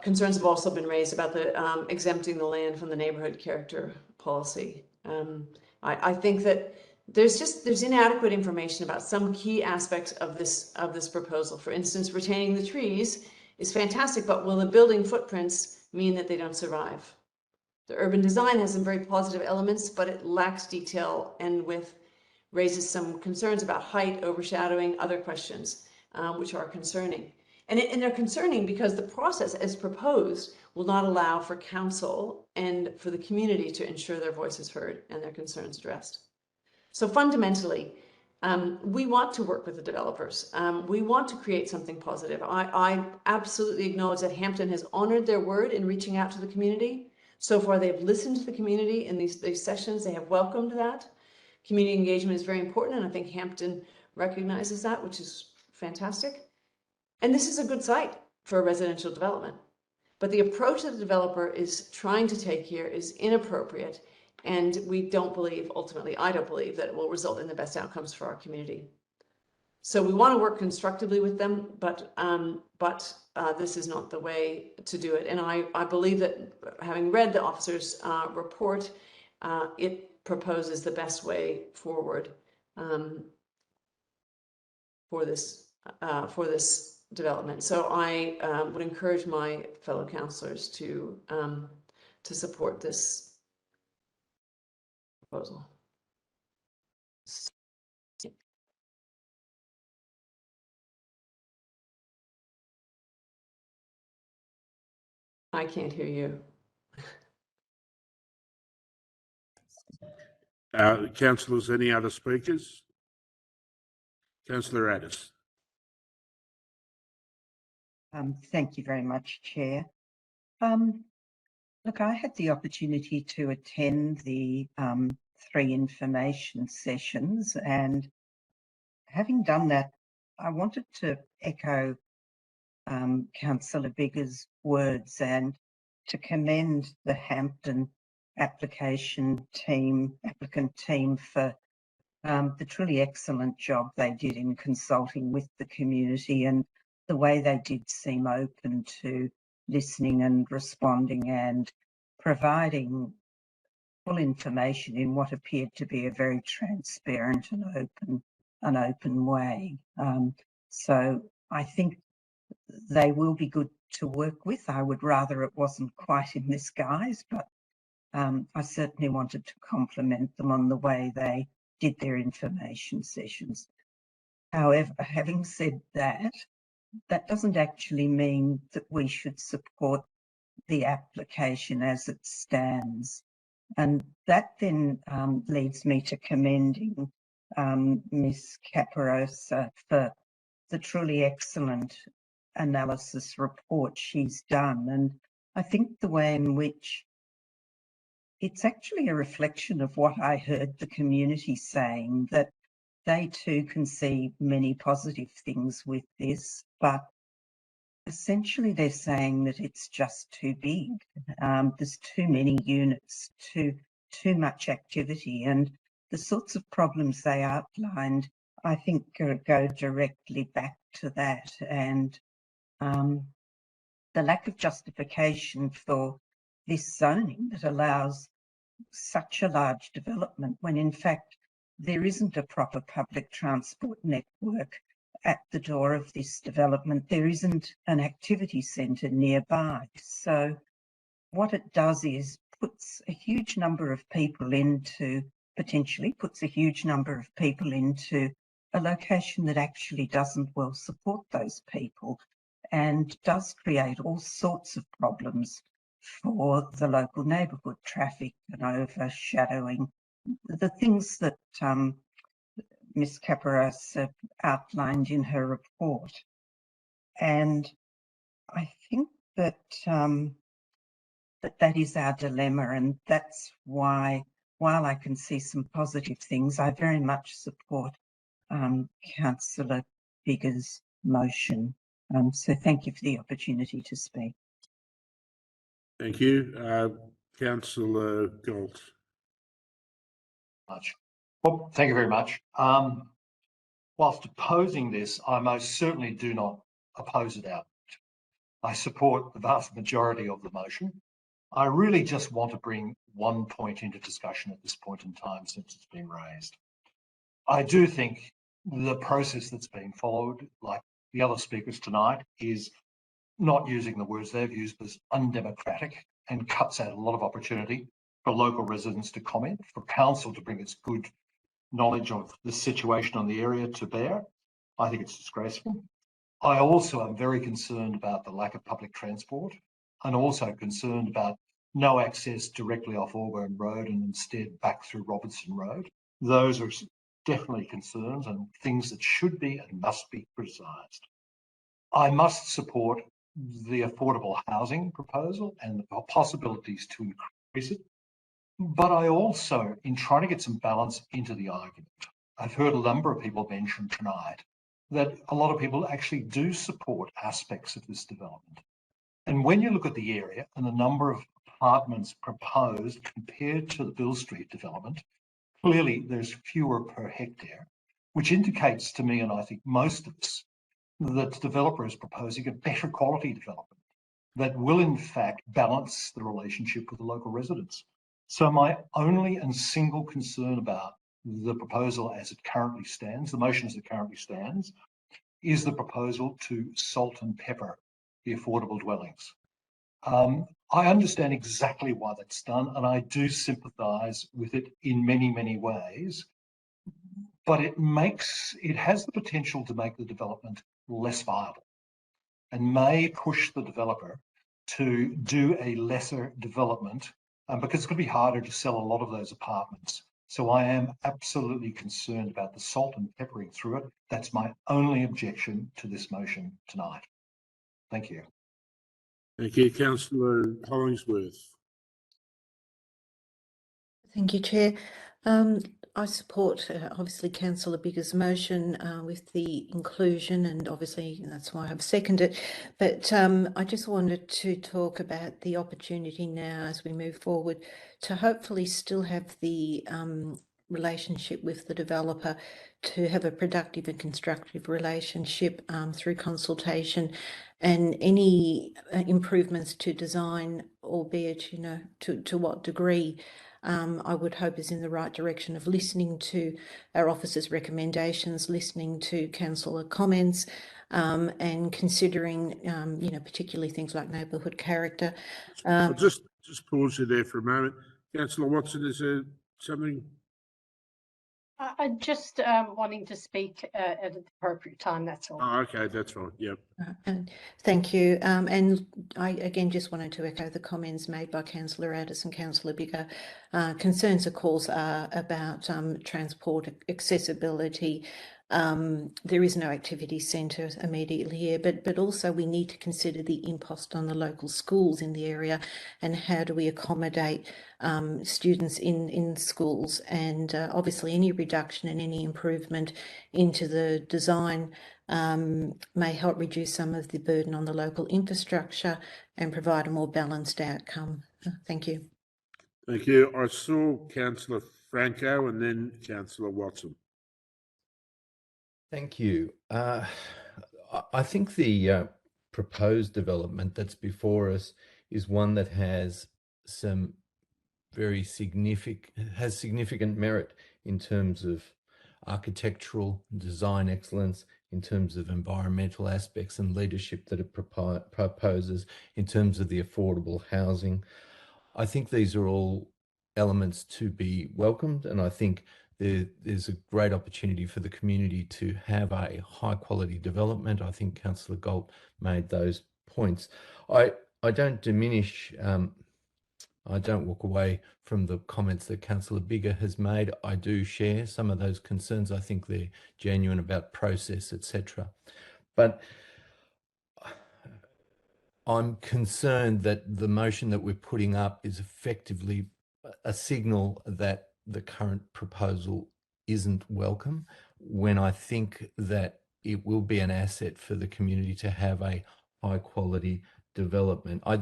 Speaker 19: Concerns have also been raised about the exempting the land from the neighborhood character policy. I think that there's inadequate information about some key aspects of this proposal. For instance, retaining the trees is fantastic, but will the building footprints mean that they don't survive? The urban design has some very positive elements, but it lacks detail and raises some concerns about height, overshadowing, other questions, which are concerning. And they're concerning because the process as proposed will not allow for council and for the community to ensure their voices heard and their concerns addressed. So fundamentally, we want to work with the developers. We want to create something positive. I absolutely acknowledge that Hampton has honored their word in reaching out to the community. So far, they've listened to the community in these sessions. They have welcomed that. Community engagement is very important, and I think Hampton recognizes that, which is fantastic. And this is a good site for a residential development. But the approach that the developer is trying to take here is inappropriate. And we don't believe, ultimately, I don't believe that it will result in the best outcomes for our community. So we want to work constructively with them, but this is not the way to do it. And I believe that having read the officer's report, it proposes the best way forward for this development. So I would encourage my fellow councillors to support this proposal. I can't hear you.
Speaker 4: Councillors, any other speakers? Councillor Addis.
Speaker 1: Thank you very much, Chair. Look, I had the opportunity to attend the 3 information sessions, and having done that, I wanted to echo Councillor Biggar's words and to commend the Hampton applicant team for the truly excellent job they did in consulting with the community and the way they did seem open to listening and responding and providing full information in what appeared to be a very transparent and open way. So I think they will be good to work with. I would rather it wasn't quite in this guise, but I certainly wanted to compliment them on the way they did their information sessions. However, having said that, that doesn't actually mean that we should support the application as it stands. And that then leads me to commending Ms. Caparosa for the truly excellent analysis report she's done. And I think the way in which it's actually a reflection of what I heard the community saying, that they too can see many positive things with this, but essentially they're saying that it's just too big. There's too many units, too much activity, and the sorts of problems they outlined, I think, go directly back to that, and the lack of justification for this zoning that allows such a large development when in fact there isn't a proper public transport network at the door of this development, there isn't an activity centre nearby. So what it does is puts a huge number of people into, potentially puts a huge number of people into a location that actually doesn't well support those people and does create all sorts of problems for the local neighbourhood, traffic and overshadowing the things that Ms. Caparas outlined in her report. And I think that that is our dilemma, and that's why, while I can see some positive things, I very much support Councillor Biggar's motion. So thank you for the opportunity to speak.
Speaker 4: Thank you. Councillor Galt.
Speaker 12: Well, thank you very much. Whilst opposing this, I most certainly do not oppose it outright. I support the vast majority of the motion. I really just want to bring one point into discussion at this point in time since it's been raised. I do think the process that's being followed, like the other speakers tonight, is not using the words they've used as undemocratic and cuts out a lot of opportunity for local residents to comment, for council to bring its good knowledge of the situation on the area to bear. I think it's disgraceful. I also am very concerned about the lack of public transport and also concerned about no access directly off Auburn Road and instead back through Robertson Road. Those are definitely concerns and things that should be and must be criticised. I must support the affordable housing proposal and the possibilities to increase it. But I also, in trying to get some balance into the argument, I've heard a number of people mention tonight that a lot of people actually do support aspects of this development. And when you look at the area and the number of apartments proposed compared to the Bill Street development, clearly there's fewer per hectare, which indicates to me, and I think most of us, that the developer is proposing a better quality development that will in fact balance the relationship with the local residents. So my only and single concern about the proposal as it currently stands, the motion as it currently stands, is the proposal to salt and pepper the affordable dwellings. I understand exactly why that's done, and I do sympathise with it in many, many ways, but it has the potential to make the development less viable and may push the developer to do a lesser development because it's going to be harder to sell a lot of those apartments. So I am absolutely concerned about the salt and peppering through it. That's my only objection to this motion tonight. Thank you.
Speaker 4: Thank you. Councillor Hollingsworth.
Speaker 15: Thank you, Chair. I support obviously Councillor Biggar's motion with the inclusion, and obviously that's why I've seconded it. But I just wanted to talk about the opportunity now as we move forward to hopefully still have the relationship with the developer, to have a productive and constructive relationship through consultation, and any improvements to design, albeit, to what degree, I would hope is in the right direction of listening to our officer's recommendations, listening to councillor comments, and considering, particularly things like neighbourhood character.
Speaker 4: I'll just pause you there for a moment. Councillor Watson, is there something?
Speaker 6: I'm just wanting to speak at an appropriate time, that's all.
Speaker 4: Oh, okay, that's fine. Yep.
Speaker 15: Thank you. And I again just wanted to echo the comments made by Councillor Addis and Councillor Biggar. Concerns, of course, are about transport accessibility. There is no activity centre immediately here, but also we need to consider the impost on the local schools in the area, and how do we accommodate students in schools, and obviously any reduction and any improvement into the design may help reduce some of the burden on the local infrastructure and provide a more balanced outcome. Thank you.
Speaker 4: Thank you. I saw Councillor Franco and then Councillor Watson.
Speaker 9: Thank you. I think the proposed development that's before us is one that has some significant merit in terms of architectural design excellence, in terms of environmental aspects and leadership that it proposes, in terms of the affordable housing. I think these are all elements to be welcomed, and I think there's a great opportunity for the community to have a high quality development. I think Councillor Galt made those points. I don't diminish, I don't walk away from the comments that Councillor Bigger has made. I do share some of those concerns. I think they're genuine about process, etc. But I'm concerned that the motion that we're putting up is effectively a signal that the current proposal isn't welcome, when I think that it will be an asset for the community to have a high quality development. I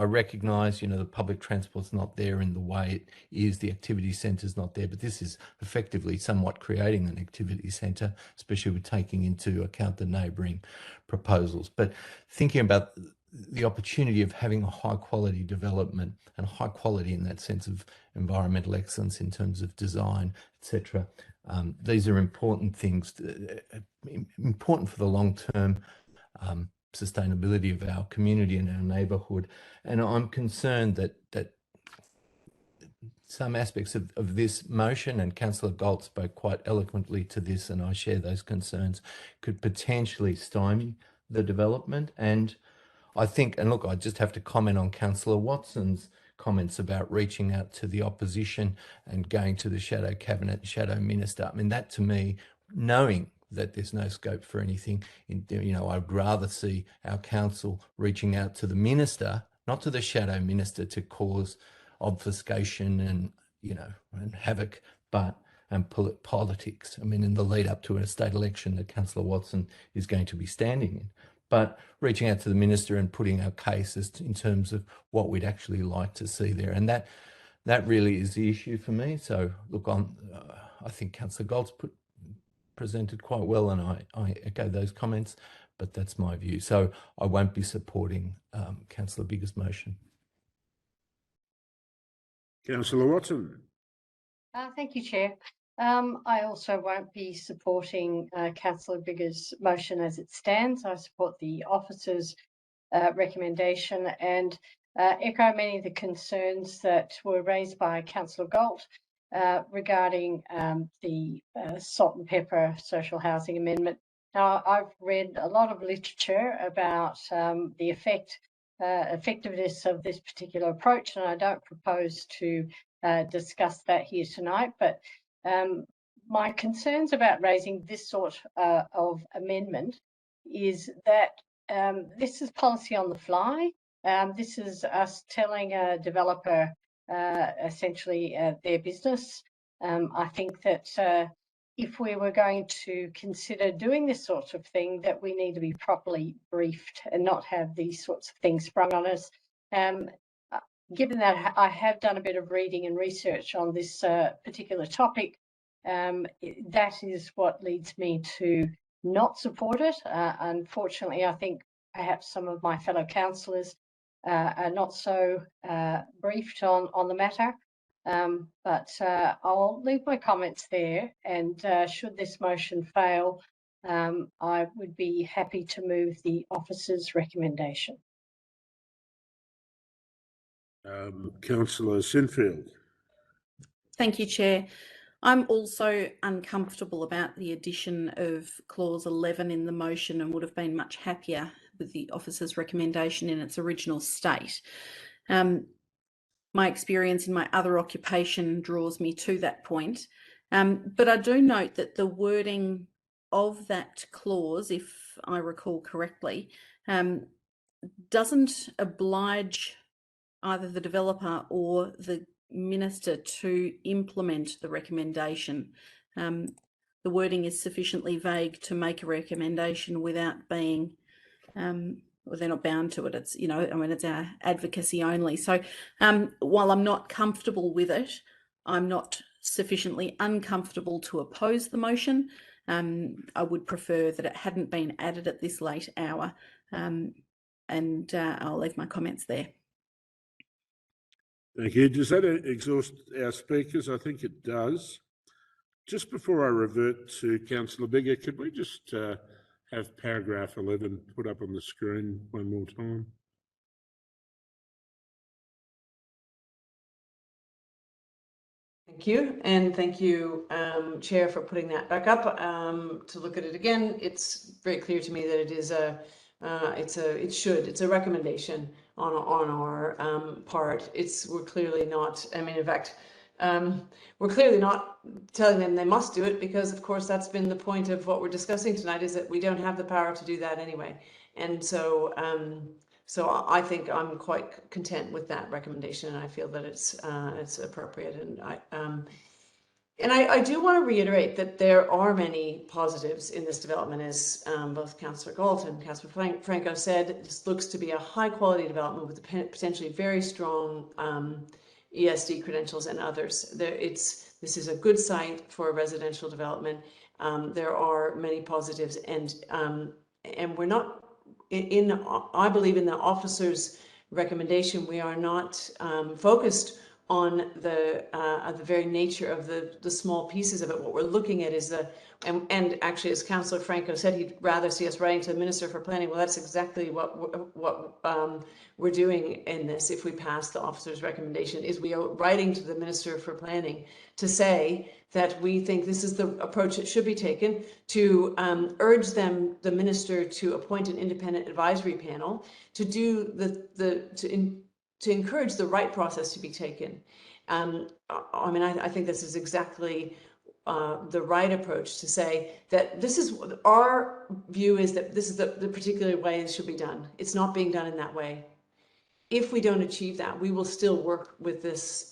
Speaker 9: recognise, the public transport's not there in the way it is, the activity centre's not there, but this is effectively somewhat creating an activity centre, especially with taking into account the neighbouring proposals. But thinking about the opportunity of having a high quality development, and high quality in that sense of environmental excellence in terms of design, etc. These are important things, important for the long-term sustainability of our community and our neighbourhood. And I'm concerned that some aspects of this motion, and Councillor Galt spoke quite eloquently to this, and I share those concerns, could potentially stymie the development. And I think, and look, I just have to comment on Councillor Watson's comments about reaching out to the opposition and going to the shadow cabinet, shadow minister. I mean, that to me, knowing that there's no scope for anything, I'd rather see our council reaching out to the minister, not to the shadow minister, to cause obfuscation and, and havoc, but politics. I mean, in the lead up to a state election that Councillor Watson is going to be standing in. But reaching out to the minister and putting our cases in terms of what we'd actually like to see there. And that really is the issue for me. So look, I think Councillor Galt's presented quite well, and I echo those comments, but that's my view. So I won't be supporting Councillor Bigger's motion.
Speaker 4: Councillor Watson.
Speaker 6: Thank you, Chair. I also won't be supporting Councillor Bigger's motion as it stands. I support the officer's recommendation and echo many of the concerns that were raised by Councillor Galt regarding the salt and pepper social housing amendment. Now, I've read a lot of literature about the effectiveness of this particular approach, and I don't propose to discuss that here tonight, but my concerns about raising this sort of amendment is that this is policy on the fly. This is us telling a developer essentially their business. I think that if we were going to consider doing this sort of thing, that we need to be properly briefed and not have these sorts of things sprung on us. Given that I have done a bit of reading and research on this particular topic, that is what leads me to not support it. Unfortunately, I think perhaps some of my fellow councillors are not so briefed on the matter. But I'll leave my comments there, and should this motion fail, I would be happy to move the officer's recommendation.
Speaker 4: Councillor Sinfield.
Speaker 17: Thank you, Chair. I'm also uncomfortable about the addition of clause 11 in the motion, and would have been much happier with the officer's recommendation in its original state. My experience in my other occupation draws me to that point. But I do note that the wording of that clause, if I recall correctly, doesn't oblige either the developer or the minister to implement the recommendation. The wording is sufficiently vague to make a recommendation without being, well, they're not bound to it. It's, it's our advocacy only. So while I'm not comfortable with it, I'm not sufficiently uncomfortable to oppose the motion. I would prefer that it hadn't been added at this late hour, and I'll leave my comments there.
Speaker 4: Thank you. Does that exhaust our speakers? I think it does. Just before I revert to Councillor Bigger, could we just have paragraph 11 put up on the screen one more time?
Speaker 19: Thank you, and thank you, Chair, for putting that back up. To look at it again, it's very clear to me that it is it's a recommendation on our part. We're clearly not. I mean, in fact, we're clearly not telling them they must do it because, of course, that's been the point of what we're discussing tonight. Is that we don't have the power to do that anyway, and so. So I think I'm quite content with that recommendation, and I feel that it's appropriate. And I do want to reiterate that there are many positives in this development, as both Councillor Galt and Councillor Franco said. This looks to be a high-quality development with potentially very strong ESD credentials and others. This is a good site for a residential development. There are many positives, and we're not. I believe in the officer's recommendation, we are not focused on the very nature of the small pieces of it. What we're looking at is and actually, as Councillor Franco said, he'd rather see us writing to the Minister for Planning. Well, that's exactly what we're doing in this. If we pass the officer's recommendation, is we are writing to the Minister for Planning to say that we think this is the approach that should be taken, to urge the minister to appoint an independent advisory panel to do to encourage the right process to be taken. I mean, I think this is exactly the right approach to say that this is our view, is that this is the particular way it should be done. It's not being done in that way. If we don't achieve that, we will still work with this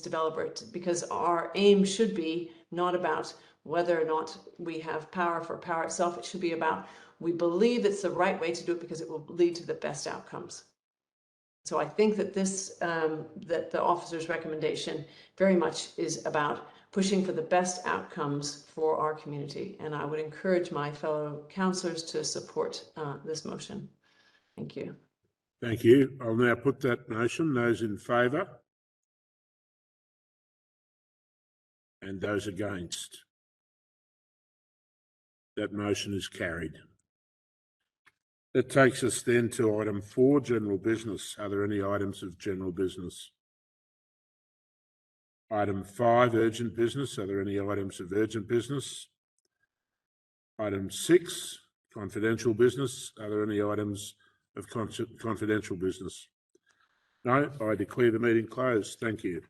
Speaker 19: developer, because our aim should be not about whether or not we have power for power itself. It should be about, we believe it's the right way to do it because it will lead to the best outcomes. So I think that that the officer's recommendation very much is about pushing for the best outcomes for our community. And I would encourage my fellow councillors to support this motion. Thank you.
Speaker 4: Thank you. I'll now put that motion. Those in favour? And those against? That motion is carried. That takes us then to item 4, general business. Are there any items of general business? Item 5, urgent business. Are there any items of urgent business? Item 6, confidential business. Are there any items of confidential business? No, I declare the meeting closed. Thank you.